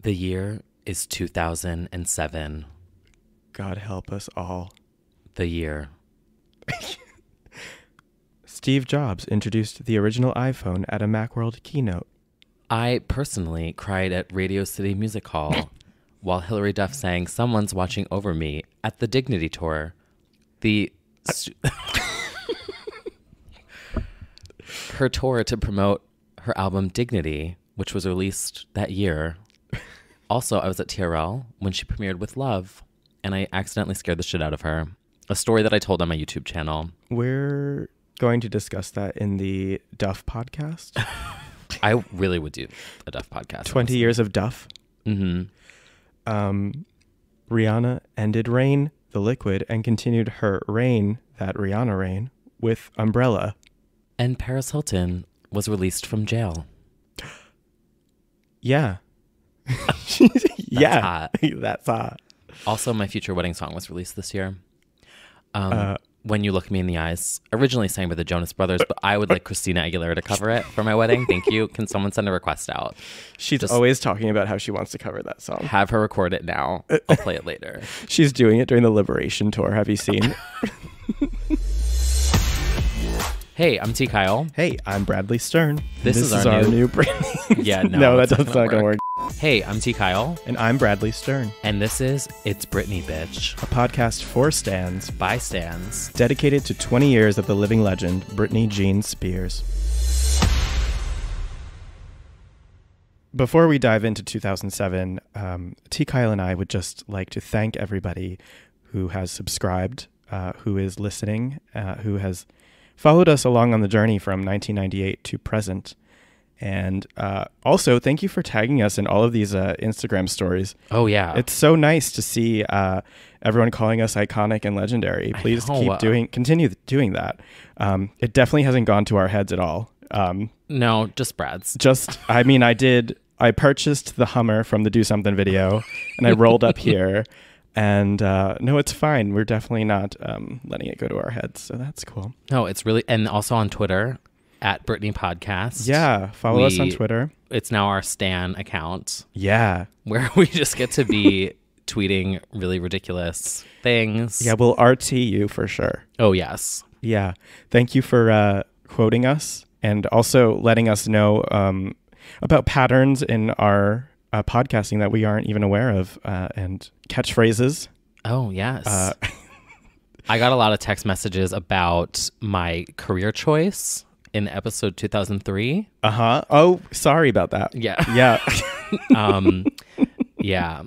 The year is 2007. God help us all. The year. Steve Jobs introduced the original iPhone at a Macworld keynote. I personally cried at Radio City Music Hall while Hilary Duff sang Someone's Watching Over Me at the Dignity Tour. Her tour to promote her album Dignity, which was released that year. Also, I was at TRL when she premiered With Love, and I accidentally scared the shit out of her. A story that I told on my YouTube channel. We're going to discuss that in the Duff podcast. I really would do a Duff podcast. 20 honestly. Years of Duff. Mm-hmm. Rihanna ended Rain, the liquid, and continued her reign, that Rihanna reign, with Umbrella. And Paris Hilton was released from jail. Yeah. That's hot. That's hot. Also, my future wedding song was released this year. When You Look Me in the Eyes, originally sang by the Jonas Brothers, but I would like Christina Aguilera to cover it for my wedding. Thank you. Can someone send a request out? She's just always talking about how she wants to cover that song. Have her record it now. I'll play it later. She's doing it during the Liberation Tour. Have you seen? Hey, I'm T. Kyle. Hey, I'm Bradley Stern. This is our new Britney. Yeah, no, that's not going to work. Hey, I'm T. Kyle. And I'm Bradley Stern. And this is It's Britney, Bitch. A podcast for stans. By stans. Dedicated to 20 years of the living legend, Britney Jean Spears. Before we dive into 2007, T. Kyle and I would just like to thank everybody who has subscribed, who is listening, who has followed us along on the journey from 1998 to present. And also, thank you for tagging us in all of these Instagram stories. Oh, yeah. It's so nice to see everyone calling us iconic and legendary. Please continue doing that. It definitely hasn't gone to our heads at all. No, just Brad's. I purchased the Hummer from the Do Something video, and I rolled up here. And no, it's fine. We're definitely not letting it go to our heads. So that's cool. No, it's really, and also on Twitter at Britney Podcast. Yeah. Follow us on Twitter. It's now our Stan account. Yeah. Where we just get to be tweeting really ridiculous things. Yeah. We'll RT you for sure. Oh, yes. Yeah. Thank you for quoting us and also letting us know about patterns in our podcasting that we aren't even aware of, and catchphrases. Oh, yes. I got a lot of text messages about my career choice in episode 2003. Oh, sorry about that. Yeah. Yeah. Yeah.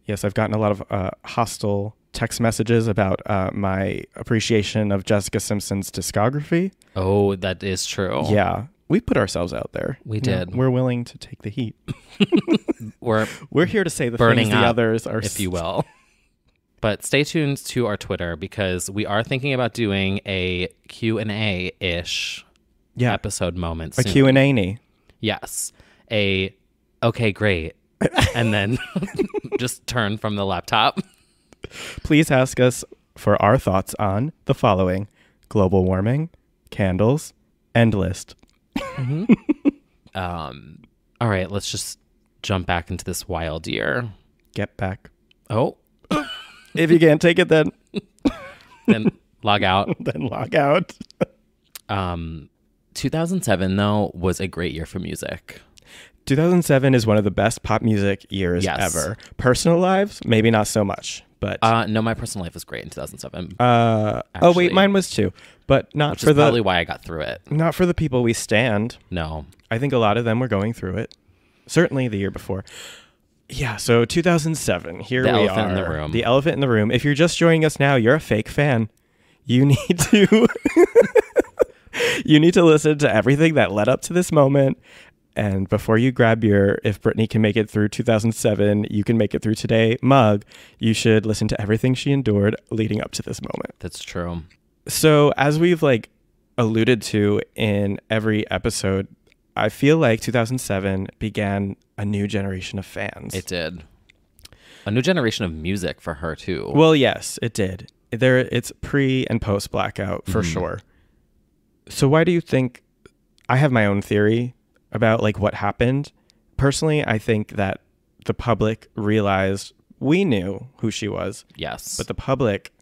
Yes, I've gotten a lot of hostile text messages about my appreciation of Jessica Simpson's discography. Oh, that is true. Yeah. We put ourselves out there. We did. We're willing to take the heat. We're here to say the burning things the up, others are, if you will. But stay tuned to our Twitter because we are thinking about doing a Q&A-ish episode moment soon. A Q&A-ny. Yes. Okay, great. And then just turn from the laptop. Please ask us for our thoughts on the following: global warming, candles, end list. Mm-hmm. All right, let's just jump back into this wild year. Get back. Oh. If you can't take it, then log out. Then log out. 2007, though, was a great year for music. 2007 is one of the best pop music years ever. Personal lives, maybe not so much. But no, my personal life was great in 2007. Oh wait, mine was too, but not which for is probably why I got through it. Not for the people we stand. No, I think a lot of them were going through it. Certainly the year before. Yeah. So 2007. Here we are. The elephant in the room. The elephant in the room. If you're just joining us now, you're a fake fan. You need to. You need to listen to everything that led up to this moment. And before you grab your If Britney Can Make It Through 2007, You Can Make It Through Today mug, you should listen to everything she endured leading up to this moment. That's true. So as we've alluded to in every episode, I feel like 2007 began a new generation of fans. It did. A new generation of music for her, too. Well, yes, it did. It's pre and post blackout for sure. So why do you think... I have my own theory about like what happened. Personally, I think that the public realized we knew who she was. Yes. But the public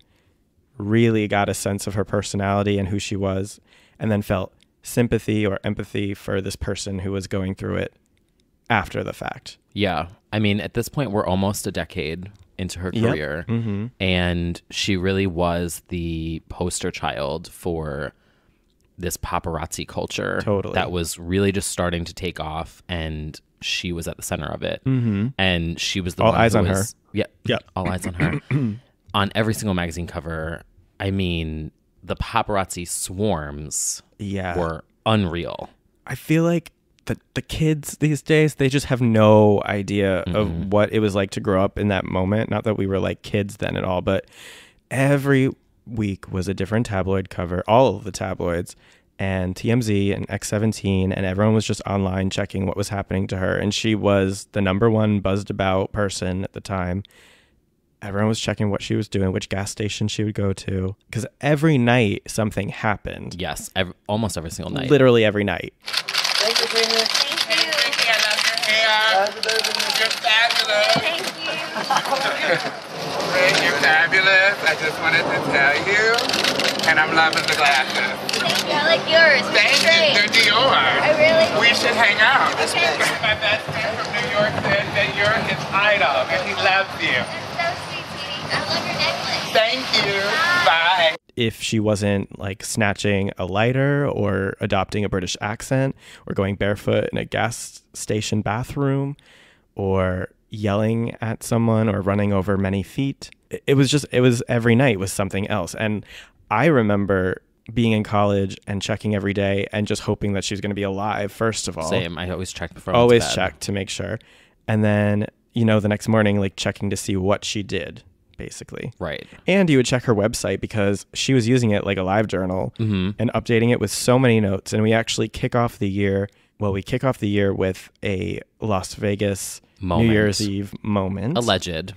really got a sense of her personality and who she was, and then felt sympathy or empathy for this person who was going through it after the fact. Yeah. I mean, at this point, we're almost a decade into her career. Yep. Mm-hmm. And she really was the poster child for this paparazzi culture. Totally. That was really just starting to take off, and she was at the center of it. Mm-hmm. And she was the all one eyes who on was, her. Yeah. Yeah. All eyes on her. On every single magazine cover. I mean, the paparazzi swarms were unreal. I feel like the kids these days, they just have no idea of what it was like to grow up in that moment. Not that we were like kids then at all, but every week was a different tabloid cover, all of the tabloids, and TMZ and X17, and everyone was just online checking what was happening to her. And she was the number one buzzed about person at the time. Everyone was checking what she was doing, which gas station she would go to, because every night something happened. Yes, almost every single night. Literally every night. Thank you, Britney. Thank you. Britney, I love your hair. Fabulous. You're fabulous. Thank you. Brit, you're fabulous. I just wanted to tell you. And I'm loving the glasses. Thank you. I like yours. Thank you. Great. They're Dior. I really. We should hang out. Okay. My best friend from New York said that you're his idol and he loves you. That's so sweet, sweetie. I love your necklace. Thank you. Bye. If she wasn't like snatching a lighter or adopting a British accent or going barefoot in a gas station bathroom or yelling at someone or running over many feet, it was every night was something else. And I remember being in college and checking every day and just hoping that she was going to be alive, first of all. Same. I always checked before I went to Always bed. check to make sure. And then, the next morning, like checking to see what she did, basically. Right. And you would check her website because she was using it like a live journal and updating it with so many notes. And we actually kick off the year with a Las Vegas Moment. New Year's Eve moment. Alleged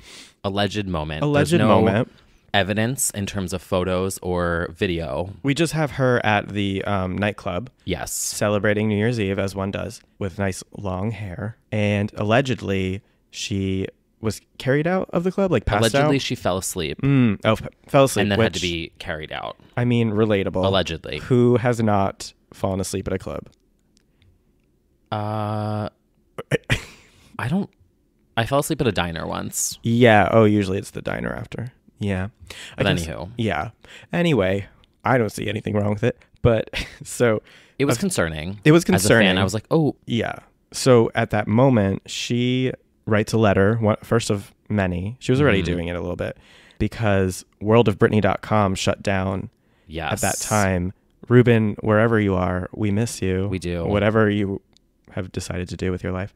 moment. Alleged There's no moment. evidence in terms of photos or video. We just have her at the nightclub Yes. celebrating New Year's Eve, as one does, with nice long hair. And allegedly, she was carried out of the club, like passed Allegedly, out. she fell asleep Fell asleep. and then had which, to be carried out. I mean, relatable. Allegedly. Who has not fallen asleep at a club? I fell asleep at a diner once. Yeah. Oh, usually it's the diner after. Yeah. But I guess- anywho. Yeah. Anyway, I don't see anything wrong with it. But so It was concerning. it was As a concerning. fan, I was like, oh, yeah. So at that moment, she writes a letter, first of many. She was already doing it a little bit because worldofbritney.com shut down yes. at that time. Ruben, wherever you are, we miss you. We do. Whatever you have decided to do with your life.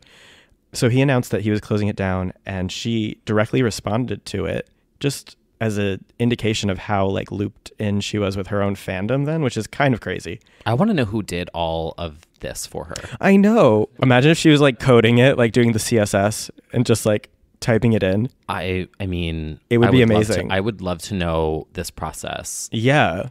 So he announced that he was closing it down, and she directly responded to it, just as an indication of how like looped in she was with her own fandom then, which is kind of crazy. I want to know who did all of this for her. I know. Imagine if she was like coding it, like doing the CSS and just like typing it in. I mean, It would I be love amazing. I would love to know this process. Yeah.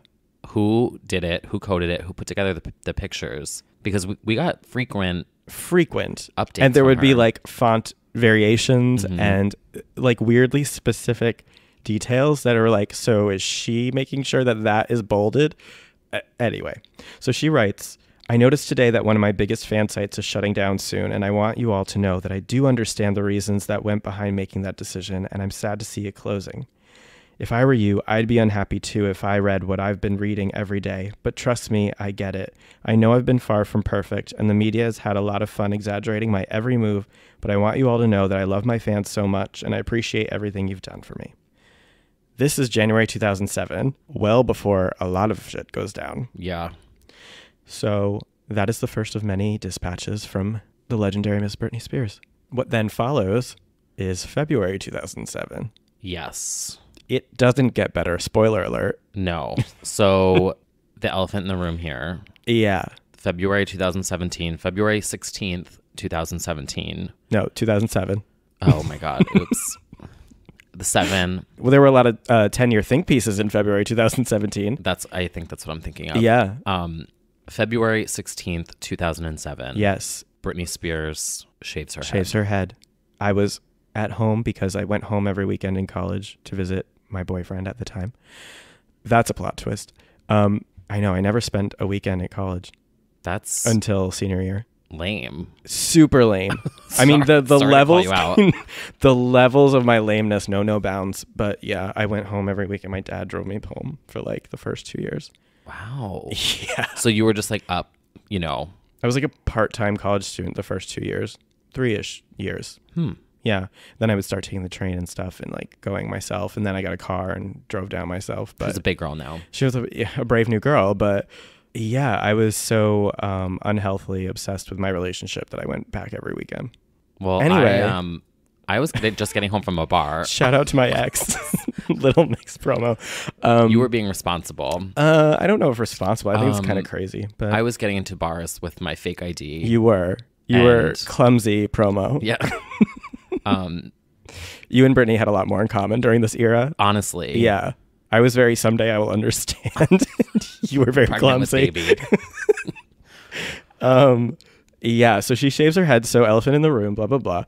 Who did it? Who coded it? Who put together the pictures? Because we got frequent updates And there from would be her. like font variations and like weirdly specific details that are like, so is she making sure that that is bolded? Anyway, so she writes, I noticed today that one of my biggest fan sites is shutting down soon, and I want you all to know that I do understand the reasons that went behind making that decision, and I'm sad to see it closing. If I were you, I'd be unhappy too if I read what I've been reading every day, but trust me, I get it. I know I've been far from perfect, and the media has had a lot of fun exaggerating my every move, but I want you all to know that I love my fans so much, and I appreciate everything you've done for me. This is January 2007, well before a lot of shit goes down. Yeah. So that is the first of many dispatches from the legendary Miss Britney Spears. What then follows is February 2007. Yes. It doesn't get better. Spoiler alert. No. So the elephant in the room here. Yeah. February 2017. February 16th, 2017. No, 2007. Oh my God. Oops. The 7. Well, there were a lot of 10-year think pieces in February 2017. I think that's what I'm thinking of. Yeah. February 16th, 2007. Yes. Britney Spears shaves her Shaves head. her head. I was at home because I went home every weekend in college to visit my boyfriend at the time. That's a plot twist. I know. I never spent a weekend at college That's until senior year. lame. Super lame. I mean, the Sorry to call levels, you out. the levels of my lameness know no bounds. But yeah, I went home every week, and my dad drove me home for like the first 2 years. Wow. Yeah, So you were just like up, you know. I was like a part-time college student the first 2 years, 3-ish years. Yeah. Then I would start taking the train and stuff and like going myself. And then I got a car and drove down myself. But She's a big girl now. she was a brave new girl. But yeah, I was so unhealthily obsessed with my relationship that I went back every weekend. Well, Anyway. I was just getting home from a bar. Shout out to my ex. Little Mix promo. You were being responsible. I don't know if responsible. I think it's kind of crazy. But I was getting into bars with my fake ID. you were. You were And- clumsy promo. Yeah. You and Britney had a lot more in common during this era. Honestly. Yeah. I was very someday I will understand. You were very Pregnant with clumsy. baby. Yeah, so she shaves her head, so elephant in the room, blah, blah, blah.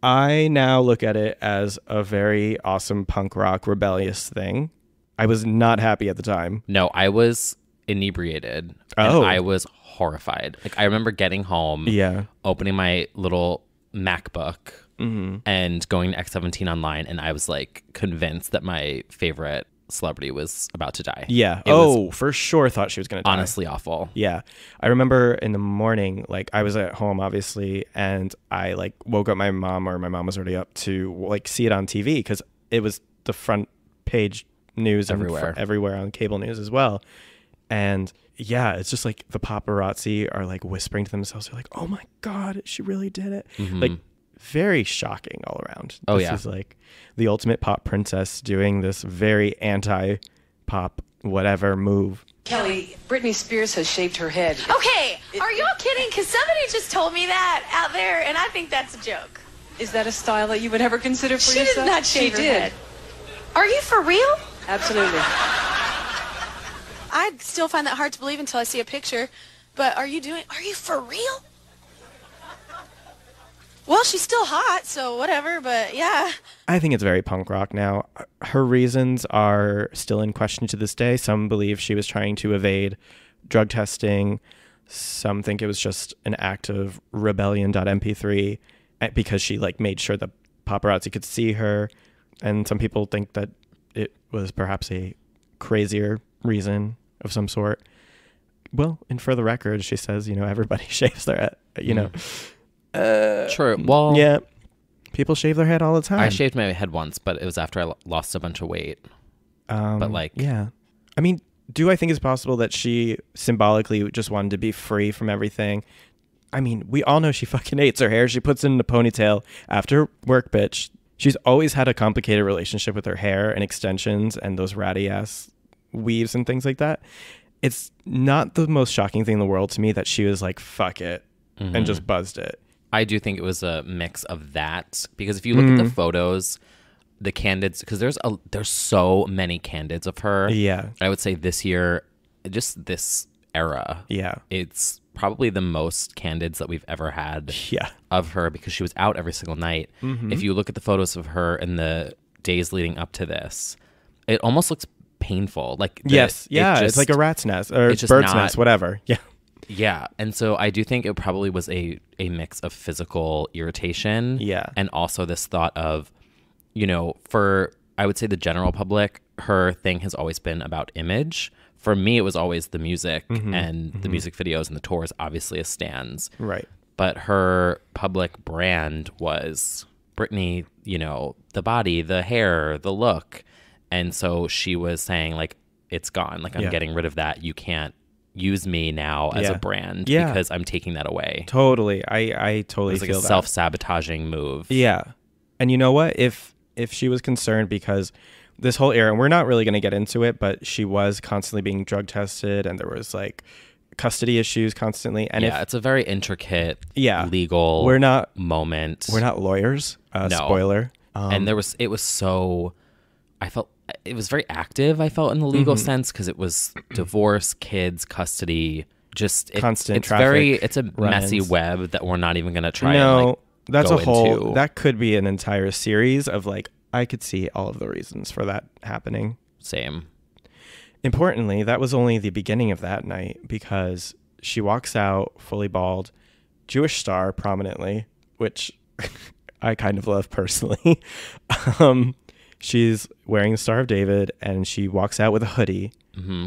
I now look at it as a very awesome punk rock rebellious thing. I was not happy at the time. No, I was inebriated. Oh. And I was horrified. Like I remember getting home, Yeah. opening my little MacBook Mm-hmm. and going to X17 online, and I was like convinced that my favorite celebrity was about to die. Yeah. It was Oh, for sure thought she was going to die. honestly awful. Yeah. I remember in the morning, like I was at home, obviously, and I like woke up my mom, or my mom was already up, to like see it on TV because it was the front page news Everywhere. everywhere on cable news as well. And yeah, it's just like the paparazzi are like whispering to themselves. They're like, oh my God, she really did it. Like very shocking all around. Oh, This yeah. is like the ultimate pop princess doing this very anti-pop whatever move. Kelly, Britney Spears has shaved her head. Okay, are y'all kidding? Because somebody just told me that out there, and I think that's a joke. Is that a style that you would ever consider for She yourself? did not shave her She did. head. Are you for real? Absolutely. I still find that hard to believe until I see a picture. But are you for real? Well, she's still hot, so whatever, but yeah. I think it's very punk rock now. Her reasons are still in question to this day. Some believe she was trying to evade drug testing. Some think it was just an act of rebellion.mp3 because she like made sure the paparazzi could see her. And some people think that it was perhaps a crazier reason of some sort. Well, and for the record, she says, everybody shaves their head, True. Well, Yeah. People shave their head all the time. I shaved my head once, but it was after I lost a bunch of weight. But like, Yeah. I mean, do I think it's possible that she symbolically just wanted to be free from everything? I mean, we all know she fucking hates her hair. She puts it in a ponytail after work, bitch. She's always had a complicated relationship with her hair and extensions and those ratty ass weaves and things like that. It's not the most shocking thing in the world to me that she was like, fuck it, and just buzzed it. I do think it was a mix of that, because if you look at the photos, the candids, because there's so many candids of her. Yeah. I would say this year, just this era, Yeah. it's probably the most candids that we've ever had Yeah. of her, because she was out every single night. If you look at the photos of her in the days leading up to this, it almost looks painful. Like Yes. Yeah. it's it's like a rat's nest or it's just bird's not- nest, whatever. Yeah. Yeah. And so I do think it probably was a mix of physical irritation. Yeah. And also this thought of, for, I would say, the general public, her thing has always been about image. For me, it was always the music and the music videos and the tours, obviously, as stands. Right. But her public brand was Britney, the body, the hair, the look. And so she was saying, like, it's gone. Like, I'm Yeah. getting rid of that. You can't use me now as Yeah. a brand Yeah. because I'm taking that away. Totally. I totally It was like feel a that. self-sabotaging move. Yeah. And you know what? If she was concerned because this whole era, and we're not really going to get into it, but she was constantly being drug tested and there was like custody issues constantly. And Yeah, it's a very intricate legal we're not moment. we're not lawyers. No. Spoiler. And it was so, I felt it was very active, I felt, in the legal sense, because it was divorce, kids, custody, just constant it's traffic it's a messy run-ins. web that we're not even going to try No, and like that's go a whole, into. that could be an entire series of like, I could see all of the reasons for that happening. Same. Importantly, that was only the beginning of that night because she walks out fully bald, Jewish star prominently, which I kind of love personally. She's wearing the Star of David and she walks out with a hoodie.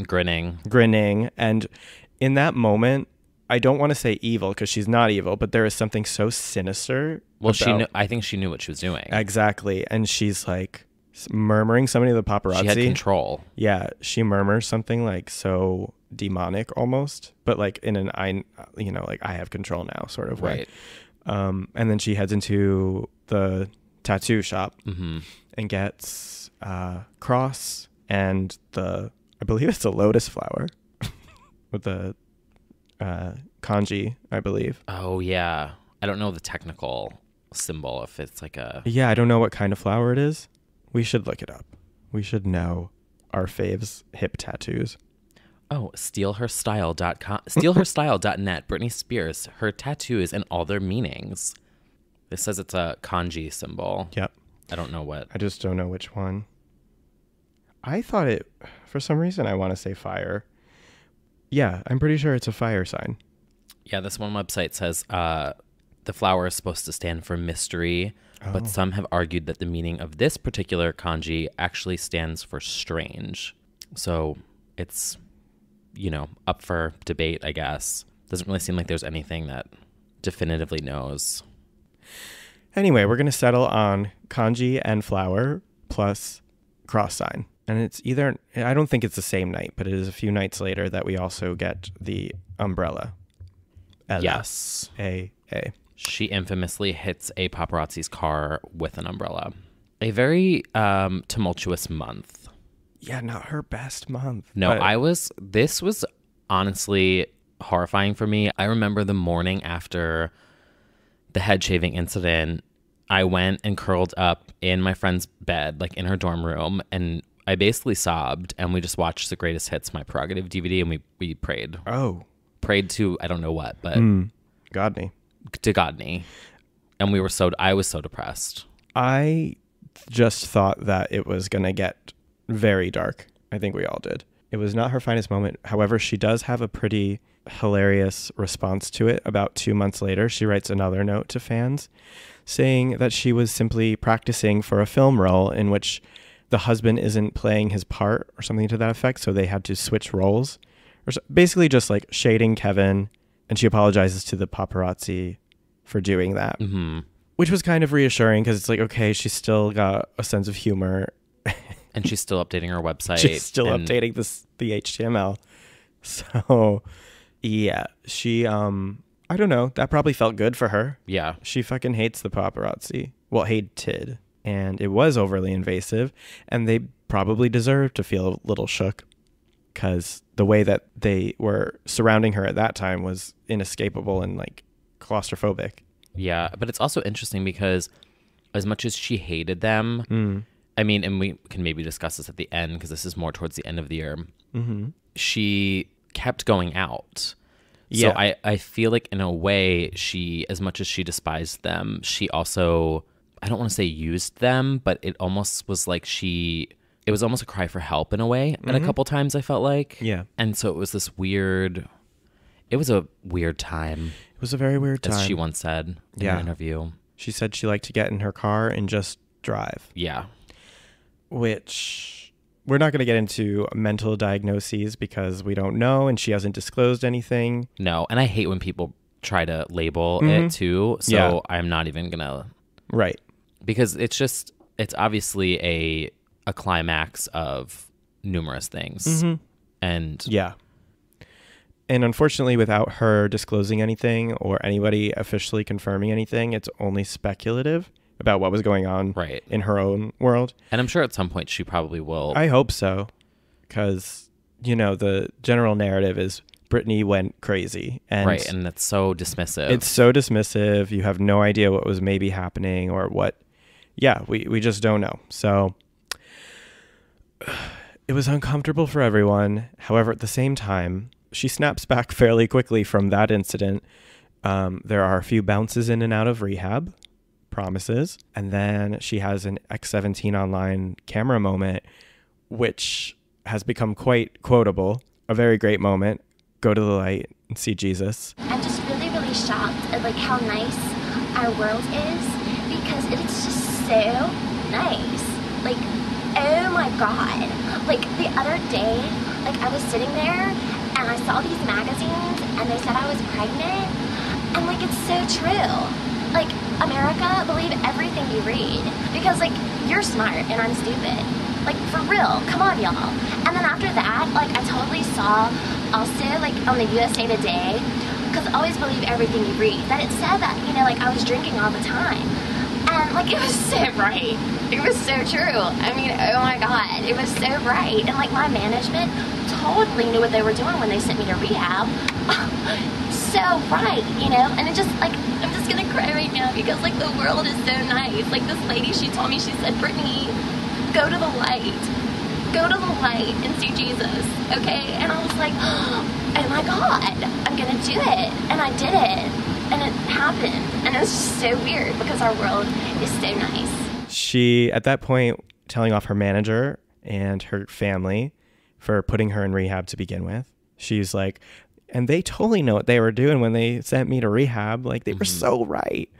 Grinning. And in that moment, I don't want to say evil because she's not evil, but there is something so sinister. Well, I think she knew what she was doing. Exactly. And she's like murmuring something to the paparazzi. She had control. Yeah. She murmurs something like so demonic almost, but like in an, like I have control now sort of way. Right. And then she heads into the tattoo shop Mm-hmm. and gets cross and I believe it's a lotus flower with the kanji, I believe. Oh, yeah. I don't know the technical symbol, if it's like a... Yeah, I don't know what kind of flower it is. We should look it up. We should know our faves hip tattoos. Oh, stealherstyle.net. Britney Spears, her tattoos and all their meanings. This says it's a kanji symbol. Yep. I don't know what. I just don't know which one. I thought it, for some reason, I want to say fire. Yeah, I'm pretty sure it's a fire sign. Yeah, this one website says the flower is supposed to stand for mystery, but some have argued that the meaning of this particular kanji actually stands for strange. So it's, up for debate, I guess. Doesn't really seem like there's anything that definitively knows. Anyway, we're going to settle on kanji and flower plus cross sign. And it's either, I don't think it's the same night, but it is a few nights later that we also get the umbrella. Ella. Yes. A. She infamously hits a paparazzi's car with an umbrella. A very tumultuous month. Yeah, not her best month. No, this was honestly horrifying for me. I remember the morning after the head shaving incident, I went and curled up in my friend's bed, like in her dorm room, and I basically sobbed, and we just watched the Greatest Hits, My Prerogative DVD, and we prayed. Oh. Prayed to, I don't know what, but... Godney. To Godney. And I was so depressed. I just thought that it was going to get very dark. I think we all did. It was not her finest moment. However, she does have a pretty hilarious response to it. About 2 months later, she writes another note to fans saying that she was simply practicing for a film role in which the husband isn't playing his part or something to that effect. So they had to switch roles. Basically just like shading Kevin. And she apologizes to the paparazzi for doing that, which was kind of reassuring because it's like, okay, she's still got a sense of humor. And she's still updating her website. She's still updating the HTML. So, yeah, she, I don't know. That probably felt good for her. Yeah. She fucking hates the paparazzi. Well, hated. And it was overly invasive. And they probably deserved to feel a little shook. Because the way that they were surrounding her at that time was inescapable and like claustrophobic. Yeah, but it's also interesting because as much as she hated them, I mean, and we can maybe discuss this at the end because this is more towards the end of the year, she kept going out. Yeah. So I feel like in a way she, as much as she despised them, she also, I don't want to say used them, but it almost was like it was almost a cry for help in a way at a couple times, I felt like. Yeah. And so it was a weird time. It was a very weird time. As she once said in an interview. She said she liked to get in her car and just drive. Yeah. Which we're not going to get into mental diagnoses because we don't know and she hasn't disclosed anything. No. And I hate when people try to label it too. So I'm not even going to. Right. Because it's obviously a climax of numerous things. And yeah. And unfortunately, without her disclosing anything or anybody officially confirming anything, it's only speculative about what was going on in her own world. And I'm sure at some point she probably will. I hope so. Because, the general narrative is Britney went crazy. And and that's so dismissive. It's so dismissive. You have no idea what was maybe happening or what. Yeah, we just don't know. So it was uncomfortable for everyone. However, at the same time, she snaps back fairly quickly from that incident. There are a few bounces in and out of rehab, promises, and then she has an X17 online camera moment, which has become quite quotable. A very great moment. Go to the light and see Jesus. I'm just really, really shocked at like how nice our world is, because it's just so nice. Like, oh my God. Like the other day, like I was sitting there and I saw these magazines and they said I was pregnant. And like, it's so true. Like, America, believe everything you read, because like you're smart and I'm stupid. Like, for real, come on, y'all. And then after that, like, I totally saw also, like, on the USA Today, because always believe everything you read, that it said that, you know, like, I was drinking all the time. And, like, it was so right. It was so true. I mean, oh my God, it was so right. And, like, my management totally knew what they were doing when they sent me to rehab. So right, you know? And it just, like, I'm just gonna cry right now because, like, the world is so nice. Like, this lady, she told me, she said, Britney, go to the light. Go to the light and see Jesus, okay? And I was like, oh my God, I'm gonna do it. And I did it. And it happened. And it was just so weird because our world is so nice. She, at that point, telling off her manager and her family for putting her in rehab to begin with. She's like, and they totally know what they were doing when they sent me to rehab. Like, they were so right.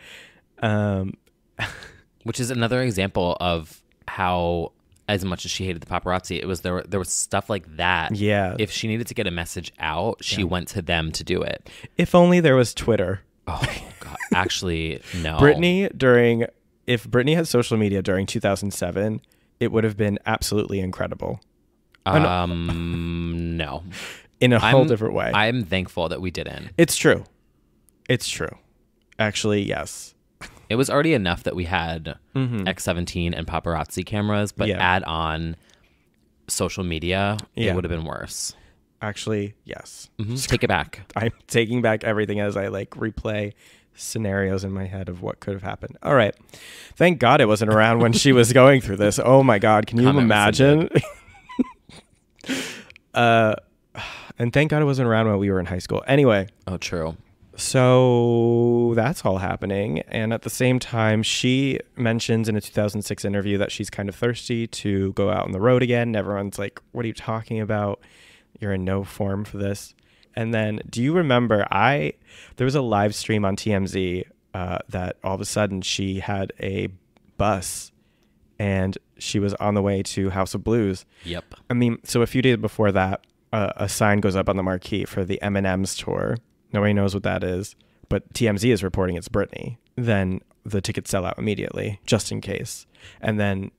Which is another example of how, as much as she hated the paparazzi, it was there was stuff like that. Yeah. If she needed to get a message out, she went to them to do it. If only there was Twitter. Oh God, actually, no. If Britney had social media during 2007, it would have been absolutely incredible. No. In a whole different way. I'm thankful that we didn't. It's true. It's true. Actually, yes. It was already enough that we had X17 and paparazzi cameras, but add on social media, it would have been worse. Actually, yes. Take it back. I'm taking back everything as I like replay scenarios in my head of what could have happened. All right. Thank God it wasn't around when she was going through this. Oh my God. Can you imagine? And thank God it wasn't around when we were in high school. Anyway. Oh, true. So that's all happening. And at the same time, she mentions in a 2006 interview that she's kind of thirsty to go out on the road again. And everyone's like, what are you talking about? You're in no form for this. And then do you remember there was a live stream on TMZ that all of a sudden she had a bus and she was on the way to House of Blues. Yep. I mean, so a few days before that, a sign goes up on the marquee for the M&M's tour. Nobody knows what that is, but TMZ is reporting it's Britney. Then the tickets sell out immediately, just in case. And then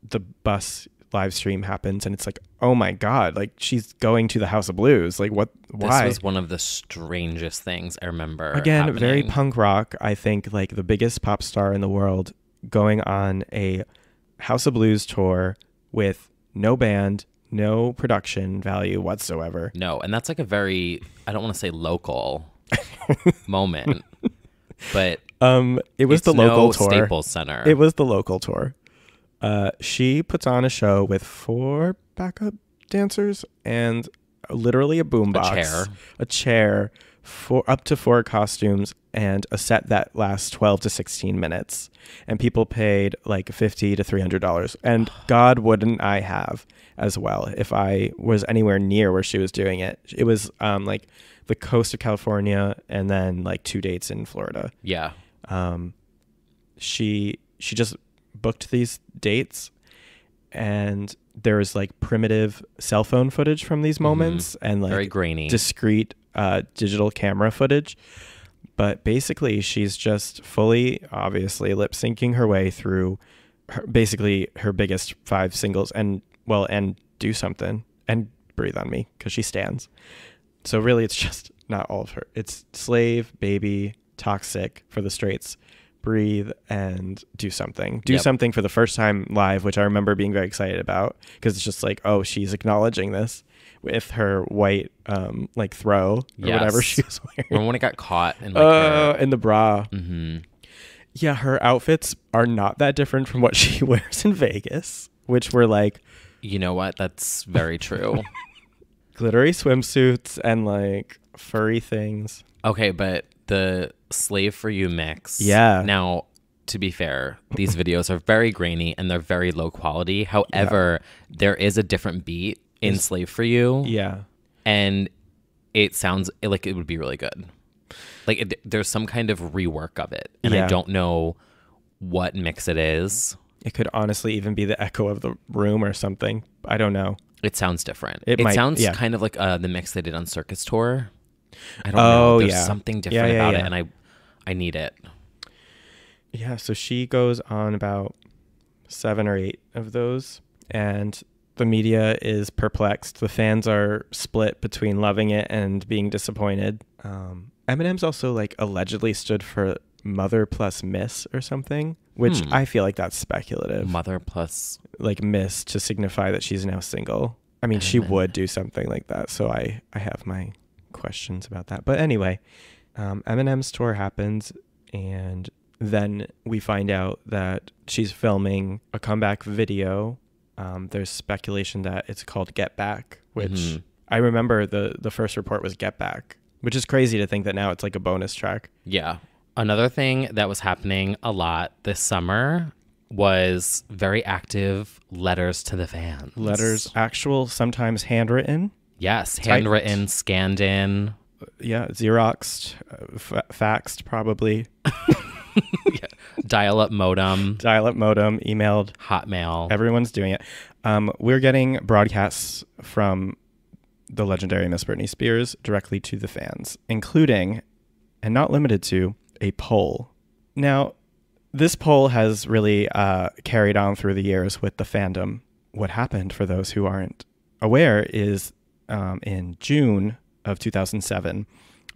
the bus live stream happens, and it's like, oh my God, like she's going to the House of Blues. Like, what? Why? This was one of the strangest things I remember. Again, happening. Very punk rock. I think like the biggest pop star in the world going on a House of Blues tour with no band, no production value whatsoever. No, and that's like a very, I don't want to say local moment, but it was the local tour. Staples Center. It was the local tour. She puts on a show with 4 backup dancers and literally a boombox, a chair, up to 4 costumes, and a set that lasts 12 to 16 minutes. And people paid like $50 to $300. And God, wouldn't I have as well if I was anywhere near where she was doing it. It was like the coast of California and then like 2 dates in Florida. Yeah. She just booked these dates, and there was like primitive cell phone footage from these moments and like very grainy, discrete digital camera footage. But basically, she's just fully, obviously, lip syncing her way through basically her biggest 5 singles, and Do Something and Breathe on Me, because she stands. So really, it's just not all of her. It's Slave, Baby, Toxic for the straights, Breathe, and Do Something. Do Something for the first time live, which I remember being very excited about, because it's just like, oh, she's acknowledging this with her white like throw or whatever she was wearing. Remember when it got caught in like in the bra. Mm-hmm. Yeah, her outfits are not that different from what she wears in Vegas, which were like, you know what? That's very true. glittery swimsuits and like furry things. Okay, but the Slave for You mix. Yeah. Now, to be fair, these videos are very grainy and they're very low quality. However, there is a different beat in Slave for You. Yeah. And it sounds like it would be really good. Like there's some kind of rework of it. And I don't know what mix it is. It could honestly even be the echo of the room or something. I don't know. It sounds different. It sounds kind of like the mix they did on Circus Tour. I don't know. There's something different about it, and I need it. Yeah, so she goes on about 7 or 8 of those, and the media is perplexed. The fans are split between loving it and being disappointed. Eminem's also like allegedly stood for Mother plus Miss or something, which I feel like that's speculative. Mother plus like Miss to signify that she's now single. I mean, she would do something like that, so I have my questions about that. But anyway, Eminem's tour happens, and then we find out that she's filming a comeback video. There's speculation that it's called Get Back, which I remember the first report was Get Back, which is crazy to think that now it's like a bonus track. Yeah. Another thing that was happening a lot this summer was very active letters to the fans. Letters, actual, sometimes handwritten. Yes, handwritten, scanned in. Yeah, Xeroxed, faxed probably. Dial-up modem. Emailed. Hotmail. Everyone's doing it. We're getting broadcasts from the legendary Miss Britney Spears directly to the fans, including, and not limited to, a poll. Now, this poll has really carried on through the years with the fandom. What happened, for those who aren't aware, is in June of 2007,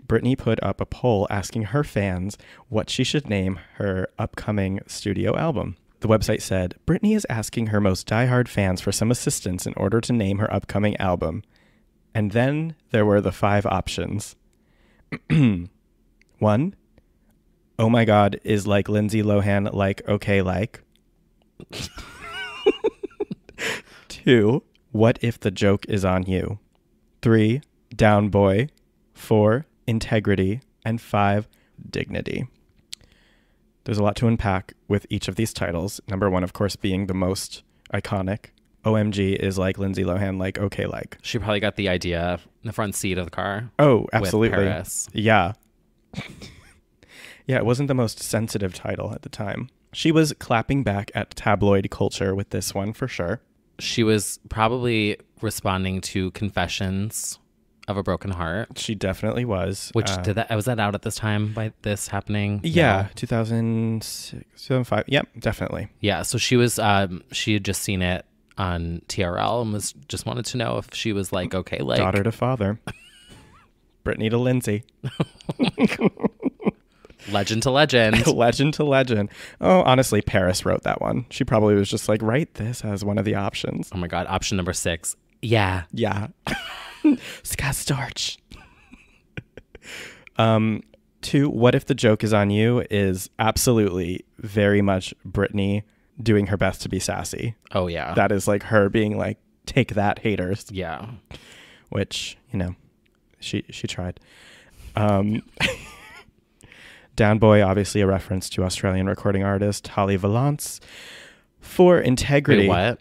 Britney put up a poll asking her fans what she should name her upcoming studio album. The website said, Britney is asking her most diehard fans for some assistance in order to name her upcoming album. And then there were the 5 options. 1, Oh My God is like Lindsay Lohan, like okay, like. 2, What if the joke is on you? 3, Down Boy. 4, Integrity. And 5, Dignity. There's a lot to unpack with each of these titles. Number 1, of course, being the most iconic. OMG is like Lindsay Lohan, like okay, like. She probably got the idea in the front seat of the car. Oh, absolutely. With Paris. Yeah. Yeah, it wasn't the most sensitive title at the time. She was clapping back at tabloid culture with this one for sure. She was probably responding to Confessions of a Broken Heart. She definitely was. Which was that out at this time by this happening? Yeah, No. 2006, 2005. Yep, definitely. Yeah, so she was she had just seen it on TRL and was just wanted to know if she was like okay, like daughter to father. Britney to Lindsay. Legend to legend. Legend to legend. Oh, honestly, Paris wrote that one. She probably was just like, write this as one of the options. Oh my God, option number 6. Yeah. Yeah. Scott Storch. 2, What if the joke is on you is absolutely very much Britney doing her best to be sassy. Oh yeah. That is like her being like, take that, haters. Yeah. Which, you know, she tried. Down Boy, obviously a reference to Australian recording artist Holly Valance. For Integrity. Wait, what?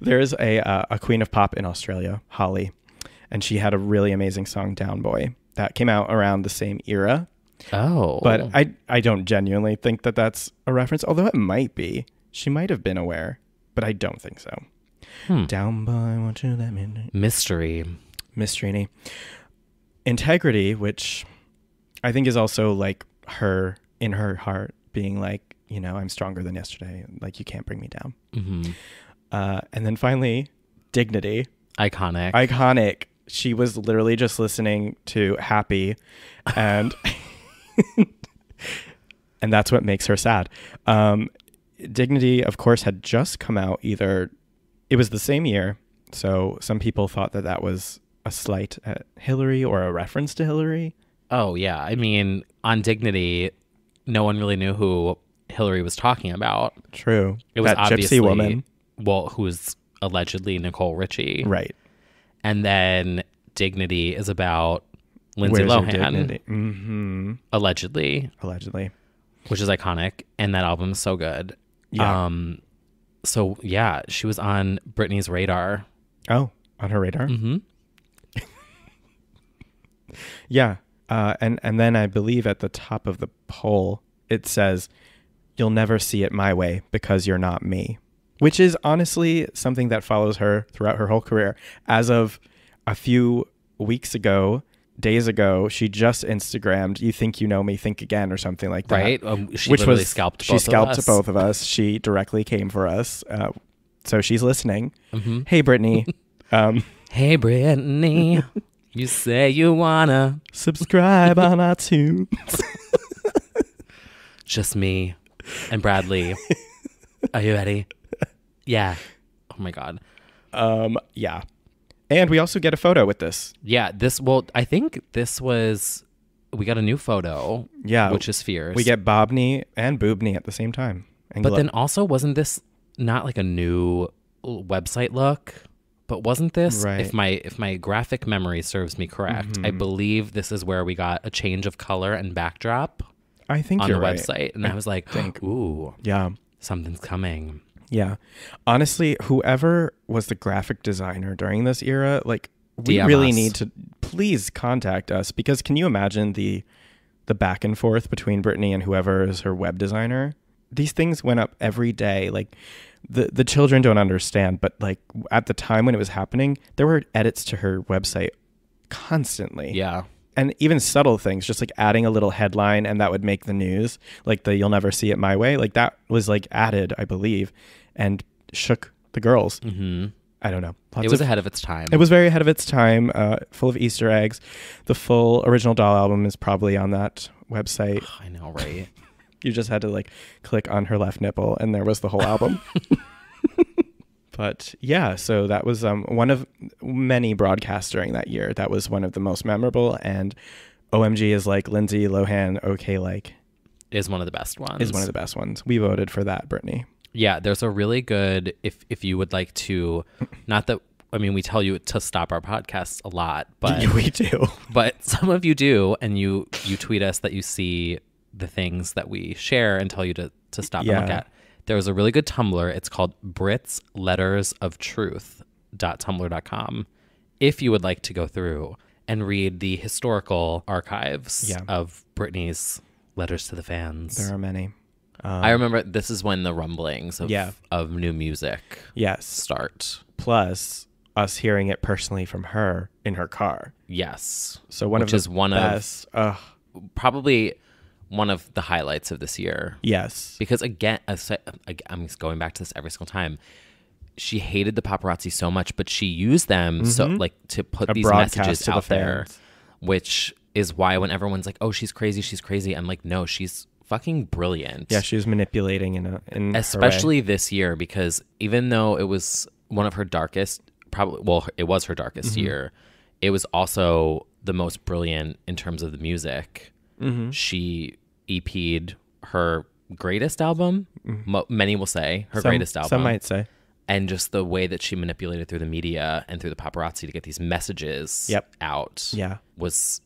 There's a queen of pop in Australia, Holly, and she had a really amazing song, Down Boy, that came out around the same era. Oh. But I don't genuinely think that that's a reference, although it might be. She might have been aware, but I don't think so. Down Boy, won't you let me know? Mystery. Mystery. Integrity, which I think is also like her in her heart being like, you know, I'm stronger than yesterday. Like, you can't bring me down. Mm-hmm. And then finally, Dignity. Iconic. She was literally just listening to Happy and and that's what makes her sad. Dignity, of course, had just come out it was the same year. So some people thought that was a slight at Hillary or a reference to Hillary. Oh, yeah. I mean, on Dignity, no one really knew who Hillary was talking about. True. It was that obviously gypsy woman. Well, who was allegedly Nicole Richie. Right. And then Dignity is about Lindsay Where's Your Lohan, Dignity? Mm-hmm. allegedly, which is iconic. And that album is so good. Yeah. So yeah, she was on Britney's radar. Oh, on her radar? Mm-hmm. Yeah. And then I believe at the top of the poll, it says, "You'll never see it my way because you're not me," which is honestly something that follows her throughout her whole career. As of a few days ago, she just Instagrammed, "You think you know me, think again," or something like that. Right? She literally scalped both of us. She directly came for us. So she's listening. Mm-hmm. Hey, Britney. Hey, Britney. You say you wanna subscribe on iTunes. Just me and Bradley. Are you ready? Yeah. Oh my God. Yeah. And we also get a photo with this. Yeah. I think we got a new photo. Yeah. Which is fierce. We get Bobney and Boobney at the same time. But then also, wasn't this not like a new website look? But wasn't this, right. if my graphic memory serves me correct, I believe this is where we got a change of color and backdrop I think on you're the right. website. And I was like, ooh, yeah, something's coming. Yeah. Honestly, whoever was the graphic designer during this era, like, we DM really us. need to please contact us, because can you imagine the back and forth between Britney and whoever is her web designer? These things went up every day. Like, the children don't understand, but like at the time when it was happening, there were edits to her website constantly. Yeah. And even subtle things, just like adding a little headline and that would make the news, like the "You'll never see it my way." Like that was like added, I believe, and shook the girls. Mm-hmm. I don't know. It was ahead of its time. It was very ahead of its time, full of Easter eggs. The full original doll album is probably on that website. I know, right? You just had to like click on her left nipple and there was the whole album. But yeah, so that was one of many broadcasts during that year. That was one of the most memorable, and OMG is like Lindsay Lohan, okay, like is one of the best ones. We voted for that, Britney. Yeah, there's a really good, if you would like to, not that, I mean, we tell you to stop our podcasts a lot, but we do. But some of you do, and you tweet us that you see the things that we share and tell you to stop and look at. There was a really good Tumblr. It's called britslettersofTruth.tumblr.com. If you would like to go through and read the historical archives of Britney's letters to the fans. There are many. I remember this is when the rumblings of new music start. Plus us hearing it personally from her in her car. Yes. So probably one of the highlights of this year. Yes. Because again, I'm going back to this every single time. She hated the paparazzi so much, but she used them so like to put these messages out there, which is why when everyone's like, "Oh, she's crazy," I'm like, "No, she's fucking brilliant." Yeah, she was manipulating in especially this year, because even though it was one of her darkest, it was her darkest year, it was also the most brilliant in terms of the music. Mm-hmm. She EP'd her greatest album. Many will say her greatest album. Some might say. And just the way that she manipulated through the media and through the paparazzi to get these messages out was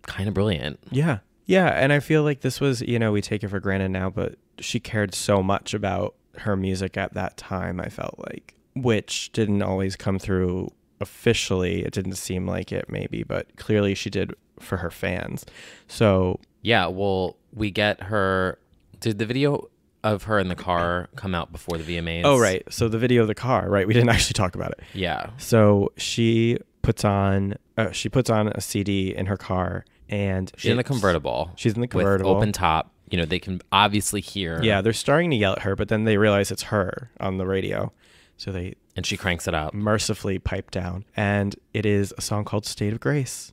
kind of brilliant. Yeah. Yeah. And I feel like this was, we take it for granted now, but she cared so much about her music at that time, I felt like, which didn't always come through officially. It didn't seem like it, maybe, but clearly she did for her fans. So yeah, well, we get her. Did the video of her in the car come out before the VMAs? Oh, right. So the video of the car, right? We didn't actually talk about it. Yeah. So she puts on a CD in her car, and she's in the convertible. She's in the convertible with open top. They can obviously hear. Yeah, they're starting to yell at her, but then they realize it's her on the radio. So and she cranks it up. Mercifully pipe down. And it is a song called State of Grace.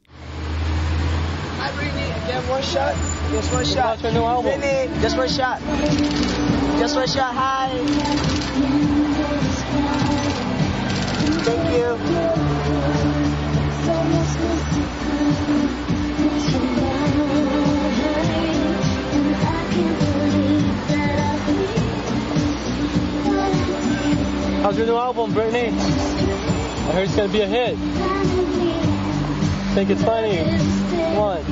Hi, Britney. Again, one shot. Just one shot. Britney, just one shot. Just one shot. Hi. Thank you. How's your new album, Britney? I heard it's going to be a hit. Think it's funny. One.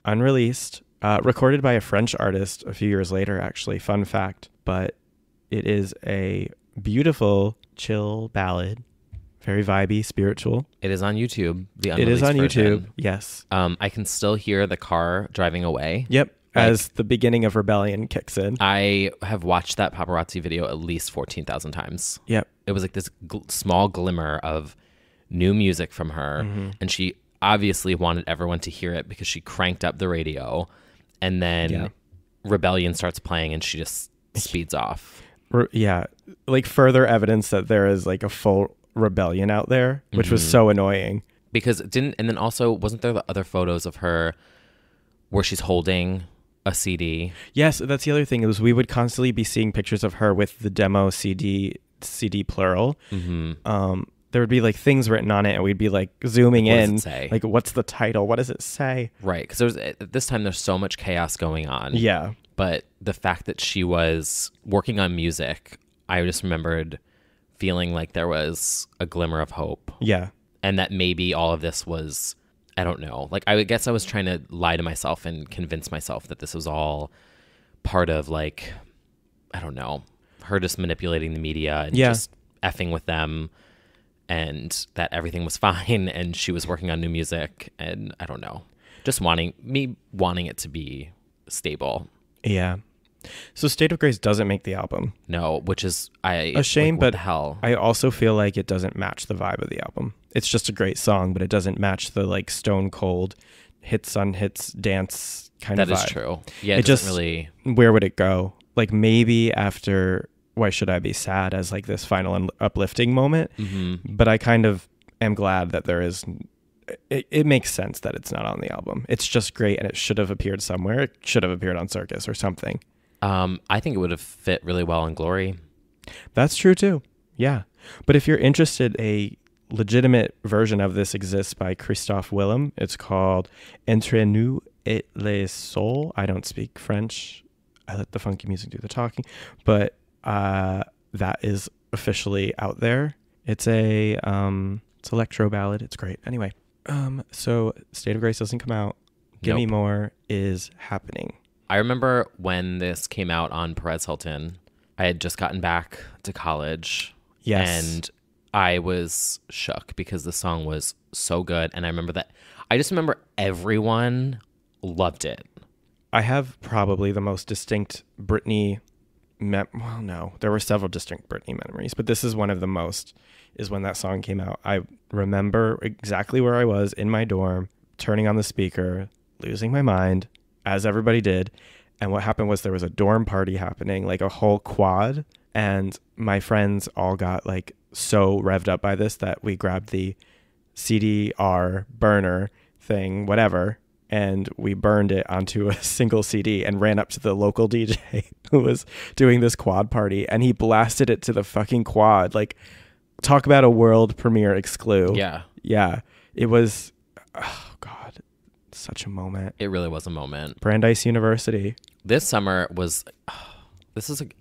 Unreleased, recorded by a French artist a few years later, actually. Fun fact. But it is a beautiful, chill ballad. Very vibey, spiritual. It is on YouTube. It is on version. YouTube, yes. I can still hear the car driving away. Yep, as the beginning of Rebellion kicks in. I have watched that paparazzi video at least 14,000 times. Yep. It was like this small glimmer of new music from her. And she obviously wanted everyone to hear it because she cranked up the radio. And then Rebellion starts playing and she just speeds off. Yeah, like further evidence that there is like a full rebellion out there, which was so annoying. Because and then also, wasn't there the other photos of her where she's holding a CD? Yes, that's the other thing, is we would constantly be seeing pictures of her with the demo CD plural. There would be like things written on it and we'd be like zooming What does in, it say? like what's the title, what does it say? Right, because at this time there's so much chaos going on. Yeah. But the fact that she was working on music, I just remembered feeling like there was a glimmer of hope. Yeah. And that maybe all of this was, I don't know, like I guess I was trying to lie to myself and convince myself that this was all part of, like, I don't know, her just manipulating the media and just effing with them, and that everything was fine and she was working on new music, and I don't know, just wanting it to be stable. Yeah. So State of Grace doesn't make the album. No, which is a shame, like, what but the hell? I also feel like it doesn't match the vibe of the album. It's just a great song, but it doesn't match the like stone cold hits on hits dance kind of vibe. That is true. Yeah, it just really. Where would it go? Like maybe after Why Should I Be Sad as like this final and uplifting moment. But I kind of am glad that there is. It makes sense that it's not on the album. It's just great, and it should have appeared somewhere. It should have appeared on Circus or something. I think it would have fit really well in Glory. That's true too. Yeah. But if you're interested, a legitimate version of this exists by Christophe Willem. It's called Entre nous et les sols. I don't speak French. I let the funky music do the talking. But that is officially out there. It's it's electro ballad. It's great. Anyway, so State of Grace doesn't come out. Give Me More is happening. I remember when this came out on Perez Hilton, I had just gotten back to college. Yes. And I was shook because the song was so good. And I just remember everyone loved it. I have probably the most distinct Britney, well, no, there were several distinct Britney memories, but this is one of the most, is when that song came out. I remember exactly where I was in my dorm, turning on the speaker, losing my mind, as everybody did. And what happened was there was a dorm party happening, like a whole quad. And my friends all got like so revved up by this that we grabbed the CDR burner thing, whatever, and we burned it onto a single CD and ran up to the local DJ who was doing this quad party, and he blasted it to the fucking quad. Like, talk about a world premiere exclu. Yeah. Yeah. It was, oh God, such a moment. It really was a moment. Brandeis University. This summer was,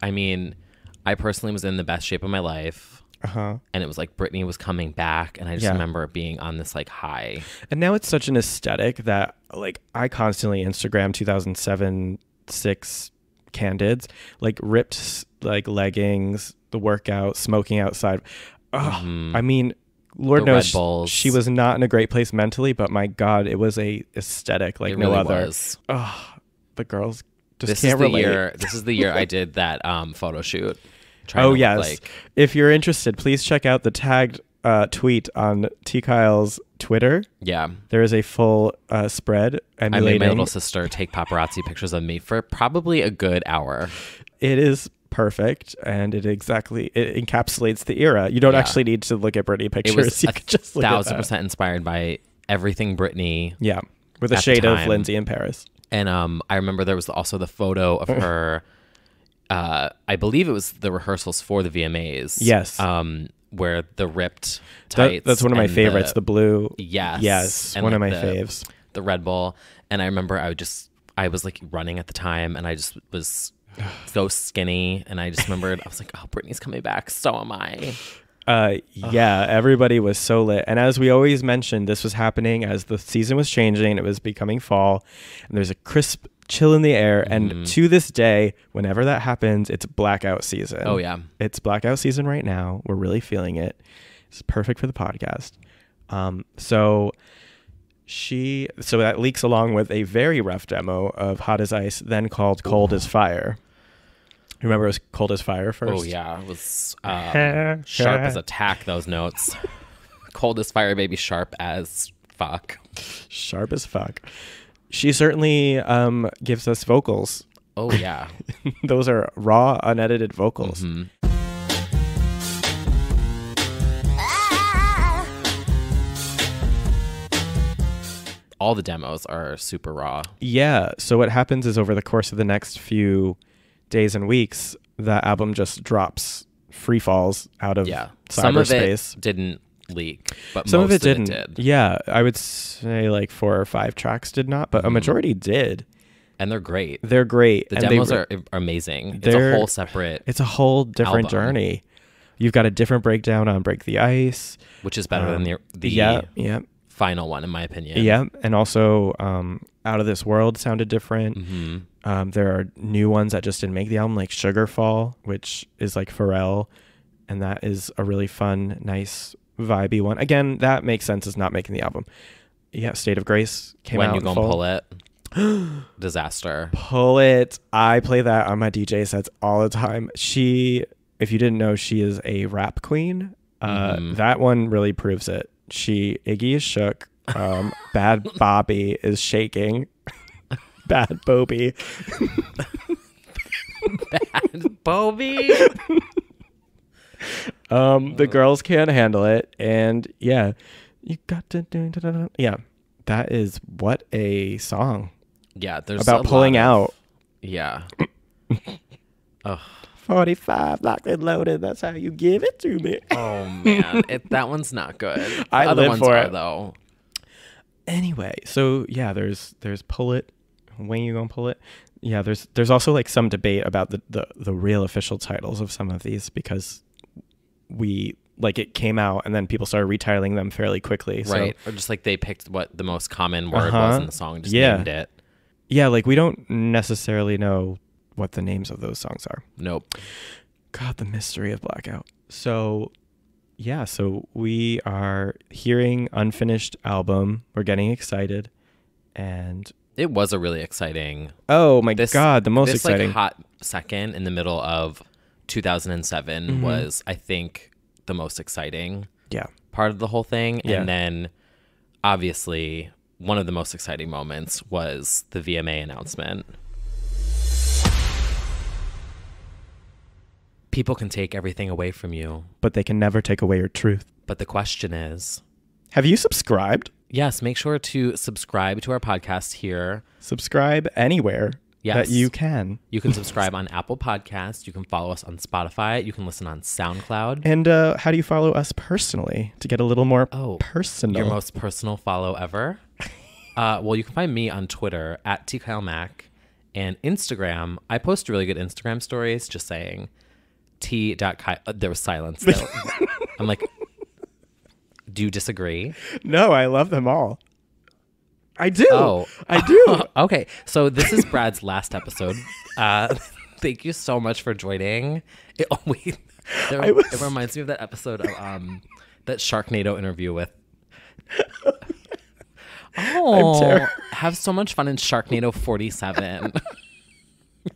I personally was in the best shape of my life. And it was like Britney was coming back, and I just remember being on this like high. And now it's such an aesthetic that like I constantly Instagram 2007-6 candids, like ripped like leggings, the workout, smoking outside. I mean, Lord knows she was not in a great place mentally, but my God, it was a aesthetic like no other. The girls just can't relate. This is the year I did that photo shoot. Oh yes. If you're interested, please check out the tagged tweet on T. Kyle's Twitter. Yeah. There is a full spread emulating. I made my little sister take paparazzi pictures of me for probably a good hour. It is perfect, and it encapsulates the era. You don't actually need to look at Britney pictures. You could just look at 1,000% inspired by everything Britney. Yeah. With a shade of Lindsay in Paris. And I remember there was also the photo of her I believe it was the rehearsals for the VMAs. Yes. where the ripped tights. That's one of my and favorites. The blue. Yes. Yes. And One of like my faves. The Red Bull. And I remember I was like running at the time and I just was so skinny. And I just remembered, I was like, oh, Britney's coming back. So am I. Yeah, everybody was so lit. And as we always mentioned, this was happening as the season was changing. It was becoming fall. And there's a crisp chill in the air. And to this day, whenever that happens, it's blackout season. Oh, yeah. It's blackout season right now. We're really feeling it. It's perfect for the podcast. So that leaks along with a very rough demo of Hot as Ice, then called Cold as Fire. Remember it was Cold as Fire first? Oh, yeah. It was sharp as a tack, those notes. Cold as fire, baby. Sharp as fuck. Sharp as fuck. She certainly gives us vocals. Oh, yeah. Those are raw, unedited vocals. Mm-hmm. All the demos are super raw. Yeah. So what happens is over the course of the next few days and weeks, the album just drops free falls out of cyberspace. Some of it didn't leak, but some most of it didn't. Did. Yeah. I would say like 4 or 5 tracks did not, but a majority did. And they're great. They're great. The and demos are amazing. It's a whole separate It's a whole different album. journey. You've got a different breakdown on Break the Ice. Which is better than the yeah. final one, in my opinion. Yeah. And also Out of This World sounded different. Mm-hmm. There are new ones that just didn't make the album, like Sugarfall, which is like Pharrell. And that is a really fun, nice, vibey one. Again, that makes sense as not making the album. Yeah, State of Grace came out. When You Gonna Pull It? Disaster. Pull It. I play that on my DJ sets all the time. If you didn't know, she is a rap queen. That one really proves it. Iggy is shook. Bad Bobby is shaking. Bad Bobby. Bad Bobby. The girls can't handle it. And yeah, you got to do. Yeah, that is what a song. Yeah, there's about pulling out. Yeah. Oh. 45 locked and loaded. That's how you give it to me. Oh man, that one's not good. I other live ones for are it though. Anyway, so yeah, there's Pull It. When You Gonna Pull It? Yeah, there's also like some debate about the real official titles of some of these because it came out and then people started retitling them fairly quickly. Right. So, or just like they picked what the most common word was in the song and just named it. Yeah, like we don't necessarily know what the names of those songs are. Nope. God, the mystery of Blackout. So yeah, so we are hearing unfinished album. We're getting excited. And it was a really exciting. Oh my God, the most exciting. Like hot second in the middle of 2007 was, I think, the most exciting part of the whole thing. Yeah. And then obviously one of the most exciting moments was the VMA announcement. People can take everything away from you, but they can never take away your truth. But the question is, have you subscribed? Yes, make sure to subscribe to our podcast here. Subscribe anywhere that you can. You can subscribe on Apple Podcasts. You can follow us on Spotify. You can listen on SoundCloud. And how do you follow us personally to get a little more personal? Your most personal follow ever? Well, you can find me on Twitter at @TKyleMac and Instagram. I post really good Instagram stories, just saying. There was silence. I'm like, do you disagree? No, I love them all. I do. Oh, I do. Okay, so this is Brad's last episode. Thank you so much for joining. It reminds me of that episode of that Sharknado interview with. Oh, have so much fun in Sharknado 47.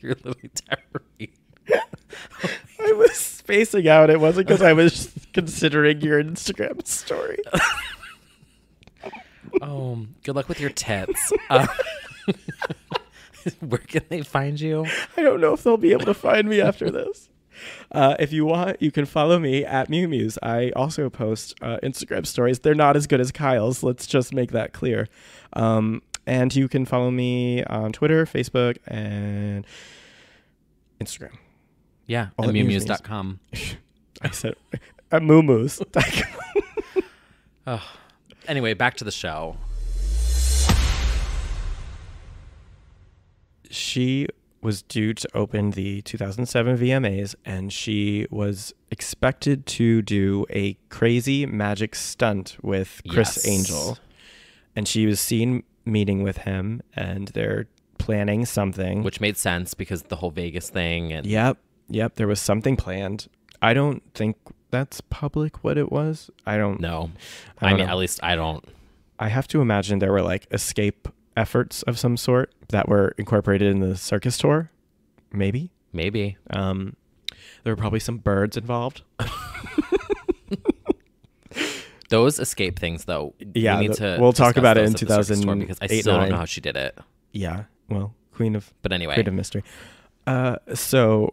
You're literally terrible. I was spacing out. It wasn't because I was considering your Instagram story. Oh, good luck with your tits. Where can they find you? I don't know if they'll be able to find me after this. If you want, you can follow me at MewMews. I also post Instagram stories. They're not as good as Kyle's. Let's just make that clear. And you can follow me on Twitter, Facebook, and Instagram. Yeah, at MewMews.com. I said, at Moo-Moo's. Anyway, back to the show. She was due to open the 2007 VMAs, and she was expected to do a crazy magic stunt with Chris Angel. And she was seen meeting with him, and they're planning something. Which made sense because of the whole Vegas thing. And Yep. There was something planned. I don't think that's public what it was. I don't know. I don't mean, know. at least I don't. I have to imagine there were like escape efforts of some sort that were incorporated in the circus tour. Maybe. There were probably some birds involved. Those escape things, though. Yeah, we'll talk about it in 2008 because I still don't know how she did it. Yeah, well, Queen of Mystery. So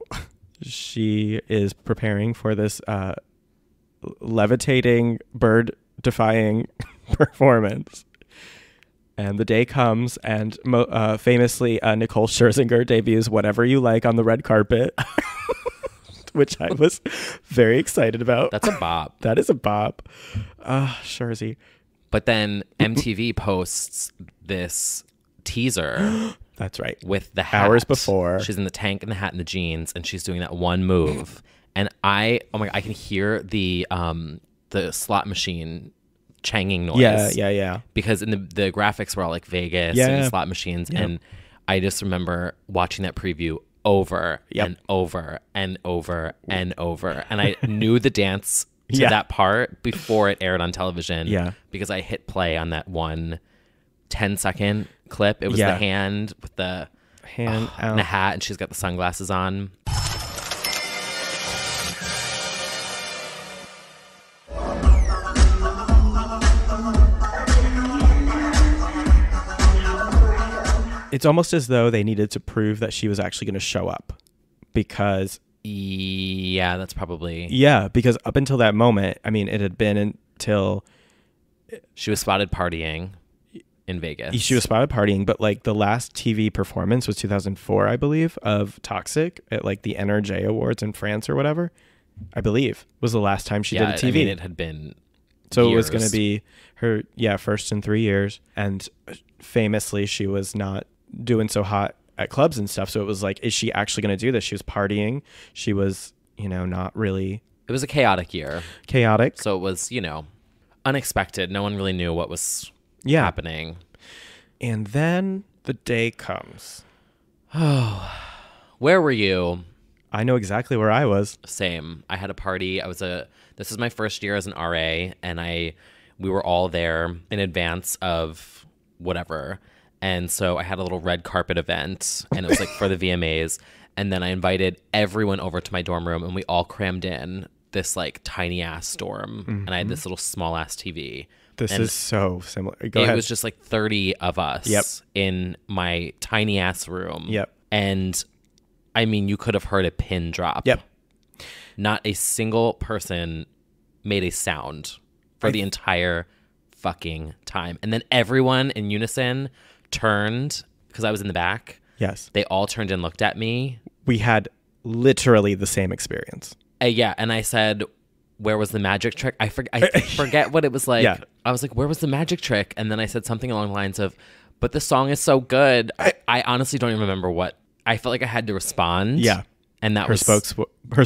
she is preparing for this levitating, bird-defying performance. And the day comes, and famously, Nicole Scherzinger debuts Whatever You Like on the red carpet, which I was very excited about. That's a bop. That is a bop. Scherzy. But then MTV posts this teaser. That's right. With the hat. Hours before. She's in the tank and the hat and the jeans, and she's doing that one move. And I can hear the slot machine changing noise. Yeah. Because in the graphics were all like Vegas and slot machines. Yep. And I just remember watching that preview over and over and over and over. And I knew the dance to that part before it aired on television. Yeah. Because I hit play on that one 10-second clip. It was the hand with the hand out. And the hat, and she's got the sunglasses on. It's almost as though they needed to prove that she was actually going to show up because... Yeah, that's probably... Yeah, because up until that moment, I mean, it had been until... She was spotted partying in Vegas. She was spotted partying, but like the last TV performance was 2004, I believe, of Toxic at like the NRJ Awards in France or whatever, I believe, was the last time she did a TV. I mean, it had been So years. It was going to be her, first in 3 years. And famously, she was not doing so hot at clubs and stuff. So it was like, is she actually going to do this? She was partying. She was, not really... It was a chaotic year. Chaotic. So it was, unexpected. No one really knew what was happening. And then the day comes. Oh, where were you? I know exactly where I was. Same. I had a party. This is my first year as an RA, and we were all there in advance of whatever. And so I had a little red carpet event, and it was like for the VMAs. And then I invited everyone over to my dorm room, and we all crammed in this like tiny ass dorm. Mm-hmm. And I had this little small ass TV. This is so similar. Go ahead. It was just like 30 of us in my tiny ass room. Yep. And I mean, you could have heard a pin drop. Yep. Not a single person made a sound for the entire fucking time. And then everyone in unison turned, because I was in the back. Yes. They all turned and looked at me. We had literally the same experience. Yeah. And I said, where was the magic trick? I forget what it was like. I was like, where was the magic trick? And then I said something along the lines of, but the song is so good. I honestly don't even remember what. I felt like I had to respond. Yeah. And that her spokeswoman. Her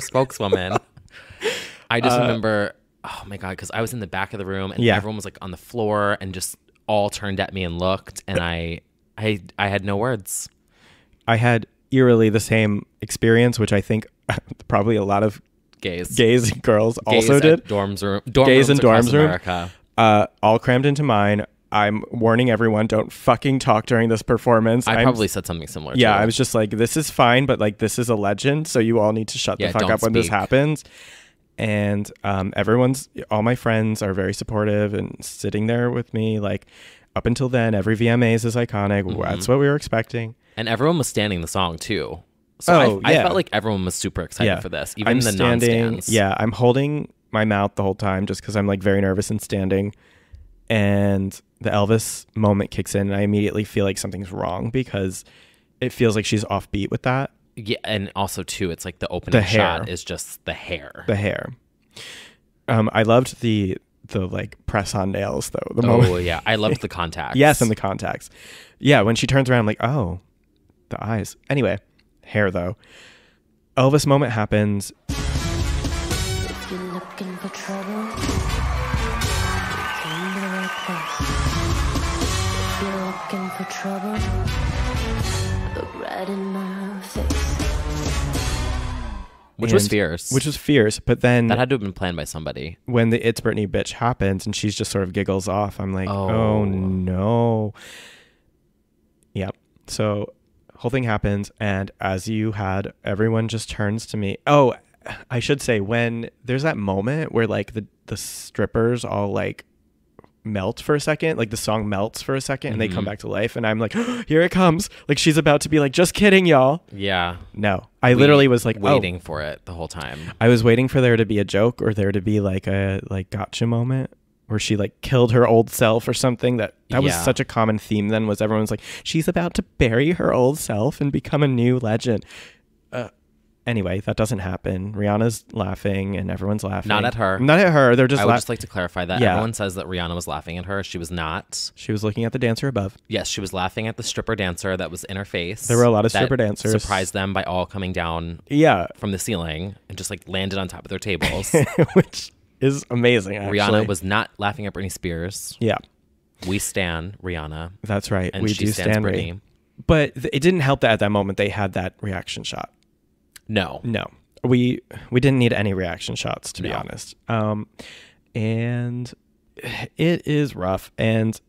spokeswoman. I just remember, oh my God, because I was in the back of the room and everyone was like on the floor and just all turned at me and looked, and I had no words. I had eerily the same experience, which I think probably a lot of gays and girls also did. Gays in dorms room. America. All crammed into mine. I'm warning everyone, don't fucking talk during this performance. I probably said something similar. Yeah, I was just like, this is fine, but like this is a legend, so you all need to shut the fuck up when this happens. And all my friends are very supportive and sitting there with me. Like up until then, every VMAs is iconic. Mm-hmm. That's what we were expecting. And everyone was standing the song too. So I felt like everyone was super excited for this. Even the non-stands. Yeah, I'm holding my mouth the whole time just because I'm like very nervous and standing. And the Elvis moment kicks in, and I immediately feel like something's wrong because it feels like she's offbeat with that. Yeah, and also too, it's like the opening shot is just the hair. The hair. I loved the like press on nails though. Oh yeah, I loved the contacts. Yes, and the contacts. Yeah, when she turns around, I'm like, oh, the eyes. Anyway, hair though. Elvis moment happens. If you're looking for trouble, you came to the right place. If you're looking for trouble, look right in my face. Which was fierce. Which was fierce, but then that had to have been planned by somebody. When the It's Britney bitch happens and she's just sort of giggles off, I'm like, oh no. Yep. So whole thing happens, and as you had, everyone just turns to me. Oh, I should say, when there's that moment where like the strippers all like melt for a second, like the song melts for a second and they come back to life, and I'm like, oh, here it comes, like she's about to be like, just kidding, y'all. Yeah. No, I literally was like waiting for it the whole time. I was waiting for there to be a joke or there to be like a gotcha moment where she like killed her old self or something. That was such a common theme then, was everyone's like, she's about to bury her old self and become a new legend. Anyway, that doesn't happen. Rihanna's laughing and everyone's laughing. Not at her. Not at her. They're just I would just like to clarify that. Yeah. Everyone says that Rihanna was laughing at her. She was not. She was looking at the dancer above. Yes, she was laughing at the stripper dancer that was in her face. There were a lot of stripper dancers. Surprised them by all coming down from the ceiling and just like landed on top of their tables. Which is amazing, actually. Rihanna was not laughing at Britney Spears. Yeah. We stan Rihanna. That's right. And we she do stans stan Britney. But it didn't help that at that moment they had that reaction shot. No. We didn't need any reaction shots, to be honest. And it is rough. And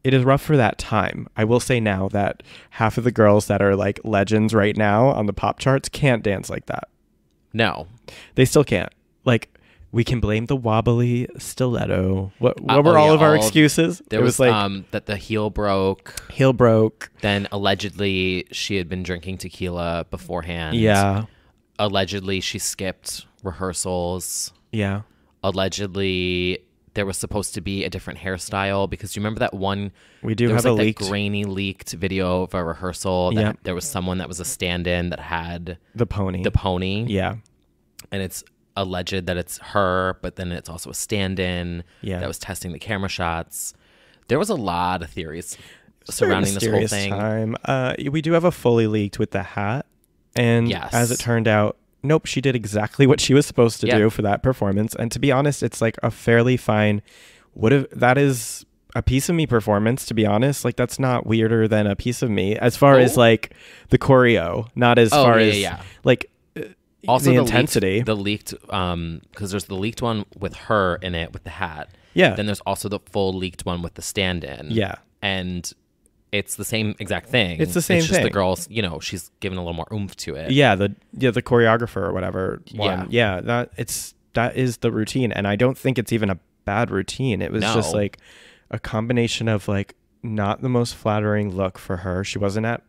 it is rough for that time. I will say now that half of the girls that are like legends right now on the pop charts can't dance like that. No. They still can't. Like, we can blame the wobbly stiletto. What were all of our excuses? There was like that the heel broke. Heel broke. Then allegedly she had been drinking tequila beforehand. Yeah. Allegedly she skipped rehearsals. Yeah. Allegedly there was supposed to be a different hairstyle, because you remember that one we do there have was like a leaked that grainy leaked video of a rehearsal that there was someone that was a stand-in that had the pony. Yeah. And it's alleged that it's her, but then it's also a stand-in that was testing the camera shots. There was a lot of theories surrounding this whole thing. Time. We do have a fully leaked with the hat. And as it turned out, nope, she did exactly what she was supposed to do for that performance. And to be honest, it's like a fairly fine, that is a piece of me performance, to be honest. Like, that's not weirder than a piece of me as far as like the choreo, not as far as like also the intensity. The leaked, because there's the leaked one with her in it with the hat. Yeah. Then there's also the full leaked one with the stand-in. Yeah. And it's the same exact thing. It's the same it's just thing. The girls, she's given a little more oomph to it. Yeah, the choreographer or whatever one. Yeah, that is the routine, and I don't think it's even a bad routine. It was just like a combination of like not the most flattering look for her. She wasn't at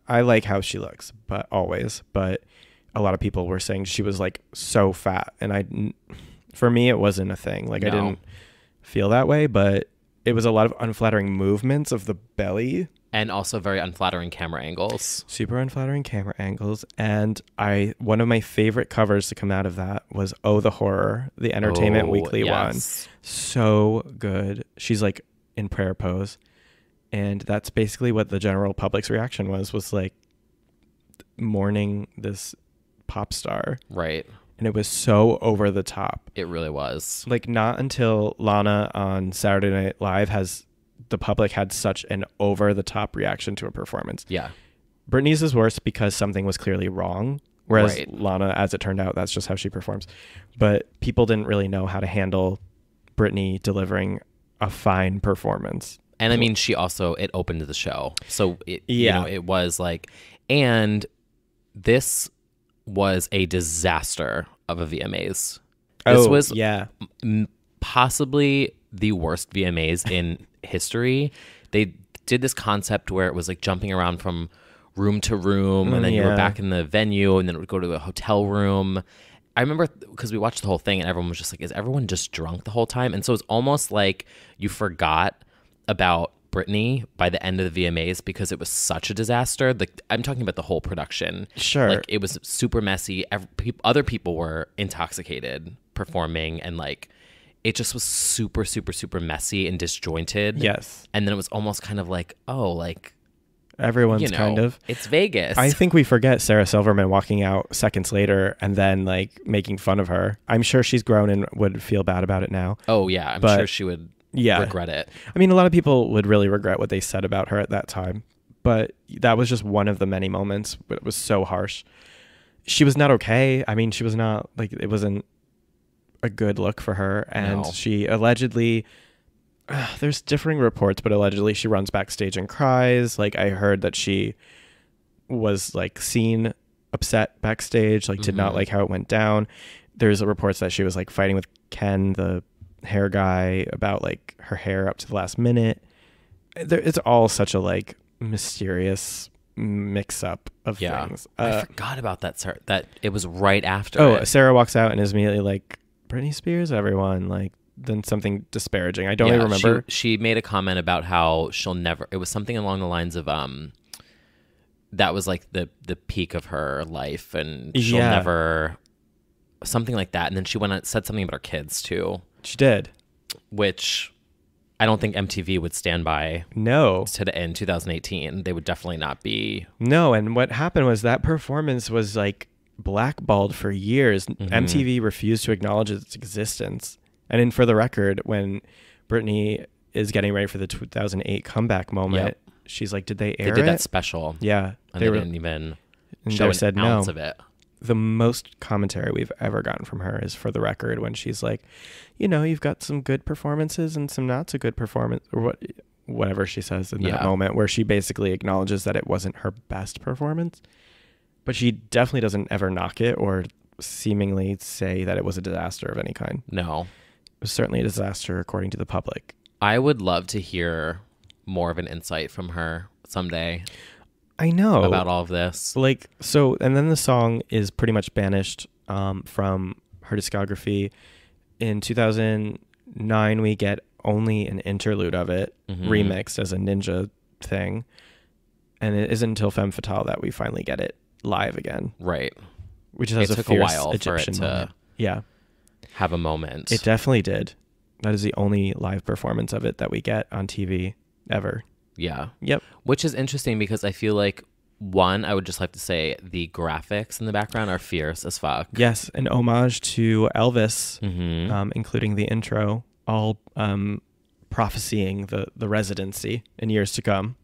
I like how she looks, but a lot of people were saying she was like so fat, and for me it wasn't a thing. Like I didn't feel that way, but it was a lot of unflattering movements of the belly. And also very unflattering camera angles. Super unflattering camera angles. And one of my favorite covers to come out of that was Oh the Horror, the Entertainment Weekly one. So good. She's like in prayer pose. And that's basically what the general public's reaction was like mourning this pop star. Right. And it was so over the top. It really was. Like, not until Lana on Saturday Night Live has the public had such an over the top reaction to a performance. Yeah. Britney's is worse because something was clearly wrong. Whereas Lana, as it turned out, that's just how she performs. But people didn't really know how to handle Britney delivering a fine performance. And I mean, it opened the show. So it was like, and this was a disaster of a VMAs. This was possibly the worst VMAs in history. They did this concept where it was like jumping around from room to room, and then you were back in the venue, and then it would go to a hotel room. I remember because we watched the whole thing and everyone was just like, is everyone just drunk the whole time? And so it was almost like you forgot about Britney by the end of the VMAs because it was such a disaster. Like, I'm talking about the whole production. Sure. Like, it was super messy. Other people were intoxicated performing, and like it just was super, super, super messy and disjointed. Yes. And then it was almost kind of like, oh, like, Everyone's you know, kind of. it's Vegas. I think we forget Sarah Silverman walking out seconds later and then like making fun of her. I'm sure she's grown and would feel bad about it now. Oh yeah, I'm But- sure she would regret it. I mean, a lot of people would really regret what they said about her at that time, but that was just one of the many moments. But it was so harsh. She was not okay. I mean, she was not like, it wasn't a good look for her. And No. she allegedly, there's differing reports, but allegedly she runs backstage and cries. Like, I heard that she was like seen upset backstage, like did not like how it went down. There's reports that she was like fighting with Ken, the hair guy, about like her hair up to the last minute. It's all such a like mysterious mix up of things. I forgot about that. That it was right after. Oh, it. Sarah walks out and is immediately like, Britney Spears, everyone, like, then something disparaging. I don't Yeah, even remember. She made a comment about how she'll never. It was something along the lines of that was like the peak of her life, and she'll Yeah. never, something like that. And then she went and said something about her kids too, She did. which I don't think MTV would stand by No. in 2018. They would definitely not be. No, and what happened was that performance was like blackballed for years. MTV refused to acknowledge its existence. And then for the record, when Britney is getting ready for the 2008 comeback moment, she's like, did they air They did it? that special. Yeah. And they didn't even and show they an said ounce no. of it. The most commentary we've ever gotten from her is for the record when she's like, you know, you've got some good performances and some not so good performance, or whatever she says in that moment, where she basically acknowledges that it wasn't her best performance, but she definitely doesn't ever knock it or seemingly say that it was a disaster of any kind. No. It was certainly a disaster according to the public. I would love to hear more of an insight from her someday I know about all of this. Like, so, and then the song is pretty much banished from her discography. In 2009, we get only an interlude of it remixed as a ninja thing. And it isn't until Femme Fatale that we finally get it live again. Right. Which has It a took a fierce while for Egyptian it to moment. Yeah. have a moment. It definitely did. That is the only live performance of it that we get on TV ever. Yeah. Yep. Which is interesting because I feel like, one, I would just like to say the graphics in the background are fierce as fuck. Yes, an homage to Elvis, Mm-hmm. including the intro, all prophesying the residency in years to come,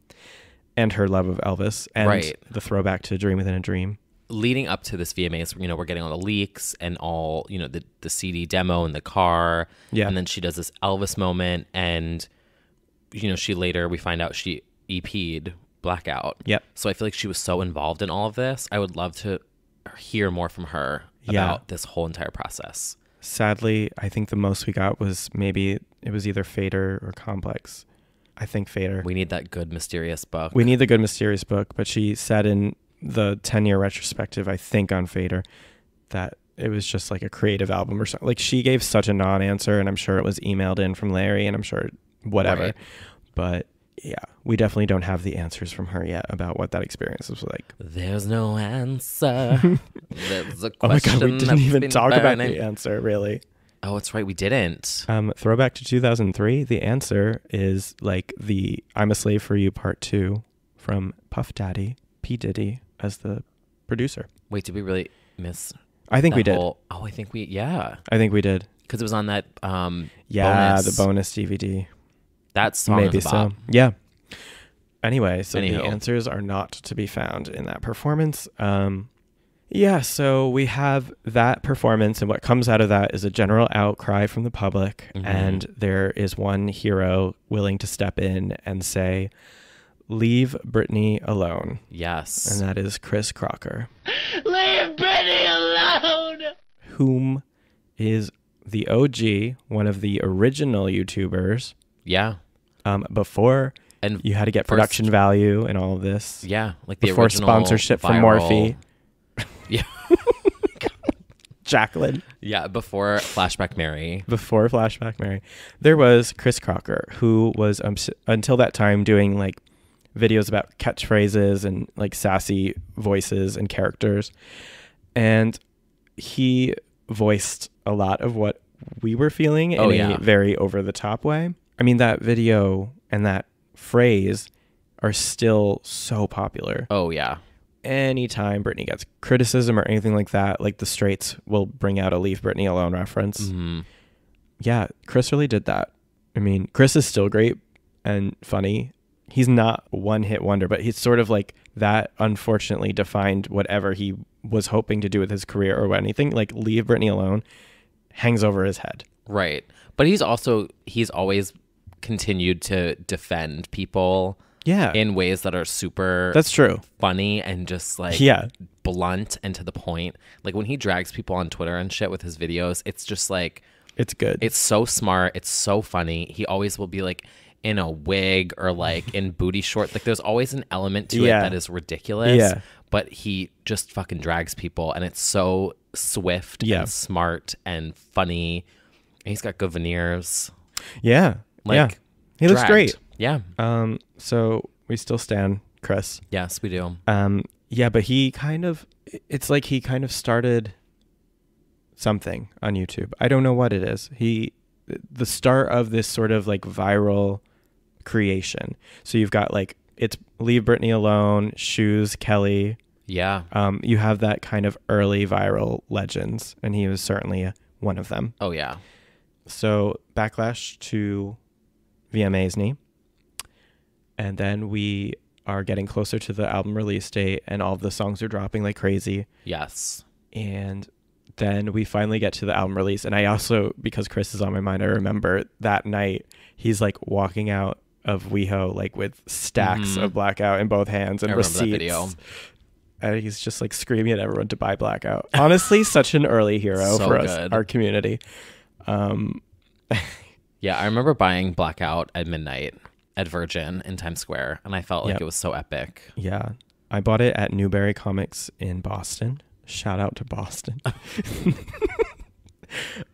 and her love of Elvis, and the throwback to Dream Within a Dream. Leading up to this VMAs, you know, we're getting all the leaks and all, you know, the CD demo in the car. Yeah. And then she does this Elvis moment, and, you know, we find out she EP'd Blackout. Yep. So I feel like she was so involved in all of this. I would love to hear more from her about this whole entire process. Sadly, I think the most we got was maybe it was either Fader or Complex. I think Fader. We need that good mysterious book. We need the good mysterious book, but she said in the 10-year retrospective, I think on Fader, that it was just like a creative album or something. Like, she gave such a non-answer, and I'm sure it was emailed in from Larry, and I'm sure whatever. Right. But yeah, we definitely don't have the answers from her yet about what that experience was like. There's no answer. There's a Oh my question. God, we didn't that's even been talk about burning. the answer, really. Oh, that's right. We didn't. Throwback to 2003, the answer is like the I'm a Slave for You Part 2 from Puff Daddy, P. Diddy as the producer. Wait, did we really miss? I think we did. I think we, yeah. I think we did. Because it was on that Yeah, bonus. the bonus DVD. That song Maybe is a so. bop. Yeah. Anyway, so Anyhow. the answers are not to be found in that performance. Yeah, so we have that performance, and what comes out of that is a general outcry from the public, and there is one hero willing to step in and say, leave Britney alone. Yes. And that is Chris Crocker. Leave Britney alone! Whom is the OG, one of the original YouTubers, Yeah. before And you had to get first- production value and all of this. Yeah. Like the Before original sponsorship from viral- Morphe. Yeah. Jacqueline. Yeah, before Flashback Mary. Before Flashback Mary. There was Chris Crocker, who was until that time doing like videos about catchphrases and like sassy voices and characters. And he voiced a lot of what we were feeling in a very over the top way. I mean, that video and that phrase are still so popular. Oh, yeah. Anytime Britney gets criticism or anything like that, like the Straits will bring out a Leave Britney Alone reference. Mm-hmm. Yeah, Chris really did that. I mean, Chris is still great and funny. He's not one hit wonder, but he's sort of like that unfortunately defined whatever he was hoping to do with his career or anything. Like Leave Britney Alone hangs over his head. Right. But he's always continued to defend people in ways that are super That's true. funny and just like blunt and to the point. Like when he drags people on Twitter and shit with his videos, it's just like it's good. It's so smart. It's so funny. He always will be like in a wig or like in booty shorts. Like there's always an element to it that is ridiculous. Yeah. But he just fucking drags people and it's so swift and smart and funny. And he's got good veneers. Yeah. Like he looks great. Yeah. So we still stand Chris. Yes, we do. Yeah, but it's like he kind of started something on YouTube. I don't know what it is. The start of this sort of like viral creation. So you've got like, it's Leave Britney Alone, Shoes, Kelly. Yeah. You have that kind of early viral legends, and he was certainly one of them. Oh, yeah. So backlash to VMA's knee. And then we are getting closer to the album release date, and all of the songs are dropping like crazy. Yes. And then we finally get to the album release. And I also, because Chris is on my mind, I remember that night he's like walking out of WeHo like with stacks of Blackout in both hands and receipts. That video. And he's just like screaming at everyone to buy Blackout. Honestly, such an early hero for us, our community. Yeah, I remember buying Blackout at midnight at Virgin in Times Square, and I felt like it was so epic. Yeah. I bought it at Newberry Comics in Boston. Shout out to Boston.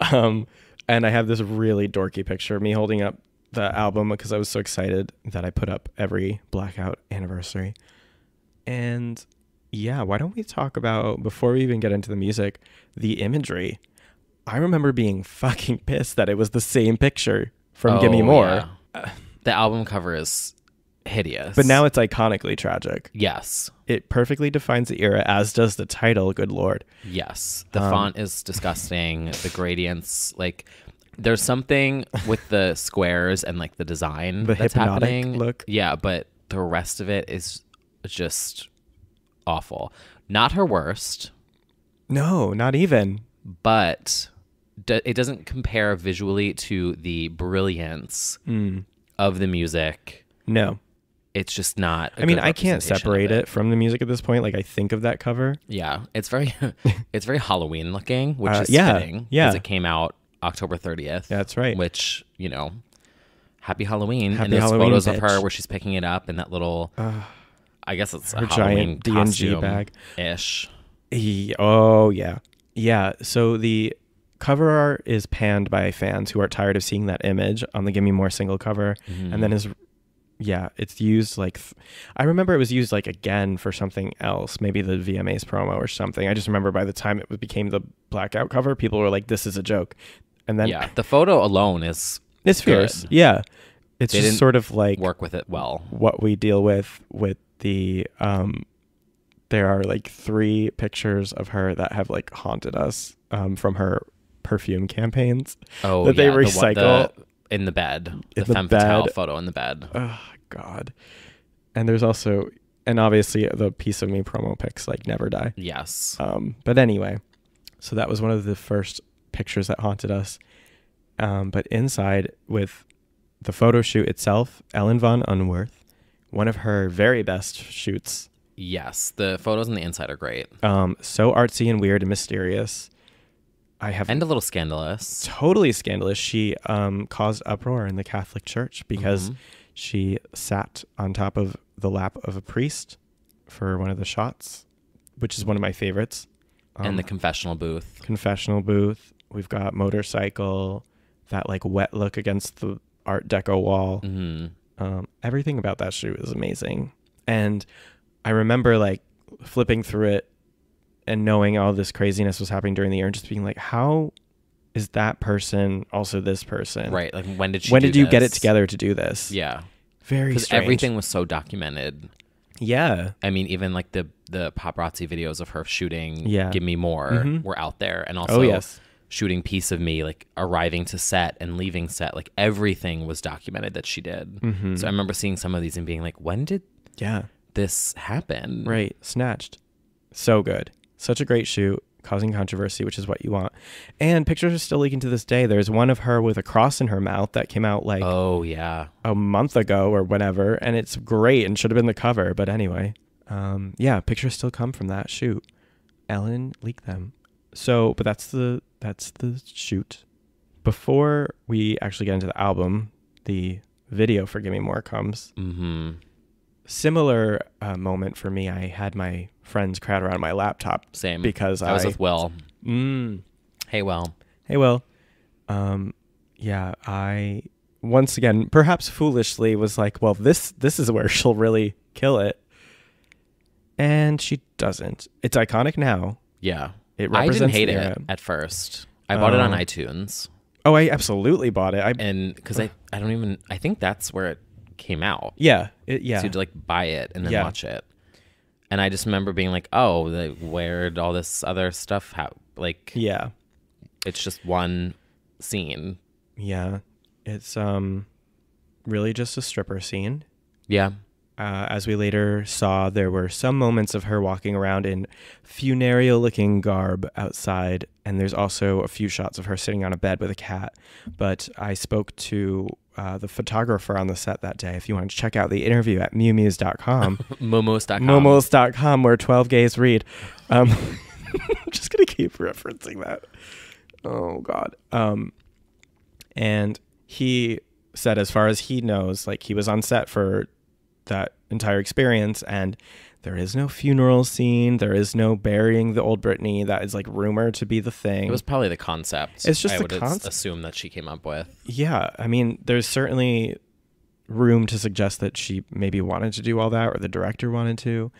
And I have this really dorky picture of me holding up the album because I was so excited that I put up every Blackout anniversary. And yeah, why don't we talk about, before we even get into the music, the imagery. I remember being fucking pissed that it was the same picture from Gimme More. Yeah. The album cover is hideous. But now it's iconically tragic. Yes. It perfectly defines the era, as does the title, good lord. Yes. The font is disgusting. The gradients, like, there's something with the squares and, like, the design that's happening. Look. Yeah, but the rest of it is just awful. Not her worst. No, not even. But it doesn't compare visually to the brilliance of the music. No. It's just not. I mean, I can't separate it from the music at this point. Like, I think of that cover. Yeah, it's very Halloween looking, which is fitting. Yeah, because it came out October 30th. That's right. Which, you know, happy Halloween. Happy and there's Halloween, photos bitch. of her where she's picking it up in that little. I guess it's her a Halloween giant D&G bag ish. Oh yeah, yeah. So the cover art is panned by fans who are tired of seeing that image on the Gimme More single cover, and then it's used like I remember it was used like again for something else, maybe the VMAs promo or something. I just remember by the time it became the Blackout cover, people were like, "This is a joke," and then the photo alone is fierce. Good. Yeah, it's they just didn't sort of like work with it well. What we deal with the there are like 3 pictures of her that have like haunted us from her perfume campaigns. Oh, that they recycle in the bed, in the femme fatale photo in the bed. Oh God! And there's also, and obviously the Piece of Me promo pics like never die. Yes. But anyway, so that was one of the first pictures that haunted us. But inside with the photo shoot itself, Ellen von Unworth, one of her very best shoots. Yes, the photos on the inside are great. So artsy and weird and mysterious. And a little scandalous. Totally scandalous. She caused uproar in the Catholic Church because she sat on top of the lap of a priest for one of the shots, which is one of my favorites. And the confessional booth. Confessional booth. We've got motorcycle, that like wet look against the Art Deco wall. Everything about that shoot is amazing. And I remember like flipping through it and knowing all this craziness was happening during the year and just being like, how is that person also this person? Right. Like when did you get it together to do this? Yeah. Very Because strange. everything was so documented. Yeah. I mean, even like the paparazzi videos of her shooting Give Me More were out there. And also shooting Piece of Me, like arriving to set and leaving set. Like everything was documented that she did. So I remember seeing some of these and being like, when did this happen? Right. Snatched. So good. Such a great shoot, causing controversy, which is what you want. And pictures are still leaking to this day. There's one of her with a cross in her mouth that came out like a month ago or whenever, and it's great and should have been the cover. But anyway, pictures still come from that shoot. Ellen leaked them. So, but that's the shoot. Before we actually get into the album, the video for Gimme More comes. Similar moment for me. I had my friends crowd around my laptop. Same. Because I was with Will. Hey, Will. Hey, Will. I once again, perhaps foolishly, was like, well, this is where she'll really kill it. And she doesn't. It's iconic now. Yeah. It I represents didn't hate the era. it at first. I bought it on iTunes. Oh, I absolutely bought it. And because I think that's where it came out. Yeah. So you had to like buy it and then watch it. And I just remember being like, oh, where'd all this other stuff like, it's just one scene. Yeah. It's really just a stripper scene. Yeah. As we later saw, there were some moments of her walking around in funereal-looking garb outside, and there's also a few shots of her sitting on a bed with a cat. But I spoke to the photographer on the set that day. If you want to check out the interview at mewmews.com. Momos.com. Momos.com, where 12 gays read. I'm just going to keep referencing that. Oh, God. And he said, as far as he knows, like he was on set for that entire experience, and there is no funeral scene, there is no burying the old Britney that is like rumored to be the thing. It was probably the concept. It's just I the would concept. assume that she came up with. Yeah, I mean, there's certainly room to suggest that she maybe wanted to do all that, or the director wanted to,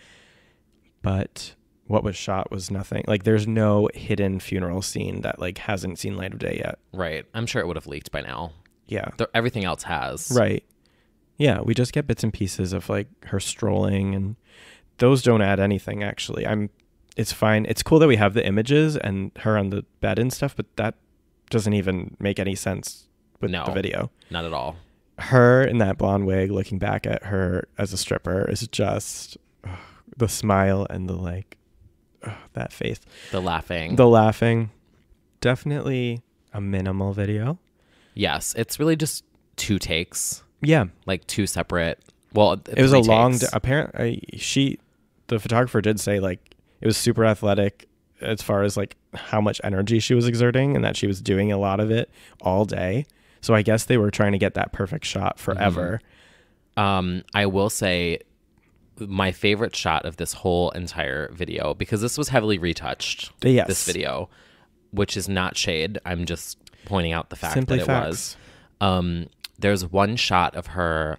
but what was shot was nothing. Like there's no hidden funeral scene that like hasn't seen light of day yet. Right. I'm sure it would have leaked by now. Yeah. Everything else has. Right. Yeah, we just get bits and pieces of like her strolling, and those don't add anything actually. It's fine. It's cool that we have the images and her on the bed and stuff, but that doesn't even make any sense with the video. Not at all. Her in that blonde wig looking back at her as a stripper is just the smile and the like that face. The laughing. Definitely a minimal video. Yes, it's really just 2 takes. Yeah, like 2 separate. Well, it was a long. takes. Apparently, the photographer did say like it was super athletic as far as like how much energy she was exerting, and that she was doing a lot of it all day. So I guess they were trying to get that perfect shot forever. I will say my favorite shot of this whole entire video, because this was heavily retouched. Yes. This video, which is not shade. I'm just pointing out the fact Simply that it facts. was. There's one shot of her,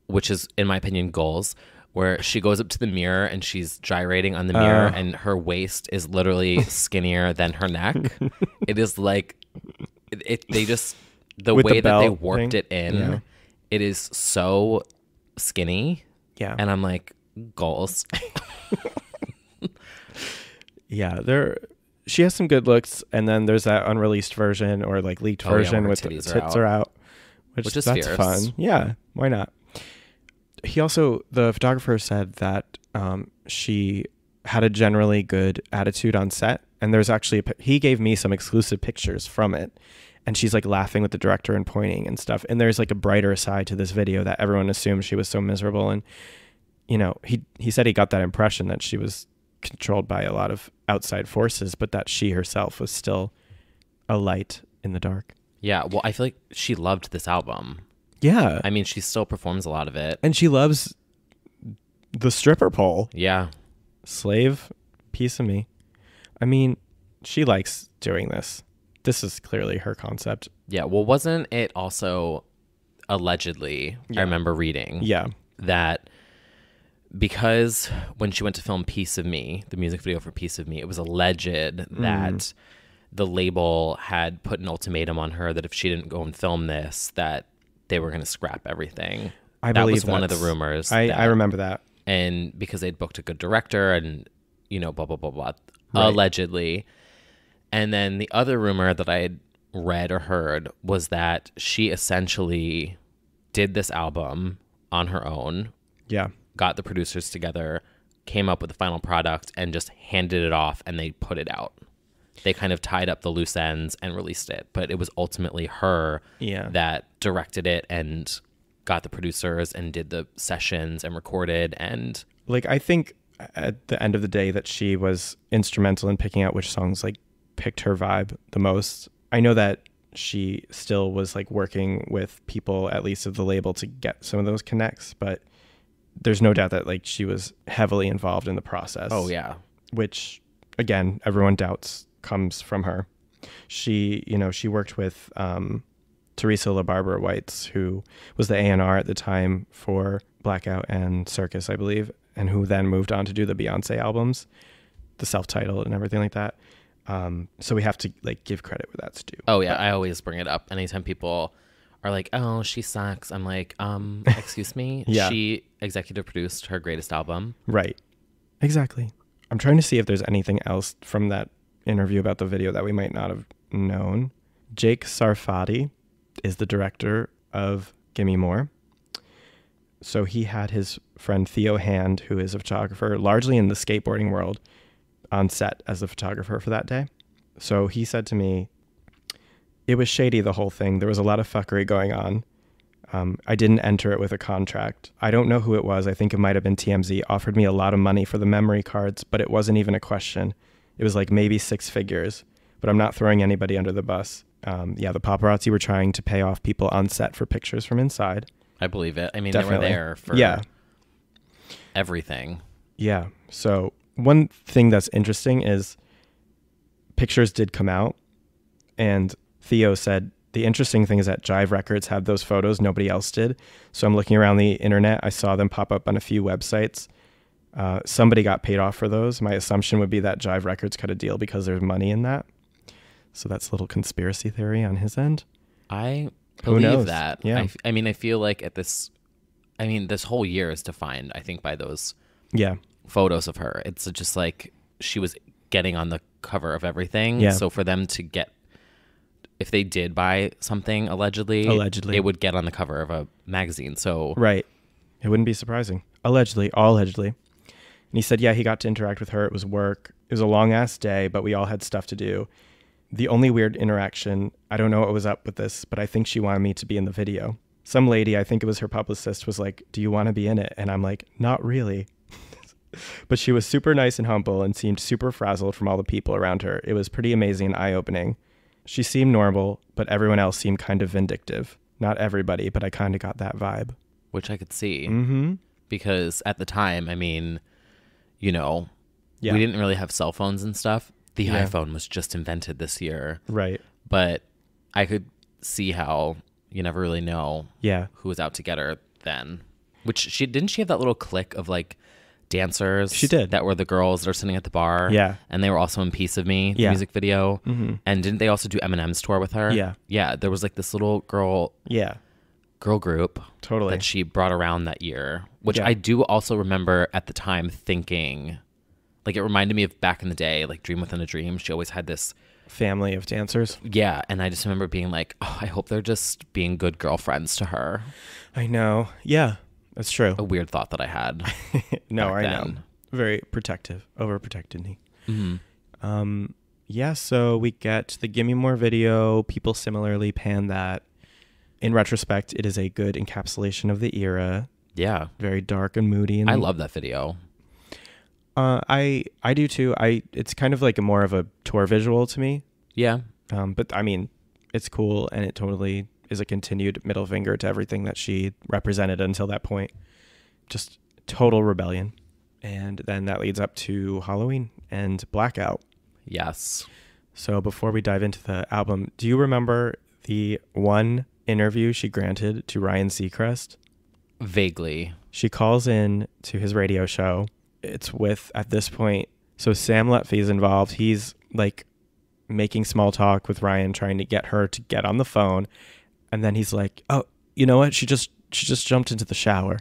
which is, in my opinion, goals, where she goes up to the mirror and she's gyrating on the mirror, and her waist is literally skinnier than her neck. It is like, they just, the With way the that they belt worked thing? it in, Yeah. it is so skinny. Yeah. And I'm like, goals. Yeah, she has some good looks, and then there's that unreleased version or like leaked version where with the titties tits are are out, which is that's fierce. fun. Yeah, why not? The photographer said that she had a generally good attitude on set, and there's actually he gave me some exclusive pictures from it, and she's like laughing with the director and pointing and stuff, and there's like a brighter side to this video that everyone assumed she was so miserable, and you know, he said he got that impression that she was controlled by a lot of outside forces, but that she herself was still a light in the dark. Yeah, well, I feel like she loved this album. Yeah. I mean, she still performs a lot of it. And she loves the stripper pole. Yeah. Slave piece of me. I mean, she likes doing this. This is clearly her concept. Yeah. Well, wasn't it also allegedly, I remember reading that because when she went to film Piece of Me, the music video for Piece of Me, it was alleged that the label had put an ultimatum on her that if she didn't go and film this, that they were going to scrap everything. That was one of the rumors. I remember that. And because they'd booked a good director and, you know, blah, blah, blah, blah, Right. allegedly. And then the other rumor that I had read or heard was that she essentially did this album on her own. Yeah. Got the producers together, came up with the final product, and just handed it off, and they put it out. They kind of tied up the loose ends and released it. But it was ultimately her that directed it and got the producers and did the sessions and recorded. And like, I think at the end of the day that she was instrumental in picking out which songs like picked her vibe the most. I know that she still was like working with people, at least of the label, to get some of those connects, but there's no doubt that like she was heavily involved in the process. Oh yeah. Which again, everyone doubts comes from her. She, you know, she worked with Teresa LaBarbera Whites, who was the A&R at the time for Blackout and Circus, I believe, and who then moved on to do the Beyonce albums, the self-titled and everything like that. So we have to like give credit where that's due. Oh yeah, I always bring it up anytime people are like, "Oh, she sucks." I'm like, excuse me. Yeah. She executive produced her greatest album. Right. Exactly. I'm trying to see if there's anything else from that interview about the video that we might not have known. Jake Sarfati is the director of Gimme More. So he had his friend Theo Hand, who is a photographer largely in the skateboarding world, on set as the photographer for that day. So he said to me, it was shady, the whole thing. There was a lot of fuckery going on. I didn't enter it with a contract. I don't know who it was. I think it might have been TMZ. Offered me a lot of money for the memory cards, but it wasn't even a question. It was like maybe 6 figures, but I'm not throwing anybody under the bus. The paparazzi were trying to pay off people on set for pictures from inside. I believe it. I mean, Definitely. they were there for everything. Yeah. So one thing that's interesting is pictures did come out, and Theo said, the interesting thing is that Jive Records had those photos. Nobody else did. So I'm looking around the internet. I saw them pop up on a few websites. Somebody got paid off for those. My assumption would be that Jive Records cut a deal because there's money in that. So that's a little conspiracy theory on his end. I Who knows? believe that. Yeah. I mean, I feel like this whole year is defined, I think, by those photos of her. It's just like she was getting on the cover of everything. Yeah. So for them to get, if they did buy something allegedly, it would get on the cover of a magazine. So right. It wouldn't be surprising. Allegedly, all allegedly. And he said, yeah, he got to interact with her. It was work. It was a long ass day, but we all had stuff to do. The only weird interaction, I don't know what was up with this, but I think she wanted me to be in the video. Some lady, I think it was her publicist, was like, do you want to be in it? And I'm like, not really. But she was super nice and humble and seemed super frazzled from all the people around her. It was pretty amazing and eye-opening. She seemed normal, but everyone else seemed kind of vindictive. Not everybody, but I kind of got that vibe. Which I could see. Mm-hmm. Because at the time, I mean, you know, we didn't really have cell phones and stuff. The iPhone was just invented this year. Right. But I could see how you never really know who was out to get her then. Which didn't she have that little clique of like dancers? She did. That were the girls that are sitting at the bar. Yeah. And they were also in Piece of Me, the music video. Mm-hmm. And didn't they also do Eminem's tour with her? Yeah. Yeah. There was like this little girl group that she brought around that year, which I do also remember at the time thinking, like, it reminded me of back in the day, like Dream Within a Dream. She always had this family of dancers. Yeah. And I just remember being like, oh, I hope they're just being good girlfriends to her. I know. Yeah, that's true. A weird thought that I had. No, I know. Very protective, overprotected me. Mm-hmm. So we get the Gimme More video. People similarly pan that. In retrospect, it is a good encapsulation of the era. Yeah. Very dark and moody. And I love that video. I do too. It's kind of like more of a tour visual to me. Yeah. But I mean, it's cool, and it totally is a continued middle finger to everything that she represented until that point. Just total rebellion. And then that leads up to Halloween and Blackout. Yes. So before we dive into the album, do you remember the one interview she granted to Ryan Seacrest? Vaguely. She calls in to his radio show. It's with, at this point, so Sam Letfie's involved. He's like making small talk with Ryan, trying to get her to get on the phone. And then he's like, oh, you know what? She just jumped into the shower.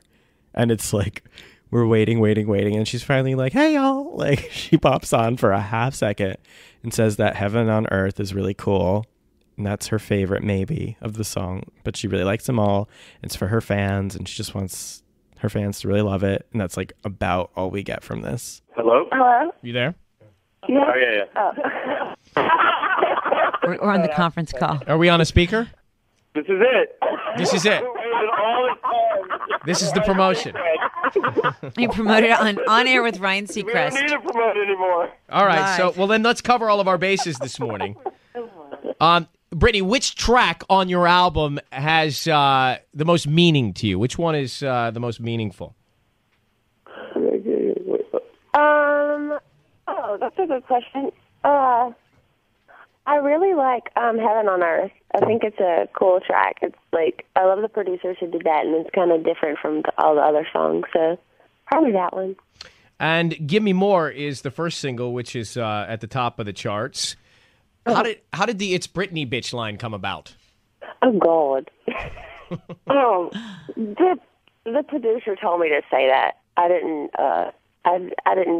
And it's like, we're waiting. And she's finally like, hey, y'all. Like, she pops on for a half second and says that Heaven on Earth is really cool. And that's her favorite, maybe, of the song. But she really likes them all. It's for her fans, and she just wants her fans to really love it. And that's, like, about all we get from this. Hello? Hello? You there? Yeah. Oh, yeah. Oh. We're on the conference call. Are we on a speaker? This is it. This is it. This is the promotion. You promoted it on air with Ryan We don't Seacrest. need to promote anymore. All right, Live. so, then let's cover all of our bases this morning. Brittany, which track on your album has the most meaning to you? Which one is the most meaningful? Oh, that's a good question. I really like Heaven on Earth. I think it's a cool track. It's like, I love the producers who did that, and it's kind of different from all the other songs, so probably that one. And Give Me More is the first single, which is at the top of the charts. How did the It's Britney bitch line come about? Oh, God. The producer told me to say that. I didn't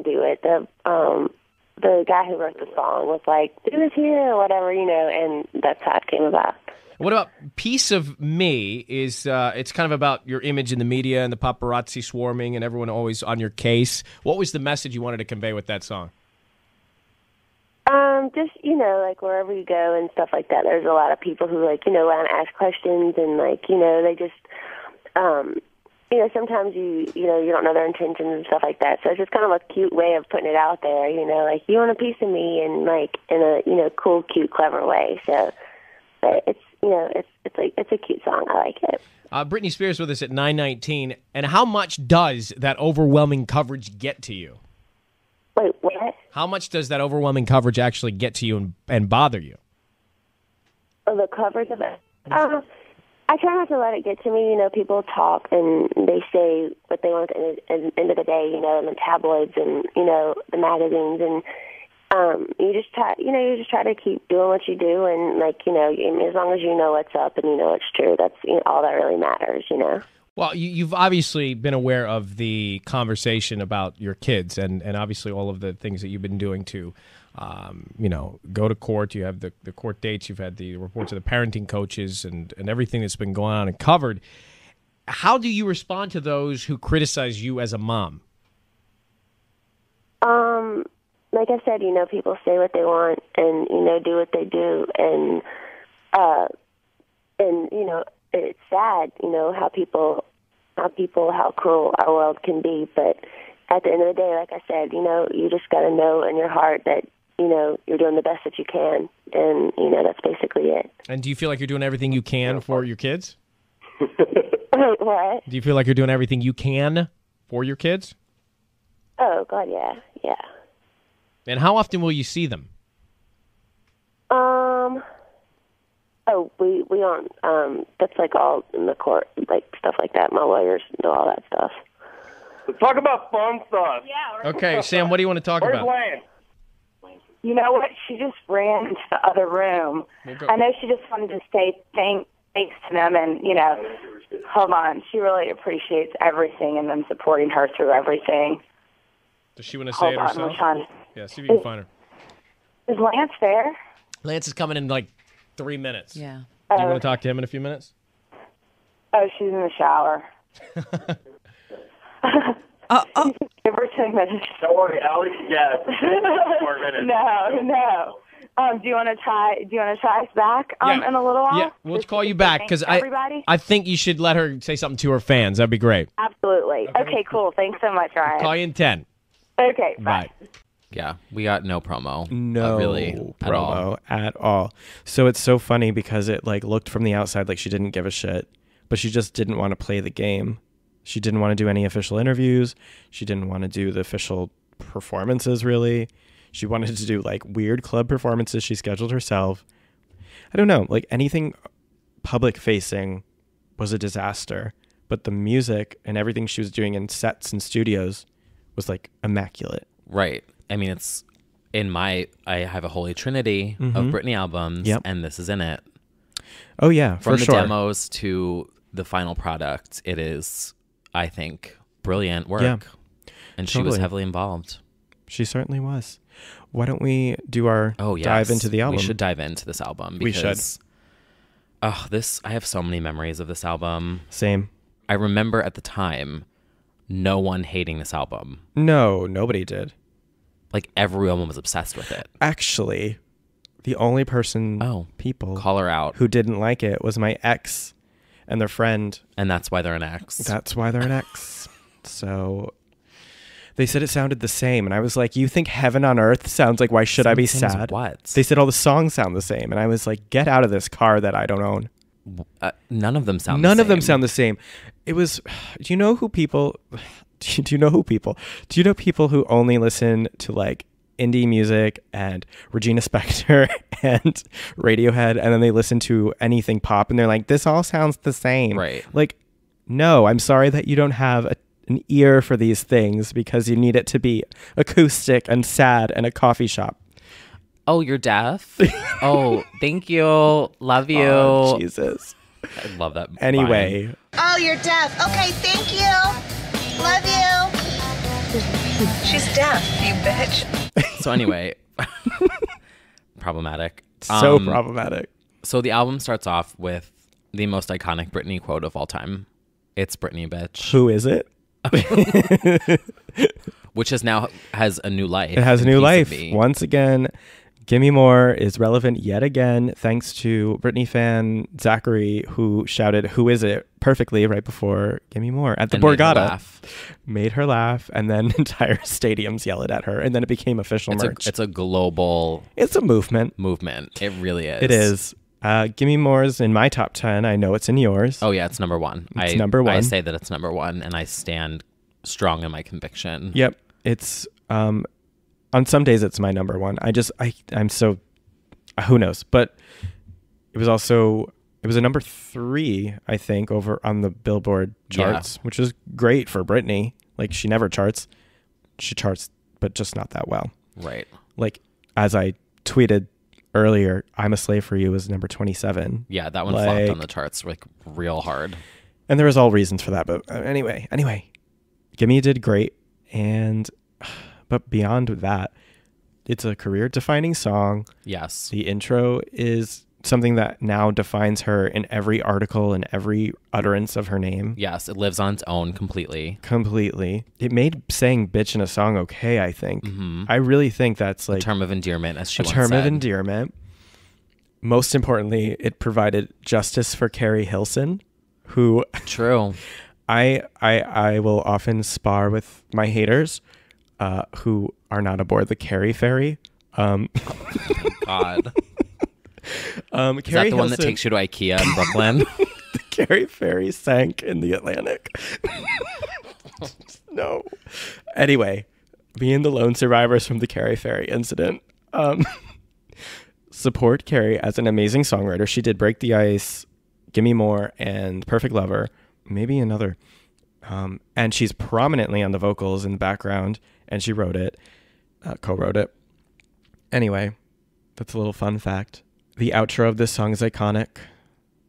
do it. The guy who wrote the song was like, do this here or whatever, and that's how it came about. What about Piece of Me is it's kind of about your image in the media and the paparazzi swarming and everyone always on your case. What was the message you wanted to convey with that song? Just, like wherever you go and stuff like that, there's a lot of people who want to ask questions and they just, sometimes you don't know their intentions and stuff like that. So it's just kind of a cute way of putting it out there, like you want a piece of me and like in a, cool, cute, clever way. So, but it's a cute song. I like it. Britney Spears with us at 9:19. And how much does that overwhelming coverage get to you? Wait, what? How much does that overwhelming coverage actually get to you and bother you? Oh, the coverage of it? I try not to let it get to me. People talk and they say what they want at the end of the day, in the tabloids and, the magazines. And you just try to keep doing what you do. And, as long as you know what's up and you know it's true, that's all that really matters, Well, you've obviously been aware of the conversation about your kids and obviously all of the things that you've been doing to, go to court. You have the court dates. You've had the reports of the parenting coaches and everything that's been going on and covered. How do you respond to those who criticize you as a mom? Like I said, people say what they want and, do what they do. And it's sad, how cruel our world can be. But at the end of the day, like I said, you just got to know in your heart that, you're doing the best that you can. And, that's basically it. And do you feel like you're doing everything you can for your kids? What? Do you feel like you're doing everything you can for your kids? Oh, God, yeah. Yeah. And how often will you see them? We don't, that's like all in the court, like stuff like that. My lawyers know all that stuff. Let's talk about fun stuff. Yeah. Okay, Sam, what do you want to talk Where's about? Lance? You know what? She just ran into the other room. I know she just wanted to say thanks to them and, hold on. She really appreciates everything and them supporting her through everything. Does she want to say it herself? Yeah, see if you can find her. Is Lance there? Lance is coming in like 3 minutes. Yeah. Do you want to talk to him in a few minutes? Oh, she's in the shower. Give her 10 minutes. Don't worry, Alex. Yes. 4 minutes. No. Do you want to try us back in a little while? Yeah, we'll call you back because I think you should let her say something to her fans. That'd be great. Absolutely. Okay, cool. Thanks so much, Ryan. Call you in 10. Okay, bye. Yeah, we got no promo. No really promo at all. So it's so funny because it looked from the outside like she didn't give a shit, but she just didn't want to play the game. She didn't want to do any official interviews. She didn't want to do the official performances, really. She wanted to do like weird club performances she scheduled herself. I don't know, like anything public facing was a disaster, but the music and everything she was doing in sets and studios was like immaculate. Right. I mean, it's I have a holy trinity of Britney albums, and this is in it. Oh yeah, From for the sure. demos to the final product, it is, I think, brilliant work. Yeah, and she was totally. heavily involved. She certainly was. Why don't we do our dive into the album? We should dive into this album. We should. I have so many memories of this album. Same. I remember at the time, no one hating this album. No, nobody did. Like everyone was obsessed with it. Actually, the only people call her out, who didn't like it was my ex and their friend. And that's why they're an ex. That's why they're an ex. So they said it sounded the same. And I was like, you think Heaven on Earth sounds like Why Should I Be Sad? What? They said all the songs sound the same. And I was like, get out of this car that I don't own. None of them sound None of them sound the same. It was, do you know people who only listen to like indie music and Regina Spektor and Radiohead, and then they listen to anything pop and they're like, this all sounds the same. Right. Like, no, I'm sorry that you don't have an ear for these things because you need it to be acoustic and sad and a coffee shop. Oh, you're deaf? Oh, thank you. Love you. Oh, Jesus. I love that. Anyway. Line. Oh, you're deaf. Okay, thank you. Love you. She's deaf, you bitch. So anyway, problematic. So problematic. So the album starts off with the most iconic Britney quote of all time. It's Britney, bitch. Who is it? Which has a new life. It has a new life. Once again, Gimme More is relevant yet again, thanks to Britney fan Zachary, who shouted, who is it? Perfectly right before Gimme More at the Borgata. Made her laugh, and then entire stadiums yelled at her, and then it became official merch. It's a global... It's a movement. It really is. It is. Gimme More is in my top 10. I know it's in yours. Oh, yeah, it's number one. It's number one. I say that it's number one, and I stand strong in my conviction. Yep. It's... on some days it's my number one. I'm so, who knows? But it was a number 3, I think, over on the Billboard charts, which is great for Britney. Like, she never charts. She charts, but just not that well. Right. Like, as I tweeted earlier, I'm a Slave for You is number 27. Yeah, that one flopped on the charts like real hard. And there was all reasons for that. But anyway, Gimme did great. But beyond that, it's a career-defining song. Yes. The intro is something that now defines her in every article and every utterance of her name. Yes, it lives on its own completely. Completely. It made saying bitch in a song okay, I think. Mm-hmm. I really think that's like... a term of endearment, as she once said. A term of said. endearment. Most importantly, it provided justice for Keri Hilson, who... True. I will often spar with my haters, who are not aboard the Keri ferry. Oh, God. Is that the one that takes you to IKEA in Brooklyn? The Keri ferry sank in the Atlantic. No. Anyway, being the lone survivors from the Keri ferry incident, support Keri as an amazing songwriter. She did Break the Ice, Gimme More, and Perfect Lover. Maybe another. And she's prominently on the vocals in the background, and she wrote it, co-wrote it. Anyway, that's a little fun fact. The outro of this song is iconic.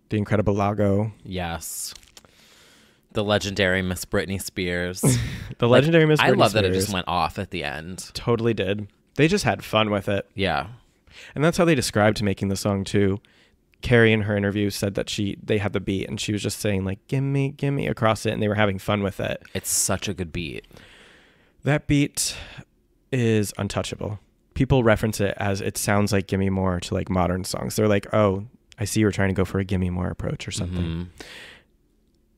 The incredible Lago. Yes. The legendary Miss Britney Spears. The legendary Miss Britney Spears. I love that it just went off at the end. Totally did. They just had fun with it. Yeah. And that's how they described making the song too. Keri in her interview said that they had the beat and she was just saying like, gimme across it, and they were having fun with it. It's such a good beat. That beat is untouchable. People reference it as it sounds like Gimme More to like modern songs. They're like, oh, I see you were trying to go for a Gimme More approach or something. Mm-hmm.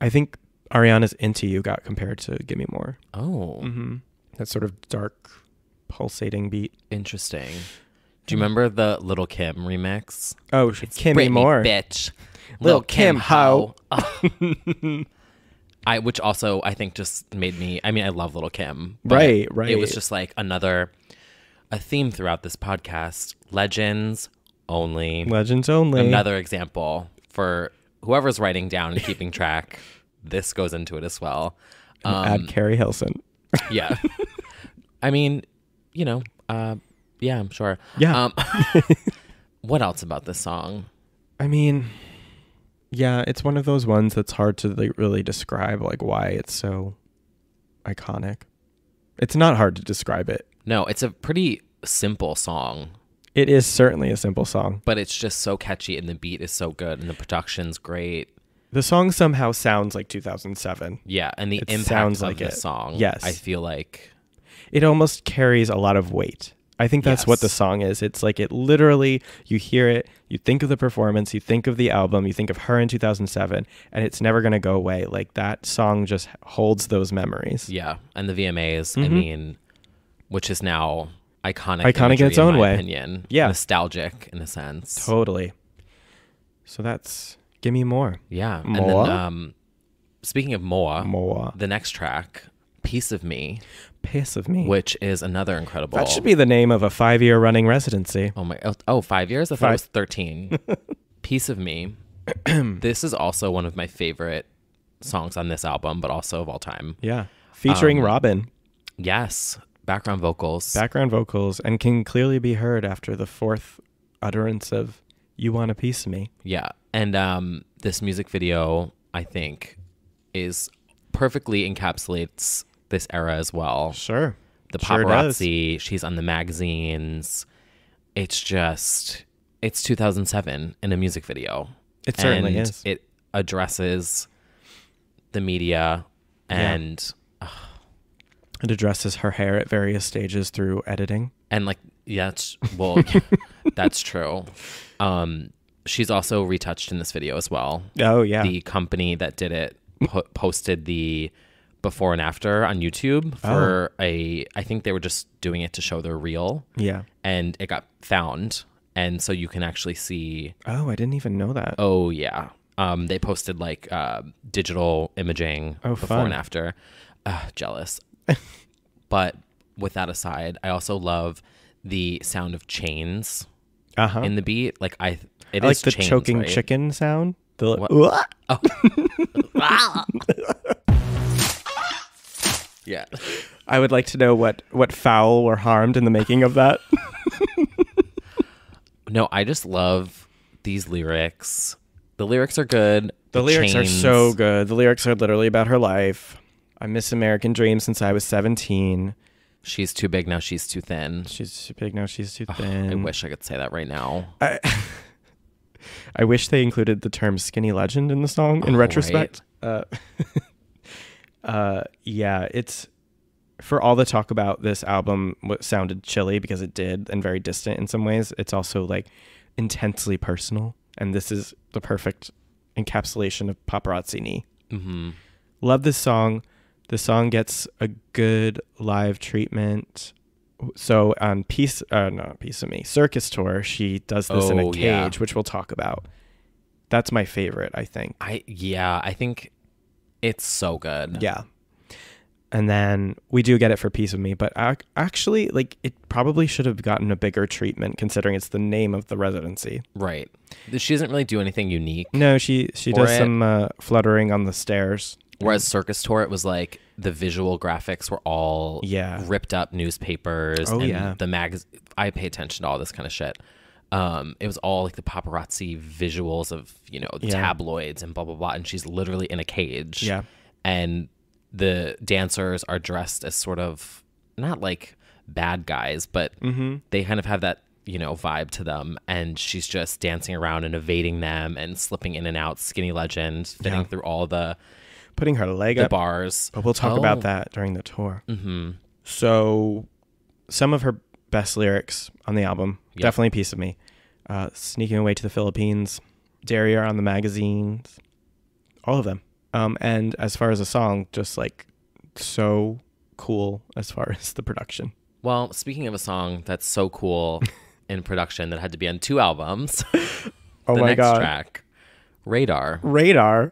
I think Ariana's Into You got compared to Gimme More. Oh. Mm-hmm. That sort of dark, pulsating beat. Interesting. Do you remember the Lil' Kim remix? Oh, it's Kimmy Britney, Moore. Bitch. Lil' Kim ho. Oh. Which also I think just made me, I mean, I love Lil' Kim. Right. It was just like another a theme throughout this podcast. Legends only. Legends only. Another example for whoever's writing down and keeping track. This goes into it as well. Add Keri Hilson. Yeah. I mean, yeah, I'm sure. Yeah. What else about this song? I mean, yeah, it's one of those ones that's hard to like really describe like why it's so iconic. It's not hard to describe it. No, it's a pretty simple song. It is certainly a simple song. But it's just so catchy and the beat is so good and the production's great. The song somehow sounds like 2007. Yeah, and the impact sounds of like the it. song, Yes. I feel like it almost carries a lot of weight. I think that's what the song is. It's like it literally, you hear it, you think of the performance, you think of the album, you think of her in 2007, and it's never going to go away. Like that song just holds those memories. Yeah, and the VMAs, I mean, which is now iconic in its own way. Opinion. Yeah. Nostalgic in a sense. Totally. So that's Give Me More. Yeah. More? And then speaking of more, the next track, Piece of Me. Piece of Me. Which is another incredible. That should be the name of a 5-year running residency. Oh, 5 years? I thought it was 13. Piece of Me. This is also one of my favorite songs on this album, but also of all time. Yeah. Featuring Robin. Yes. Background vocals, and can clearly be heard after the fourth utterance of "You Want a Piece of Me." Yeah, and this music video, I think, is perfectly encapsulates this era as well. Sure, the paparazzi. She's on the magazines. It's 2007 in a music video. It certainly is. It addresses the media and. It addresses her hair at various stages through editing. And that's true. She's also retouched in this video as well. Oh, yeah. The company that did it posted the before and after on YouTube for I think they were just doing it to show their reel. Yeah. And it got found. And so you can actually see. Oh, I didn't even know that. Oh, yeah. They posted digital imaging before and after. Jealous. But with that aside, I also love the sound of chains in the beat. I like the chains, choking right? chicken sound. Yeah. I would like to know what fowl were harmed in the making of that. No, I just love these lyrics. The lyrics are good. The lyrics are so good. The lyrics are literally about her life. I miss American Dream since I was 17. She's too big, now she's too thin. She's too big, now she's too thin. I wish I could say that right now. I wish they included the term skinny legend in the song in retrospect. Right. Yeah, it's for all the talk about this album what sounded chilly because it did and very distant in some ways. It's also intensely personal. And this is the perfect encapsulation of paparazzi-ni. Mm-hmm. Love this song. The song gets a good live treatment. So on Piece of Me, Circus Tour, she does this in a cage, which we'll talk about. That's my favorite, I think. I think it's so good. Yeah. And then we do get it for Piece of Me, but actually, it probably should have gotten a bigger treatment considering it's the name of the residency. Right. She doesn't really do anything unique. No, she does some fluttering on the stairs. Whereas Circus Tour, it was the visual graphics were all ripped up newspapers. Oh, and the I pay attention to all this kind of shit. It was all the paparazzi visuals of, tabloids and blah, blah, blah. And she's literally in a cage. Yeah. And the dancers are dressed as sort of not bad guys, but they kind of have that, vibe to them. And she's just dancing around and evading them and slipping in and out. Skinny legend, fitting through all the... Putting her leg up. Bars. But we'll talk about that during the tour. Mm-hmm. So some of her best lyrics on the album, definitely Piece of Me. Sneaking Away to the Philippines, Derriere on the magazines, all of them. And as far as a song, just so cool as far as the production. Well, speaking of a song that's so cool in production that had to be on 2 albums, oh my God. Next track, Radar.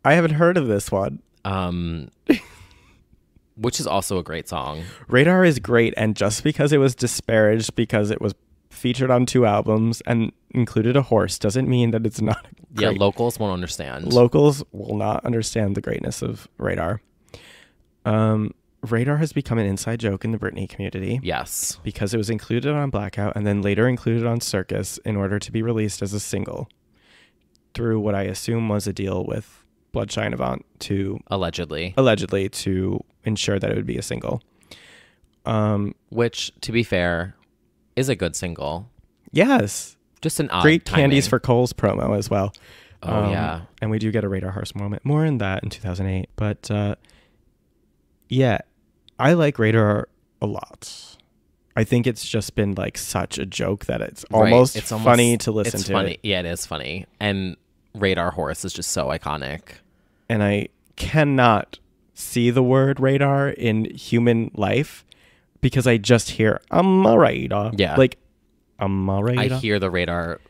I haven't heard of this one. which is also a great song. Radar is great, and just because it was disparaged because it was featured on 2 albums and included a horse doesn't mean that it's not great. Yeah, locals won't understand. Locals will not understand the greatness of Radar. Radar has become an inside joke in the Britney community. Yes. Because it was included on Blackout and then later included on Circus in order to be released as a single through what I assume was a deal with Bloodshine Avant to allegedly to ensure that it would be a single. Which, to be fair, is a good single. Yes. Just an odd great timing. Candies for Coals promo as well. Oh, yeah. And we do get a Radar Horse moment. More in that in 2008. But yeah, I like Radar a lot. I think it's just been like such a joke that it's almost funny to listen to. Funny. Yeah, it is funny. And Radar Horse is just so iconic. And I cannot see the word radar in human life because I just hear, I'm a radar. Yeah. Like, I'm a radar. I hear the radar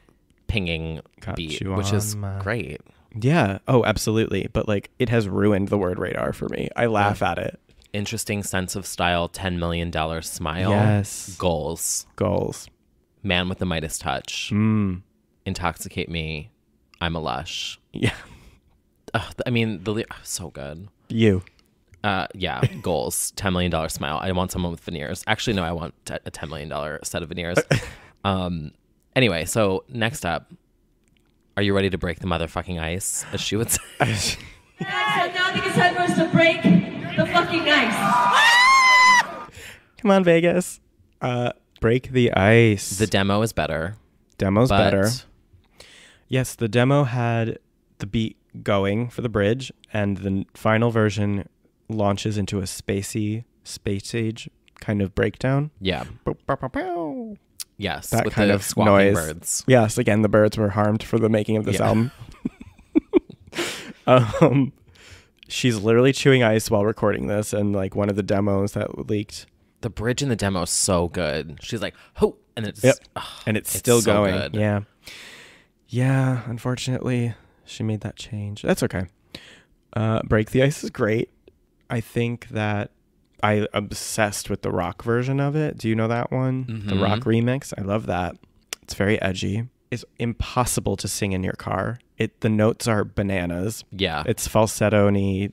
pinging beat, which is great. Yeah. Oh, absolutely. But like, it has ruined the word radar for me. I laugh at it. Interesting sense of style, $10 million smile. Yes. Goals. Man with the Midas touch. Intoxicate me. I'm a lush. Yeah. I mean, so good. You. Yeah. Goals. $10 million smile. I want someone with veneers. Actually, no, I want a $10 million set of veneers. Anyway, so next up, are you ready to break the motherfucking ice, as she would say? So now I think it's time for us to break the fucking ice. Come on, Vegas. Break the ice. The demo is better. Demo's better. Yes, the demo had the beat going for the bridge, and the final version launches into a space age kind of breakdown. Yeah. Pow. Yes. That with kind the of noise. Birds. Yes, again, the birds were harmed for the making of this album. She's literally chewing ice while recording this, and like one of the demos that leaked. The bridge in the demo is so good. She's like, ho, and it's and it's still so going. Good. Yeah. Yeah, unfortunately, she made that change. That's okay. Break the Ice is great. I think that I obsessed with the rock version of it. Do you know that one? Mm-hmm. The rock remix. I love that. It's very edgy. It's impossible to sing in your car. The notes are bananas. Yeah. It's falsetto-y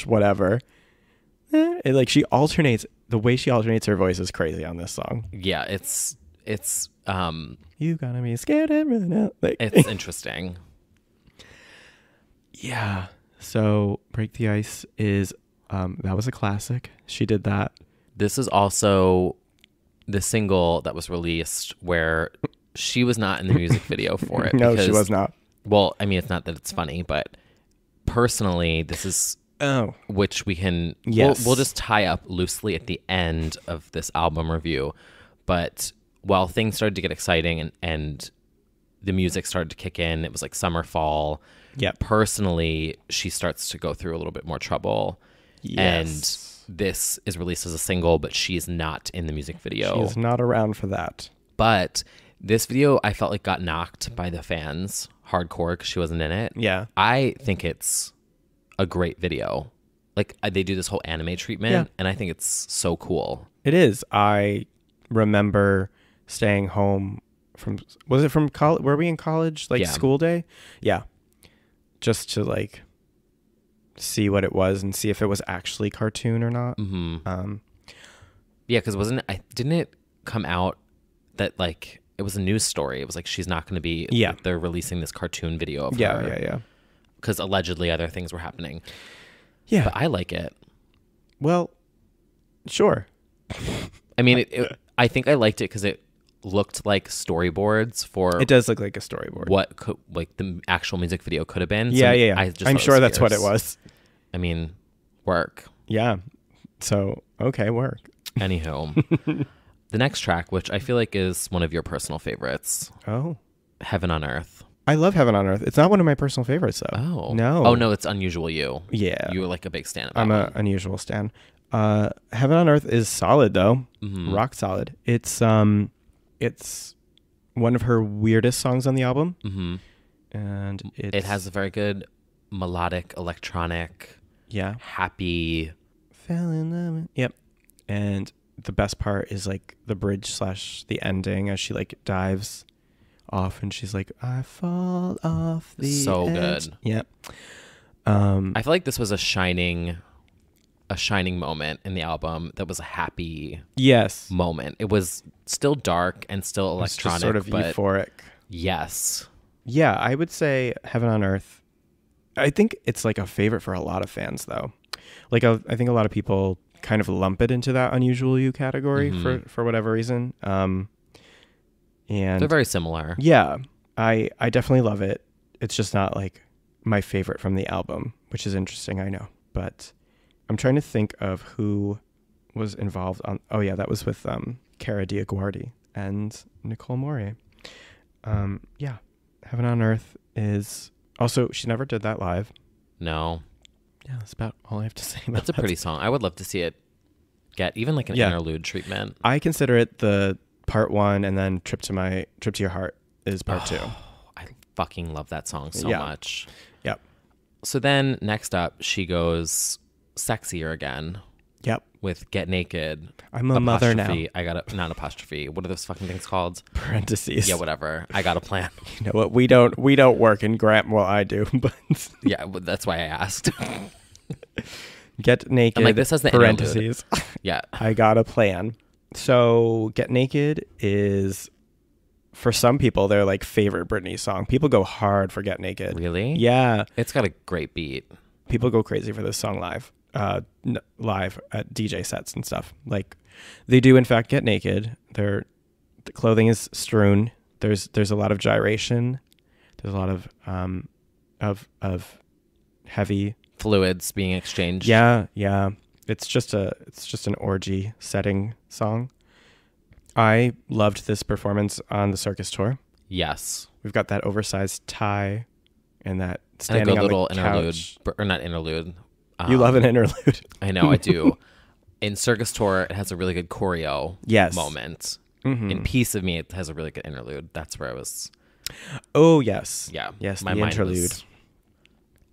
/ whatever. Like she alternates. The way she alternates her voice is crazy on this song. Yeah, it's you gotta be scared and run out. Like, it's interesting. Yeah. So Break the Ice is that was a classic. She did that. This is also the single that was released where she was not in the music video for it. No, she was not. Well, I mean, it's not that it's funny, but personally, this is which we can we'll just tie up loosely at the end of this album review. But while things started to get exciting and the music started to kick in, it was like summer, fall. Yeah. Personally, she starts to go through a little bit more trouble. Yes. And this is released as a single, but she's not in the music video. She's not around for that. But this video, I felt like got knocked by the fans hardcore because she wasn't in it. Yeah. I think it's a great video. Like they do this whole anime treatment, and I think it's so cool. It is. I remember staying home was it from college? Were we in college? Like school day? Yeah. Just to like see what it was and see if it was actually cartoon or not. Mm-hmm. Yeah, because didn't it come out that like it was a news story? It was like she's not going to be. Yeah, like, they're releasing this cartoon video of her. Yeah. Because allegedly other things were happening. Yeah, but I like it. Well, sure. I mean, I think I liked it because it looked like storyboards for. It does look like a storyboard. What could like the actual music video could have been. Yeah, so yeah. I'm sure that's what it was. I mean, work. Yeah. So okay, work. Anywho, the next track, which I feel like is one of your personal favorites. Oh, Heaven on Earth. I love Heaven on Earth. It's not one of my personal favorites though. Oh no. Oh no, it's Unusual You. Yeah, you were like a big stan of that. I'm an unusual stan. Heaven on Earth is solid though. Mm-hmm. Rock solid. It's one of her weirdest songs on the album. Mm-hmm. And it has a very good melodic, electronic, happy fell in love. Yep. And the best part is like the bridge / the ending as she like dives off and she's like, I fall off the So edge. good. Yep. I feel like this was a shining moment in the album that was a happy moment. It was still dark and still electronic, sort of but euphoric. Yes. Yeah, I would say Heaven on Earth. I think it's like a favorite for a lot of fans, though. Like I think a lot of people kind of lump it into that unusual you category for whatever reason. And they're very similar. Yeah, I definitely love it. It's just not like my favorite from the album, which is interesting, I know. But I'm trying to think of who was involved on. Oh yeah, that was with Cara Diaguardi and Nicole Moret. Yeah, Heaven on Earth is also, she never did that live. No. Yeah, that's about all I have to say about That's a pretty song. I would love to see it get even like an interlude treatment. I consider it the part 1, and then Trip to Your Heart is part 2. I fucking love that song so much. Yep. So then next up, she goes sexier again. Yep. With Get Naked. I'm a mother now. I got not apostrophe. What are those fucking things called? Parentheses. Yeah, whatever. I got a plan. You know what? We don't work in Grant. Well, I do, but yeah, that's why I asked. Get Naked. I'm like, this has the parentheses. Yeah. I got a plan. So Get Naked is, for some people, their like favorite Britney song. People go hard for Get Naked. Really? Yeah. It's got a great beat. People go crazy for this song live. Live at DJ sets and stuff. Like, they do in fact get naked. The clothing is strewn. There's a lot of gyration. There's a lot of heavy fluids being exchanged. Yeah. It's just an orgy setting song. I loved this performance on the Circus tour. Yes. We've got that oversized tie and that and standing a good little on the interlude, couch. or not interlude. You love an interlude. I know, I do. In Circus Tour, it has a really good choreo moment. Mm-hmm. In Piece of Me, it has a really good interlude. That's where I was. Oh, yes. Yeah. Yes, my the mind interlude. was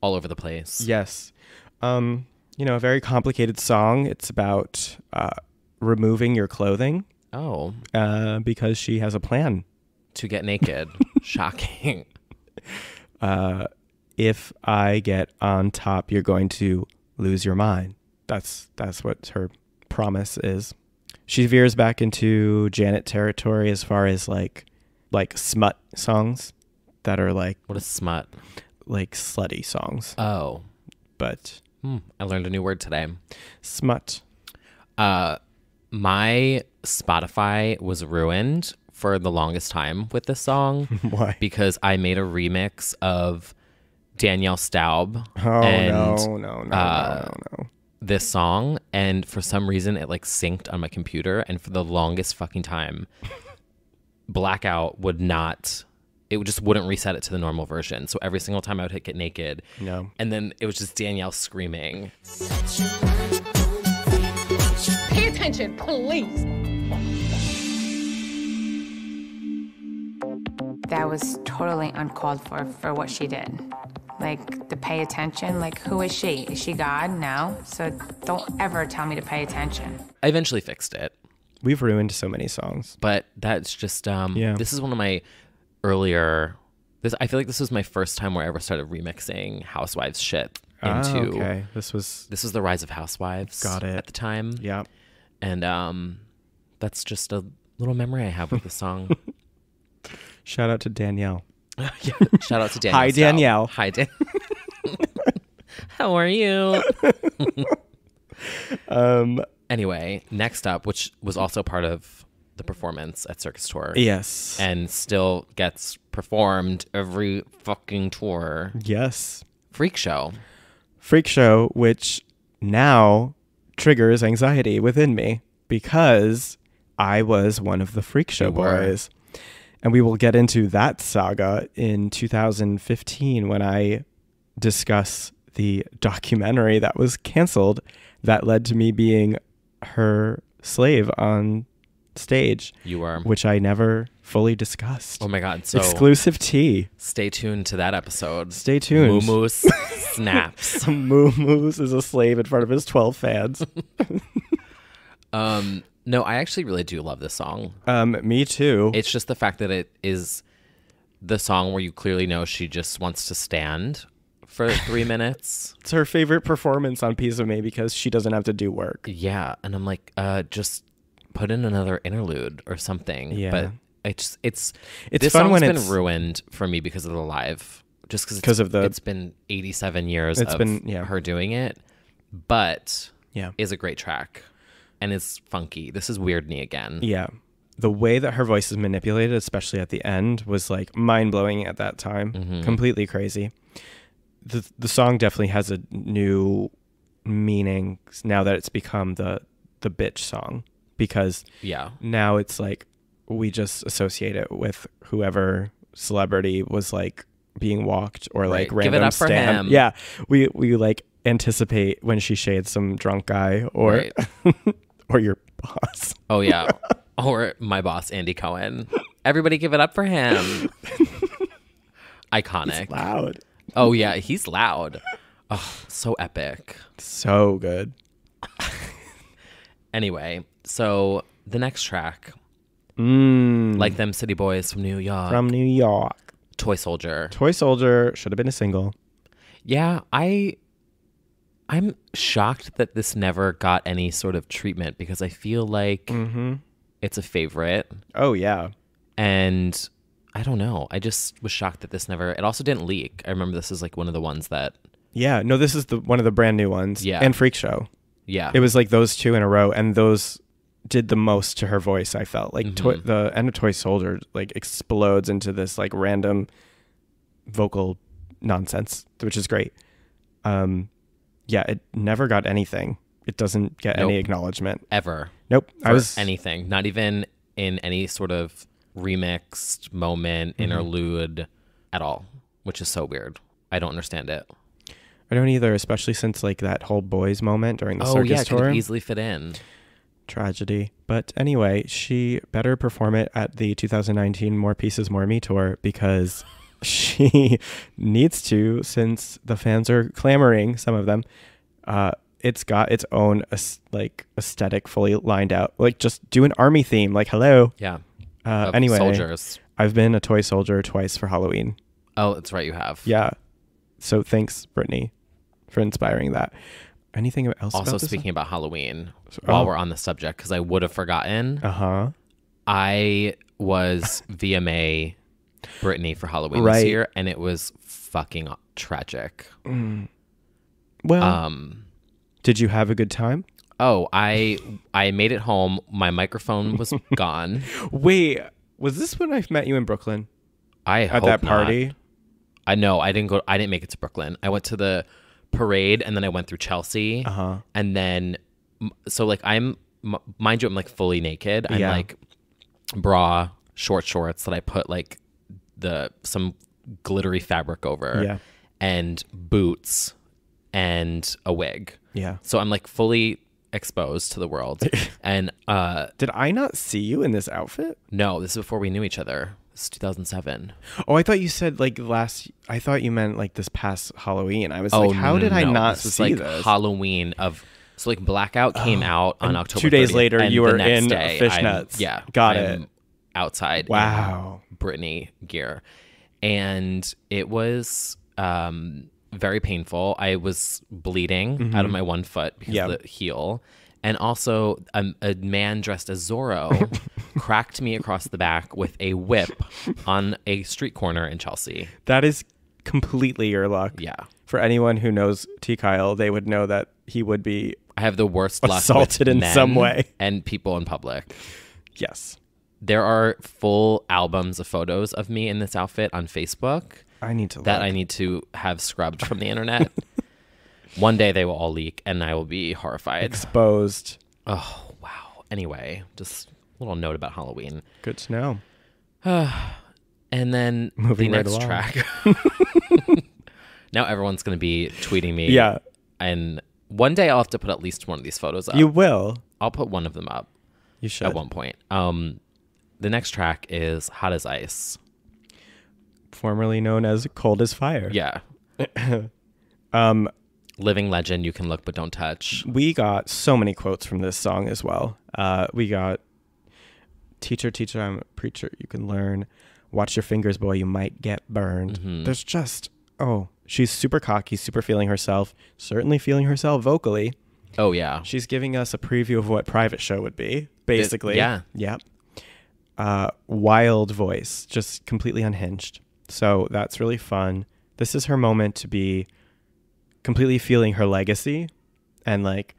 all over the place. Yes. A very complicated song. It's about removing your clothing. Oh. Because she has a plan. To get naked. Shocking. If I get on top, you're going to lose your mind. That's what her promise is. She veers back into Janet territory as far as like smut songs that are like, what is smut? Like slutty songs. Oh, but I learned a new word today. Smut. My Spotify was ruined for the longest time with this song. Why? Because I made a remix of Danielle Staub. Oh, and, no. This song, and for some reason it like synced on my computer, and for the longest fucking time, Blackout just wouldn't reset it to the normal version. So every single time I would hit Get Naked, and then it was just Danielle screaming. Pay attention, please. That was totally uncalled for what she did. Like, to pay attention, like, who is she? Is she God? No. So don't ever tell me to pay attention. I eventually fixed it. We've ruined so many songs. But that's just, this is one of my earlier, I feel like this was my first time where I ever started remixing Housewives shit into. Okay. This was the rise of Housewives. Got it. At the time. Yeah. And that's just a little memory I have with the song. Shout out to Danielle. Yeah, shout out to Danielle. Hi, Danielle. Hi, Dan. How are you? Anyway, next up, which was also part of the performance at Circus Tour. Yes. And still gets performed every fucking tour. Yes. Freak Show. Freak Show, which now triggers anxiety within me because I was one of the Freak Show boys. And we will get into that saga in 2015 when I discuss the documentary that was canceled that led to me being her slave on stage. You were. Which I never fully discussed. Oh my God. So exclusive tea. Stay tuned to that episode. Stay tuned. Moo Moose snaps. Moo Moose is a slave in front of his 12 fans. No, I actually really do love this song. Me too. It's just the fact that it is the song where you clearly know she just wants to stand for 3 minutes. It's her favorite performance on Piece of Me because she doesn't have to do work. Yeah, and I'm like, just put in another interlude or something. Yeah. But it's this fun song's when been it's ruined for me because of the live. Just because it's been 87 years of her doing it, but is a great track and is funky. This is Weird Knee again. Yeah. The way that her voice is manipulated, especially at the end, was like mind-blowing at that time. Mm-hmm. Completely crazy. The song definitely has a new meaning now that it's become the bitch song, because now it's like we just associate it with whoever celebrity was like being walked or like random Give it up for stan. him. Yeah, we like anticipate when she shades some drunk guy or or your boss. Oh yeah, or my boss Andy Cohen. Everybody give it up for him. Iconic. He's loud. Oh yeah, he's loud. Oh, so epic. So good. Anyway, so the next track, like them city boys from New York. From New York. Toy Soldier. Toy Soldier should have been a single. Yeah, I'm shocked that this never got any sort of treatment because I feel like it's a favorite. Oh yeah. And I don't know. I just was shocked that this never... It also didn't leak. I remember this is like one of the ones that... Yeah. No, this is one of the brand new ones. Yeah. And Freak Show. Yeah. It was like those two in a row, and those did the most to her voice, I felt. Like the end of Toy Soldier like explodes into this like random vocal nonsense, which is great. Yeah, it never got anything. It doesn't get any acknowledgement. Ever. Nope. Anything. Not even in any sort of remixed moment, interlude at all, which is so weird. I don't understand it. I don't either, especially since like that whole boys moment during the circus tour. Could easily fit in. Tragedy. But anyway, she better perform it at the 2019 More Pieces, More Me tour because she needs to, since the fans are clamoring, some of them. It's got its own like aesthetic fully lined out. Like just do an army theme. Like, hello. Yeah. Anyway, soldiers. I've been a toy soldier twice for Halloween. Oh, that's right. You have. Yeah. So thanks, Britney, for inspiring that. Anything else? Also, about this speaking about Halloween, while we're on the subject, because I would have forgotten. I was VMA Britney for Halloween this year, and it was fucking tragic. Well, did you have a good time? Oh, I made it home. My microphone was gone. Wait, was this when I met you in Brooklyn? At that party. I know I didn't go. I didn't make it to Brooklyn. I went to the parade, and then I went through Chelsea, and then so like mind you, I'm like fully naked. I'm like bra, short shorts that I put like some glittery fabric over, and boots and a wig. Yeah. So I'm like fully exposed to the world. And did I not see you in this outfit? No, this is before we knew each other. This is 2007. Oh, I thought you said like I thought you meant like this past Halloween. I was like, how did I not this was see like this? Halloween of... So like Blackout came out on October 2 days 30th, later, and you the were next in day, fishnets. I'm outside. Wow. In Britney gear. And it was very painful. I was bleeding out of my one foot because of the heel. And also a man dressed as Zorro cracked me across the back with a whip on a street corner in Chelsea. That is completely your luck. Yeah. For anyone who knows T. Kyle, they would know that he would be I have the worst luck assaulted with in men some way. And people in public. Yes. There are full albums of photos of me in this outfit on Facebook. I need to I need to have scrubbed from the internet. One day they will all leak and I will be horrified. Exposed. Oh, wow. Anyway, just a little note about Halloween. Good to know. And then Moving the right next along. track. Now everyone's going to be tweeting me. Yeah. And one day I'll have to put at least one of these photos up. You will. I'll put one of them up. You should. At one point. The next track is Hot as Ice. Formerly known as Cold as Fire. Yeah. Living legend, you can look but don't touch. We got so many quotes from this song as well. We got, teacher, teacher, I'm a preacher, you can learn. Watch your fingers, boy, you might get burned. Mm-hmm. There's just, she's super cocky, super feeling herself, certainly feeling herself vocally. Oh, yeah. She's giving us a preview of what Private Show would be, basically. Yeah. Yep. Wild voice, just completely unhinged. So that's really fun. This is her moment to be completely feeling her legacy and like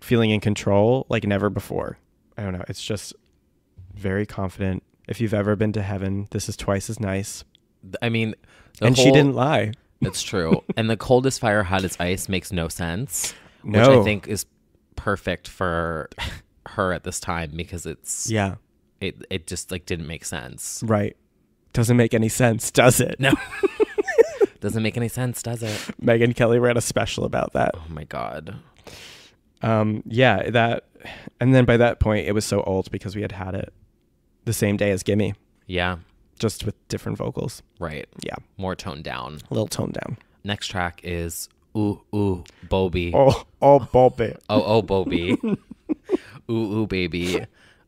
feeling in control like never before. I don't know. It's just very confident. If you've ever been to heaven, this is twice as nice. I mean, she didn't lie. It's true. And the Cold as Fire, Hot as Ice makes no sense. No. Which I think is perfect for her at this time because it's... Yeah. It just like didn't make sense. Right. Doesn't make any sense, does it? No. Doesn't make any sense, does it? Megyn Kelly ran a special about that. Oh my God. Yeah, that, and then by that point it was so old because we had it the same day as Gimme. Yeah. Just with different vocals. Right. Yeah. More toned down. A little toned down. Next track is Ooh Ooh Bobby. Oh Bobby. Oh Bobby. Ooh Ooh Baby.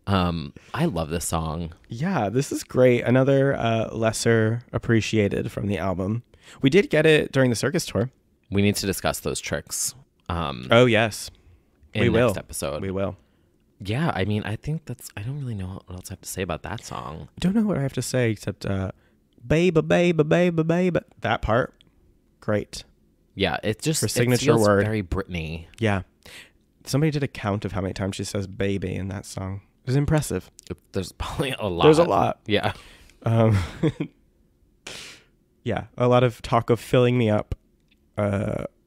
I love this song. Yeah, this is great. Another lesser appreciated from the album. We did get it during the circus tour. We need to discuss those tricks. Oh yes, in next episode. We will. Yeah, I mean, I think I don't really know what else I have to say about that song. I don't know what I have to say except, baby, baby, baby, baby. That part, great. Yeah, it's just her signature word. Very Britney. Yeah, somebody did a count of how many times she says "baby" in that song. It was impressive. There's probably a lot. There's a lot. Yeah. Yeah, a lot of talk of filling me up.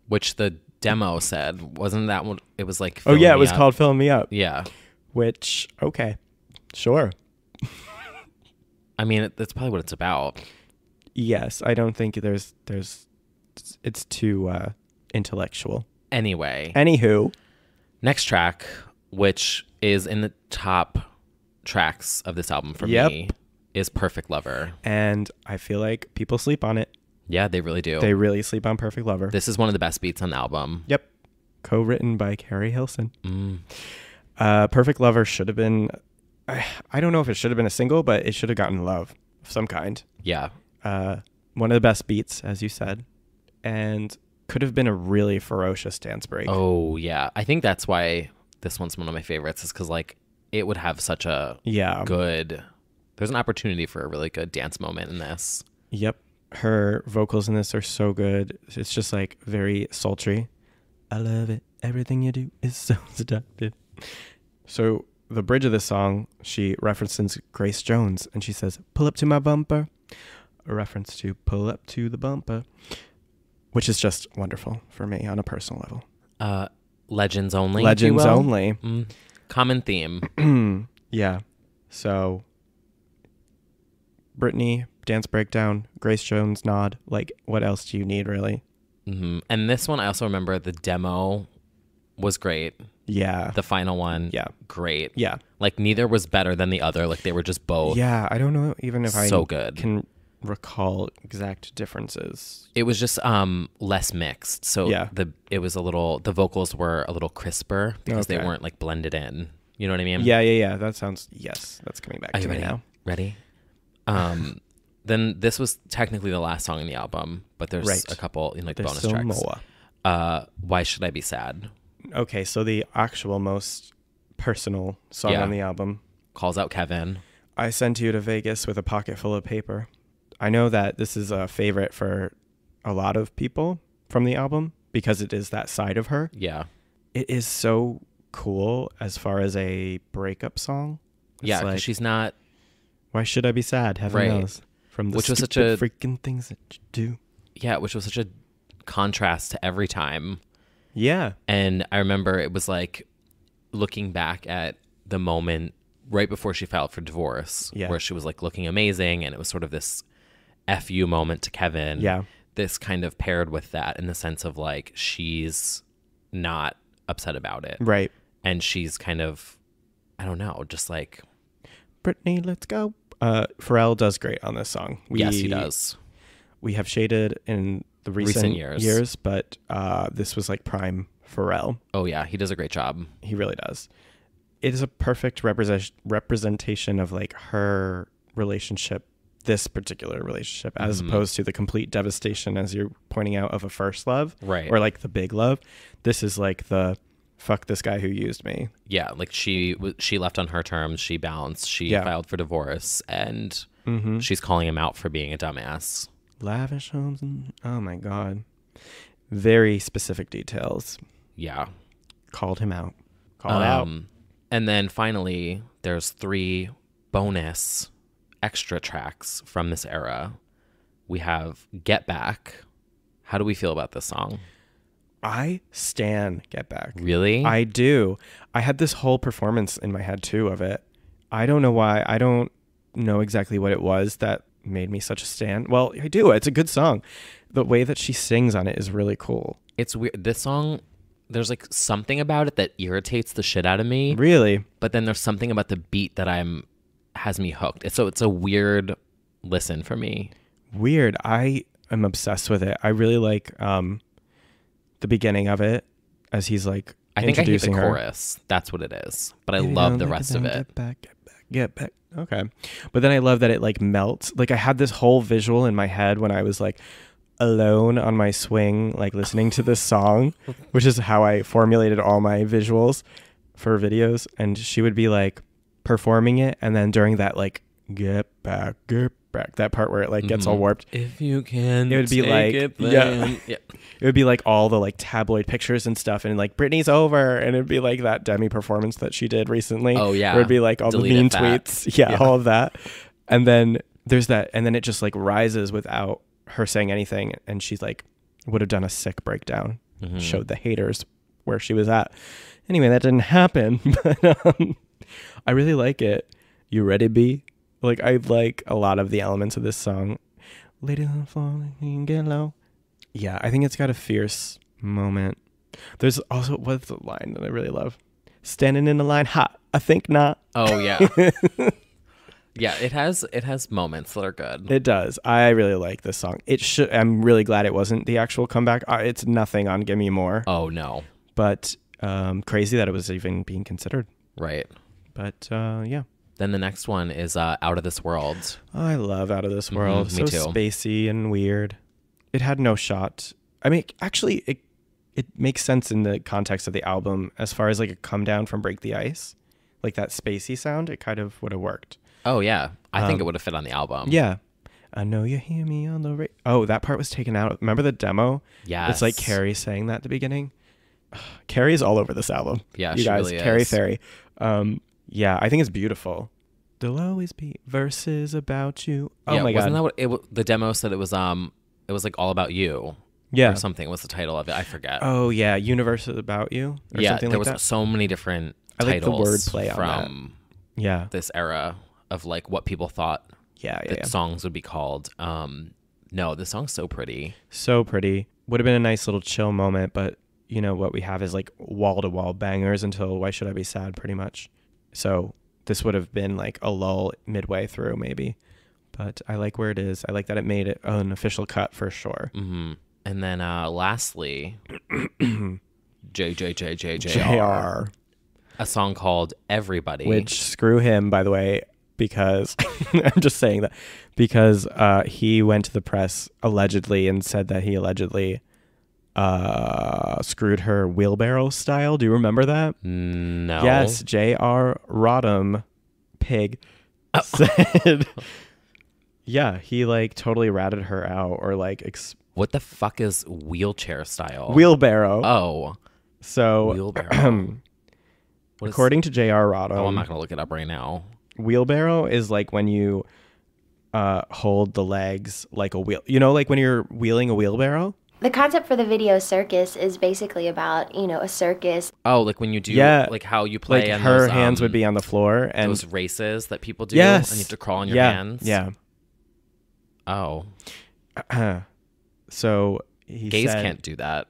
Which the demo said, wasn't that what it was like? Oh yeah, it was called "Filling Me Up." Yeah. Which, okay, sure. I mean, that's probably what it's about. Yes, I don't think it's too intellectual. Anyway. Anywho. Next track, which is in the top tracks of this album for me, is Perfect Lover. And I feel like people sleep on it. Yeah, they really do. They really sleep on Perfect Lover. This is one of the best beats on the album. Yep. Co-written by Keri Hilson. Perfect Lover should have been, I don't know if it should have been a single, but it should have gotten love of some kind. Yeah. One of the best beats, as you said. And could have been a really ferocious dance break. Oh, yeah. I think that's why this one's one of my favorites, is because like it would have such a good, there's an opportunity for a really good dance moment in this. Yep. Her vocals in this are so good. It's just like very sultry. I love it. Everything you do is so seductive. So the bridge of this song, she references Grace Jones and she says, "Pull up to my bumper." A reference to "Pull Up to the Bumper," which is just wonderful for me on a personal level. Legends only. Legends only. Common theme. Yeah. So Britney, dance breakdown, Grace Jones nod. Like, what else do you need, really? Mm-hmm. And this one, I also remember the demo was great. Yeah. The final one, great. Yeah. Like, neither was better than the other. Like, they were just both. Yeah, I don't know even if so good. Can recall exact differences. It was just less mixed. So it was the vocals were a little crisper because they weren't like blended in. You know what I mean? Yeah. That sounds, yes, that's coming back to me now. Ready? Then this was technically the last song in the album, but there's a couple in like the bonus tracks. More. Why Should I Be Sad? Okay, so the actual most personal song on the album calls out Kevin. I sent you to Vegas with a pocket full of paper. I know that this is a favorite for a lot of people from the album because it is that side of her. Yeah. It is so cool as far as a breakup song. It's yeah, like, she's not. Why should I be sad? Heaven knows. From the which was such a freaking things that you do. Yeah, which was such a contrast to Every Time. Yeah. And I remember it was like looking back at the moment right before she filed for divorce, where she was like looking amazing, and it was sort of this FU moment to Kevin. Yeah. This kind of paired with that in the sense of like she's not upset about it. Right. And she's kind of I don't know, just like Britney, let's go. Pharrell does great on this song. Yes, he does. We have shaded in the recent years, but this was like prime Pharrell. Oh yeah, he does a great job. He really does. It is a perfect representation of like her relationship, this particular relationship, as opposed to the complete devastation, as you're pointing out, of a first love, right? Or like the big love. This is like the fuck this guy who used me. Yeah, like she left on her terms. She bounced. She filed for divorce, and she's calling him out for being a dumbass. Lavish homes. Oh my God. Very specific details. Yeah. Called him out. Called out. And then finally, there's 3 bonus extra tracks from this era. We have Get Back. How do we feel about this song? I stan Get Back. Really? I do. I had this whole performance in my head too of it. I don't know why. I don't know exactly what it was that made me such a stan. Well, I do. It's a good song. The way that she sings on it is really cool. It's weird. This song, there's like something about it that irritates the shit out of me. Really? But then there's something about the beat that has me hooked. It's a weird listen for me. Weird. I am obsessed with it. I really like the beginning of it as he's like I think I hate the introducing her. chorus. That's what it is. But I love the rest of it. Get back, get back, get back. Okay. But then I love that it like melts. Like I had this whole visual in my head when I was like alone on my swing, like listening to this song, which is how I formulated all my visuals for videos. And she would be like performing it. And then during that, like, get back, that part where it like gets all warped. If you can, it would be like, it would be like all the like tabloid pictures and stuff. And like Britney's over. And it'd be like that Demi performance that she did recently. Oh yeah. Where it'd be like all Delete the mean that. tweets. Yeah, all of that. And then there's that. And then it just like rises without her saying anything, and she's like would have done a sick breakdown, showed the haters where she was at. Anyway, that didn't happen, but I really like it. You ready, B? Like I like a lot of the elements of this song. Ladies on the floor, you can get low. Yeah, I think it's got a fierce moment. There's also what's the line that I really love? Standing in the line, hot. I think not. Oh yeah. Yeah, it has moments that are good. It does. I really like this song. I'm really glad it wasn't the actual comeback. It's nothing on Give Me More. Oh no. But crazy that it was even being considered. Right. But yeah. Then the next one is Out of This World. I love Out of This World. Me too. Spacey and weird. It had no shot. I mean, actually, it makes sense in the context of the album as far as like a come down from Break the Ice. Like that spacey sound, it kind of would have worked. Oh, yeah. I think it would have fit on the album. Yeah. I know you hear me on the radio. Oh, that part was taken out. Remember the demo? Yeah. It's like Keri saying that at the beginning. Keri's all over this album. Yeah, you she guys, really is. Keri Fairy. Yeah, I think it's beautiful. There'll always be verses about you. Oh yeah, my God. Wasn't that what the demo said? It was like All About You. Yeah. Or something was the title of it. I forget. Oh, yeah. Universe is about you. Or yeah, something there like was that. so many different I like the titles wordplay from this era of like what people thought that songs would be called. No, this song's so pretty. So pretty. Would have been a nice little chill moment, but you know what we have is like wall-to-wall bangers until Why Should I Be Sad pretty much. So this would have been like a lull midway through maybe. But I like where it is. I like that it made it an official cut for sure. Mm-hmm. And then lastly, JR. A song called Everybody. Which, screw him, by the way, because I'm just saying that because he went to the press allegedly and said that he allegedly screwed her wheelbarrow style. Do you remember that? No. Yes, J.R. Rodham, pig, said, yeah, he like totally ratted her out or like... What the fuck is wheelchair style? Wheelbarrow. Oh. So... Wheelbarrow. According to J.R. Rodham... Oh, I'm not going to look it up right now. Wheelbarrow is like when you hold the legs like a wheel. You know, like when you're wheeling a wheelbarrow? The concept for the video circus is basically about, a circus. Oh, like when you do, like how you play. Like and her those, hands would be on the floor. And those races that people do. Yes. And you have to crawl on your hands. Yeah. Oh. So he Gays said, can't do that.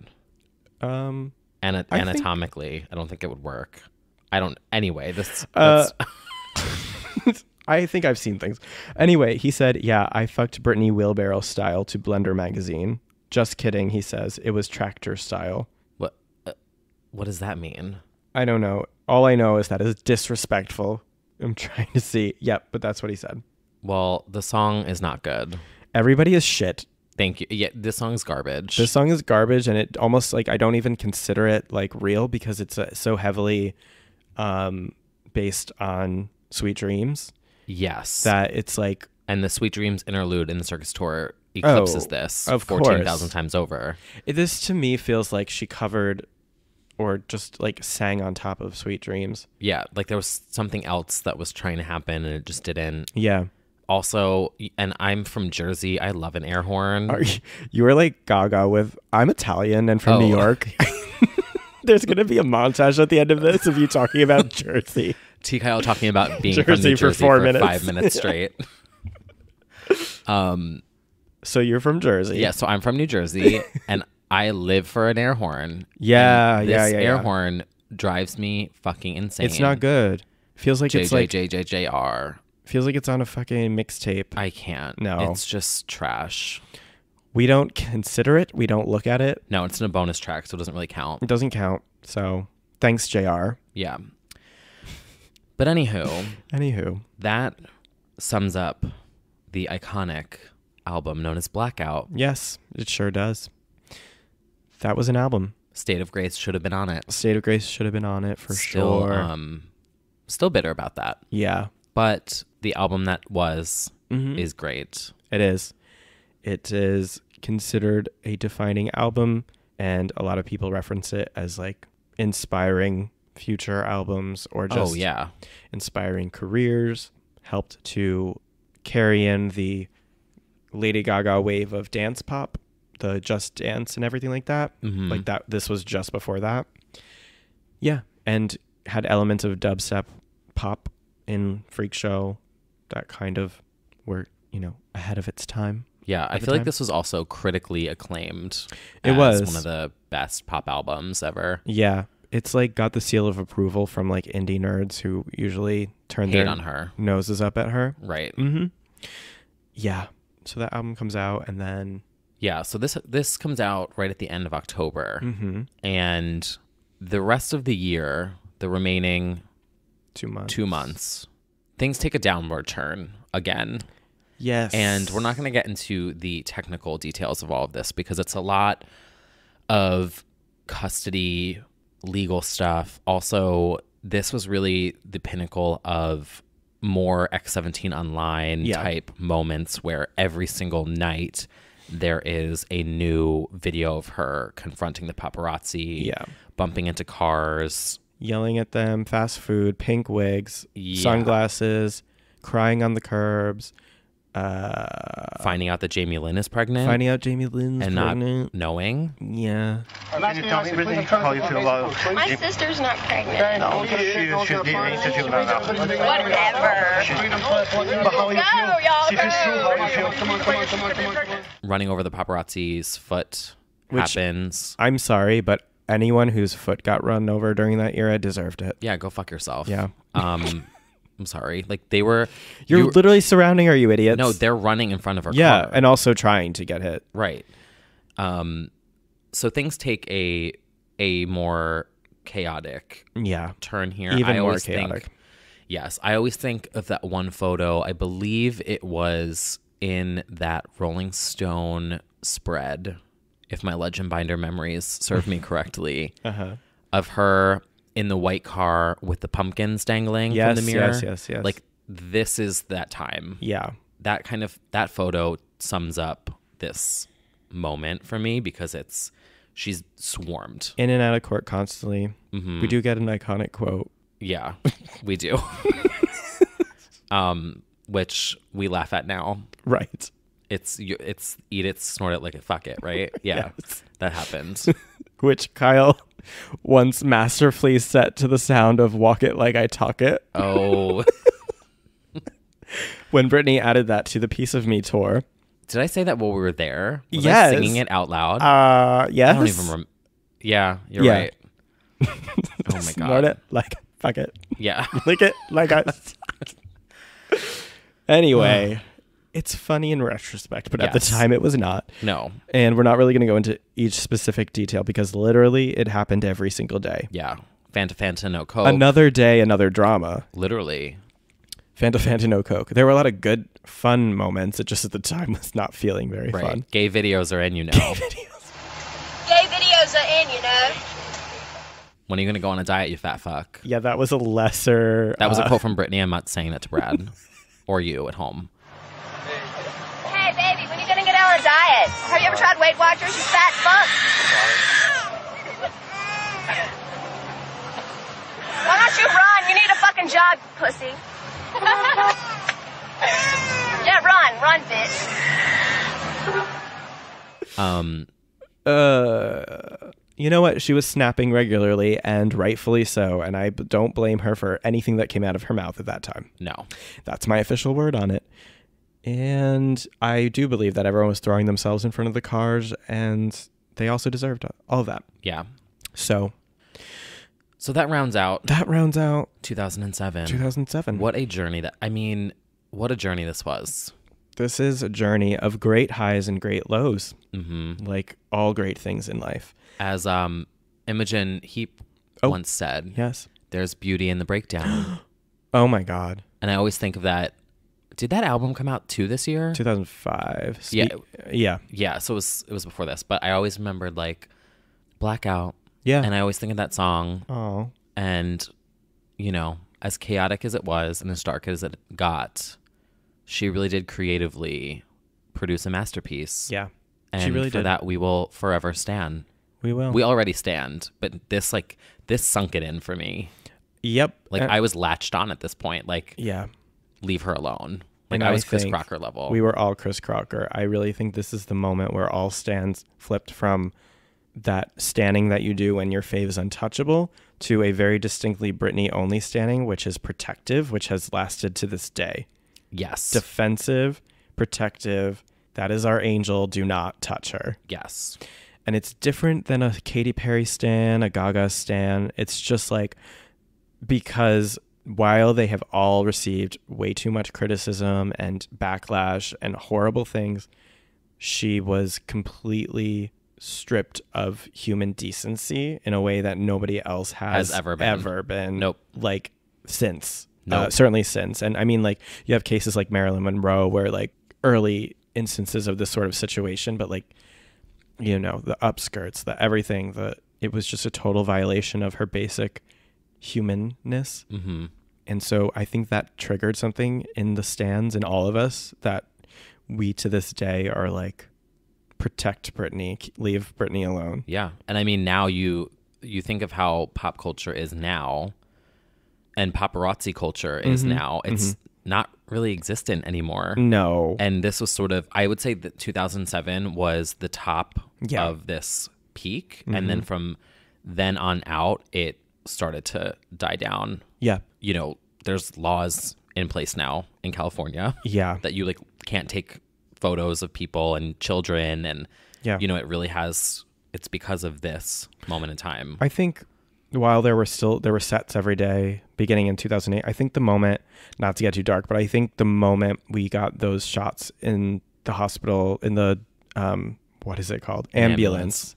Anatomically, I don't think it would work. Anyway, that's I think I've seen things. Anyway, he said, yeah, I fucked Britney wheelbarrow style to Blender magazine. Just kidding, he says. It was tractor style. What does that mean? I don't know. All I know is that is disrespectful. I'm trying to see. Yep, but that's what he said. Well, the song is not good. Everybody is shit. Thank you. Yeah, this song's garbage. This song is garbage, and it almost like I don't even consider it like real because it's so heavily based on Sweet Dreams. Yes. That it's like... And the Sweet Dreams interlude in the Circus Tour eclipses this of 14,000 times over. This to me feels like she covered or just like sang on top of Sweet Dreams. Yeah, like there was something else that was trying to happen and it just didn't. Yeah. Also, and I'm from Jersey. I love an air horn. You were like gaga with, I'm Italian and from New York. There's going to be a montage at the end of this of you talking about Jersey. T. Kyle talking about being Jersey from New Jersey for 4 for minutes. 5 minutes straight. So you're from Jersey. Yeah, so I'm from New Jersey and I live for an air horn. Yeah, and yeah. This air horn drives me fucking insane. It's not good. Feels like it's like JJJJR. Feels like it's on a fucking mixtape. I can't. No. It's just trash. We don't consider it. We don't look at it. No, it's in a bonus track, so it doesn't really count. It doesn't count. So thanks, JR. Yeah. But anywho, that sums up the iconic album known as Blackout. Yes, it sure does. That was an album. State of Grace should have been on it. State of Grace should have been on it for sure. Still bitter about that. Yeah. But the album that was is great. It is. It is considered a defining album, and a lot of people reference it as like inspiring future albums or just inspiring careers. Helped to carry in the Lady Gaga wave of dance pop, the Just Dance and everything like that. Like that. This was just before that. Yeah. And had elements of dubstep pop in Freak Show that kind of were, ahead of its time. Yeah, I feel like this was also critically acclaimed. It was one of the best pop albums ever. Yeah. It's like got the seal of approval from like indie nerds who usually turn their on her noses up at her. Right. Yeah. So that album comes out and then... Yeah, so this comes out right at the end of October. And the rest of the year, the remaining 2 months, things take a downward turn again. Yes. And we're not going to get into the technical details of all of this because it's a lot of custody, legal stuff. Also, this was really the pinnacle of more X-17 Online type moments where every single night there is a new video of her confronting the paparazzi, bumping into cars, yelling at them, fast food, pink wigs, sunglasses, crying on the curbs, finding out that Jamie Lynn is pregnant, not knowing. Yeah. Can you tell me, Britney, how you feel about it? My sister's not pregnant. No, she did the interview right now. Whatever. But how you feel? She feels true. How you feel? Come on. Running over the paparazzi's foot happens. I'm sorry, but anyone whose foot got run over during that era deserved it. Yeah, go fuck yourself. Yeah. I'm sorry. Like they were... You're literally surrounding her, you idiots. No, they're running in front of her car. Yeah, and also trying to get hit. Right. So things take a more chaotic turn here. Even more chaotic. Yes. I always think of that one photo. I believe it was in that Rolling Stone spread, if my Legend Binder memories serve me correctly, of her in the white car with the pumpkins dangling from the mirror. Yes. Like this is that time. Yeah. That photo sums up this moment for me because she's swarmed. In and out of court constantly. We do get an iconic quote. Yeah, we do. Which we laugh at now. Right. It's eat it, snort it, like it, fuck it, right? Yeah, yes. That happens. Which Kyle once masterfully set to the sound of Walk It Like I Talk It. Oh. When Britney added that to the Piece of Me tour. Did I say that while we were there? Was yes. I singing it out loud? Yes. I don't even remember. Yeah, you're right. Oh my God. Snort it like Fuck it. Yeah. Lick it like us. Anyway, it's funny in retrospect, but at the time it was not. No. And we're not really going to go into each specific detail because literally it happened every single day. Yeah. Fanta, no Coke. Another day, another drama. Literally. Fanta, no Coke. There were a lot of good, fun moments. It just at the time was not feeling very fun. Gay videos are in, you know. Gay videos are in, you know. When are you going to go on a diet, you fat fuck? Yeah, that was a lesser... That was a quote from Britney. I'm not saying that to Brad or you at home. Hey, baby, when are you going to get on a diet? Have you ever tried Weight Watchers, you fat fuck? Why don't you run? You need a fucking jog, pussy. Yeah, run, bitch. You know what? She was snapping regularly and rightfully so. And I don't blame her for anything that came out of her mouth at that time. No. That's my official word on it. And I do believe that everyone was throwing themselves in front of the cars and they also deserved all of that. Yeah. So that rounds out. 2007. 2007. What a journey what a journey this was. This is a journey of great highs and great lows. Mm-hmm. Like all great things in life. As Imogen Heap once said, yes, there's beauty in the breakdown. Oh my God. And I always think of that. Did that album come out too this year? 2005. Yeah. So it was before this, but I always remembered like Blackout. Yeah. And I always think of that song. Oh. And, you know, as chaotic as it was and as dark as it got, she really did creatively produce a masterpiece. Yeah. And she really for did. that, we will forever stand. We will. We already stand, but this sunk it in for me. Yep. Like I was latched on at this point. Like, yeah, leave her alone. Like and I was Chris Crocker level. We were all Chris Crocker. I really think this is the moment where all stands flipped from that standing that you do when your fave is untouchable to a very distinctly Britney only standing, which is protective, which has lasted to this day. Yes. Defensive, protective. That is our angel. Do not touch her. Yes. And it's different than a Katy Perry stan, a Gaga stan. It's just like, because while they have all received way too much criticism and backlash and horrible things, she was completely stripped of human decency in a way that nobody else has ever been. Nope. Like since. Nope. Certainly since. And I mean, like, you have cases like Marilyn Monroe where like early instances of this sort of situation, but like, you know, the upskirts, the everything, it was just a total violation of her basic humanness. Mm-hmm. And so I think that triggered something in the stands in all of us that we to this day are like, protect Britney, leave Britney alone. Yeah. And I mean, now you think of how pop culture is now and paparazzi culture is now. It's not really existent anymore. No. And this was sort of, I would say that 2007 was the top of this peak. And then from then on out, it started to die down. Yeah. You know, there's laws in place now in California. Yeah. That you like can't take photos of people and children. And, you know, it really has, it's because of this moment in time. I think while there were sets every day beginning in 2008, I think the moment, not to get too dark, but I think the moment we got those shots in the hospital, in the, what is it called? Ambulance.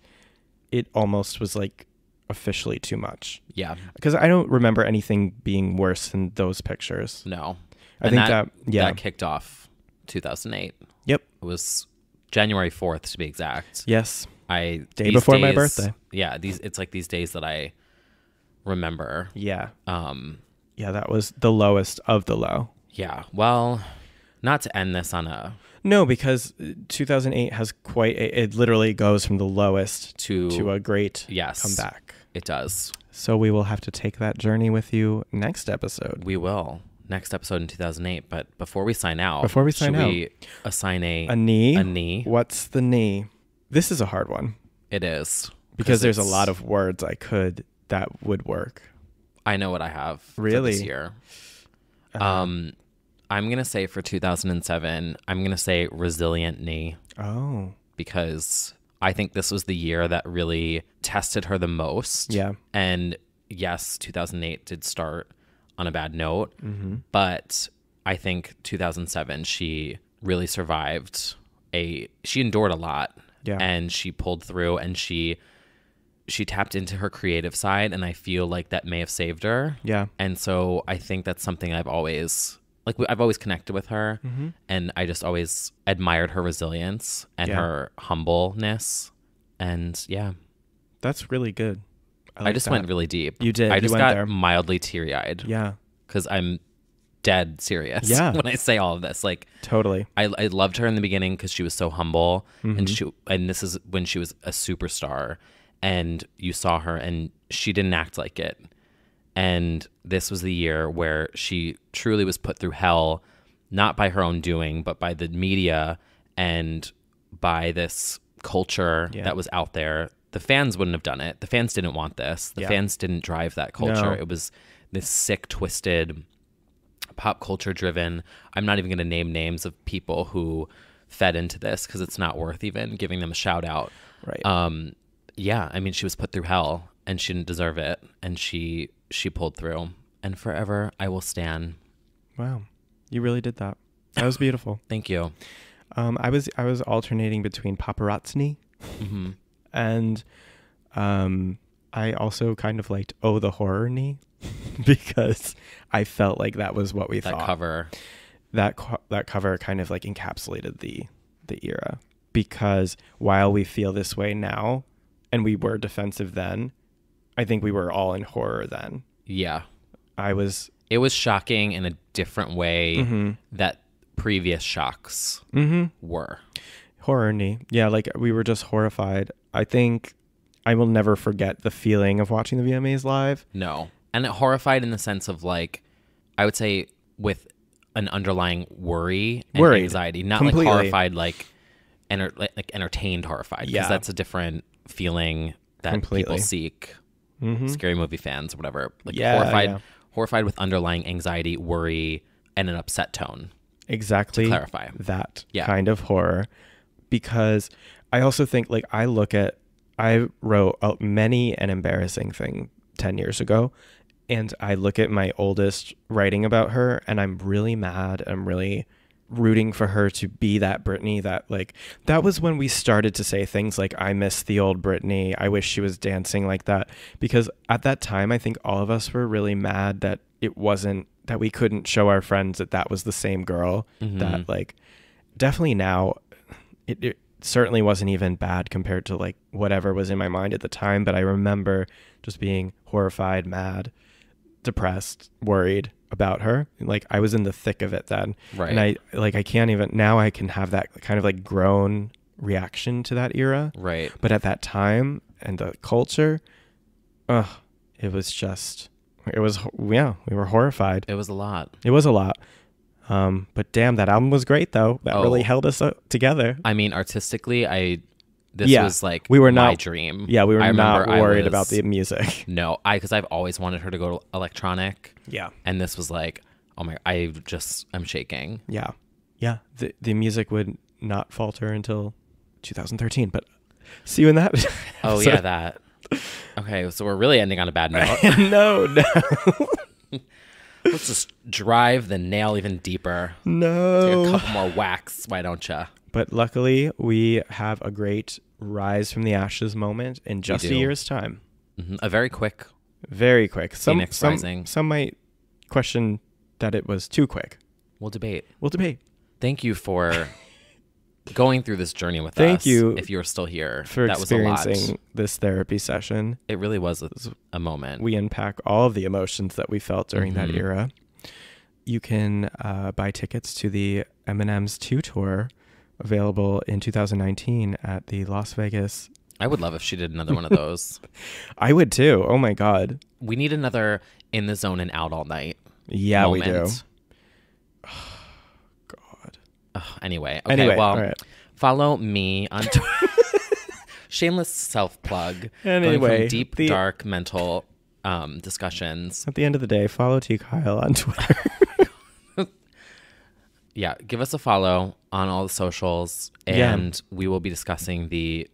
It almost was like officially too much. Yeah. Because I don't remember anything being worse than those pictures. No. I think that kicked off 2008. Yep. It was January 4th to be exact. Yes. Day before my birthday. Yeah. It's like these days that I remember. Yeah. Yeah, that was the lowest of the low. Yeah. Well, not to end this on a... No, because 2008 has it literally goes from the lowest to a great comeback. It does. So we will have to take that journey with you next episode. We will. Next episode in 2008. But before we sign out... should we assign a knee? A knee. What's the knee? This is a hard one. It is. Because there's a lot of words that would work. I know what I have for this year. I'm going to say for 2007, I'm going to say resilient knee. Oh. Because I think this was the year that really tested her the most. Yeah. And, yes, 2008 did start on a bad note, Mm-hmm. but I think 2007 she really survived. She endured a lot, Yeah. and she pulled through, and she tapped into her creative side, and I feel like that may have saved her. Yeah. And so I think that's something I've always connected with her, Mm-hmm. and I just always admired her resilience and Yeah. her humbleness, and yeah. That's really good. I like just that. went really deep. You did. I You just went got there. mildly teary-eyed. Yeah. Because I'm dead serious Yeah. when I say all of this. Like, Totally. I loved her in the beginning because she was so humble, Mhm. and this is when she was a superstar, and you saw her and she didn't act like it. And this was the year where she truly was put through hell, not by her own doing, but by the media and by this culture Yeah. that was out there. The fans wouldn't have done it. The fans didn't want this. The Yeah. fans didn't drive that culture. No. It was this sick, twisted, pop culture driven. I'm not even going to name names of people who fed into this because it's not worth even giving them a shout out. Right. Yeah, I mean, she was put through hell and she didn't deserve it, and she pulled through, and forever I will stand. Wow. You really did that. That was beautiful. Thank you. I was alternating between paparazzi Mm-hmm. and I also kind of liked Oh the Horror Knee because I felt like that was what we That thought. cover. That cover kind of like encapsulated the era, because while we feel this way now and we were defensive then, I think we were all in horror then. Yeah. It was shocking in a different way Mhm. that previous shocks Mhm. were. Horror knee. Yeah, like we were just horrified. I think I will never forget the feeling of watching the VMAs live. No. And horrified in the sense of, like, I would say with an underlying worry and Worried. anxiety, not Completely. like horrified, like entertained horrified, because Yeah. that's a different feeling that Completely. people seek. Mhm. Scary movie fans, whatever. Like Yeah, horrified with underlying anxiety, worry, and an upset tone. Exactly. To clarify. That Yeah. kind of horror. Because I also think, like, I wrote many an embarrassing thing 10 years ago, and I look at my oldest writing about her, and I'm really mad. I'm really rooting for her to be that Britney that was when we started to say things like, I miss the old Britney. I wish she was dancing like that. Because at that time, I think all of us were really mad that that we couldn't show our friends that was the same girl. Mhm. That, like, definitely now it certainly wasn't even bad compared to, like, whatever was in my mind at the time. But I remember just being horrified, mad, depressed, worried about her. Like, I was in the thick of it then. Right. And I can't even, now I can have that kind of like grown reaction to that era. Right. But at that time and the culture, it was, we were horrified. It was a lot. It was a lot. But damn, that album was great though. That really held us together. I mean, artistically, this was like we were my dream. Yeah, we were I not remember worried about the music. No, because I've always wanted her to go to electronic. Yeah. And this was like, oh my, I'm shaking. Yeah. Yeah. The music would not falter until 2013, but see you in that. Oh, yeah, that. Okay, so we're really ending on a bad note. No. Let's just drive the nail even deeper. No. Take a couple more whacks, why don't you? But luckily, we have a great rise from the ashes moment in just a year's time. Mm-hmm. A very quick. Very quick. Phoenix Rising. Some might question that it was too quick. We'll debate. Thank you for going through this journey with us. Thank you. If you're still here. For that was a lot. experiencing this therapy session. It really was a moment. We unpack all of the emotions that we felt during that era. You can buy tickets to the M&M's 2 tour, available in 2019 at the Las Vegas. I would love if she did another one of those. I would too. Oh my God. We need another in the zone and out all night. Yeah, moment. we do. Anyway, well, all right. Follow me on Twitter. Shameless self-plug. Anyway, going from deep, dark mental discussions. At the end of the day, follow T. Kyle on Twitter. Yeah, give us a follow on all the socials, and we will be discussing the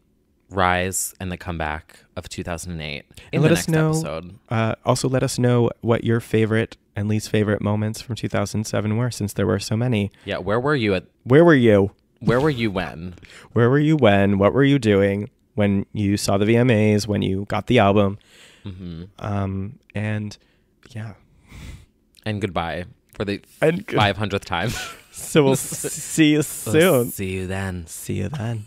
rise and the comeback of 2008 in And the let next us know, episode. Also, let us know what your favorite and least favorite moments from 2007 were, since there were so many. Yeah, where were you when? Where were you when? What were you doing when you saw the VMAs, when you got the album? Mm-hmm. And yeah. And goodbye for the 500th time. So we'll see you soon. We'll see you then. See you then.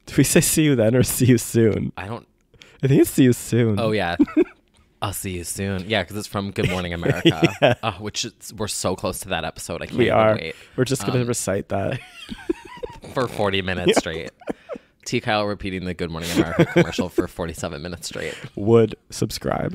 Do we say see you then or see you soon? I think it's see you soon. Oh, yeah. I'll see you soon. Yeah, because it's from Good Morning America. Yeah. We're so close to that episode. I can't We even are. wait. We're just going to recite that. For 40 minutes straight. T. Kyle repeating the Good Morning America commercial for 47 minutes straight. Would subscribe.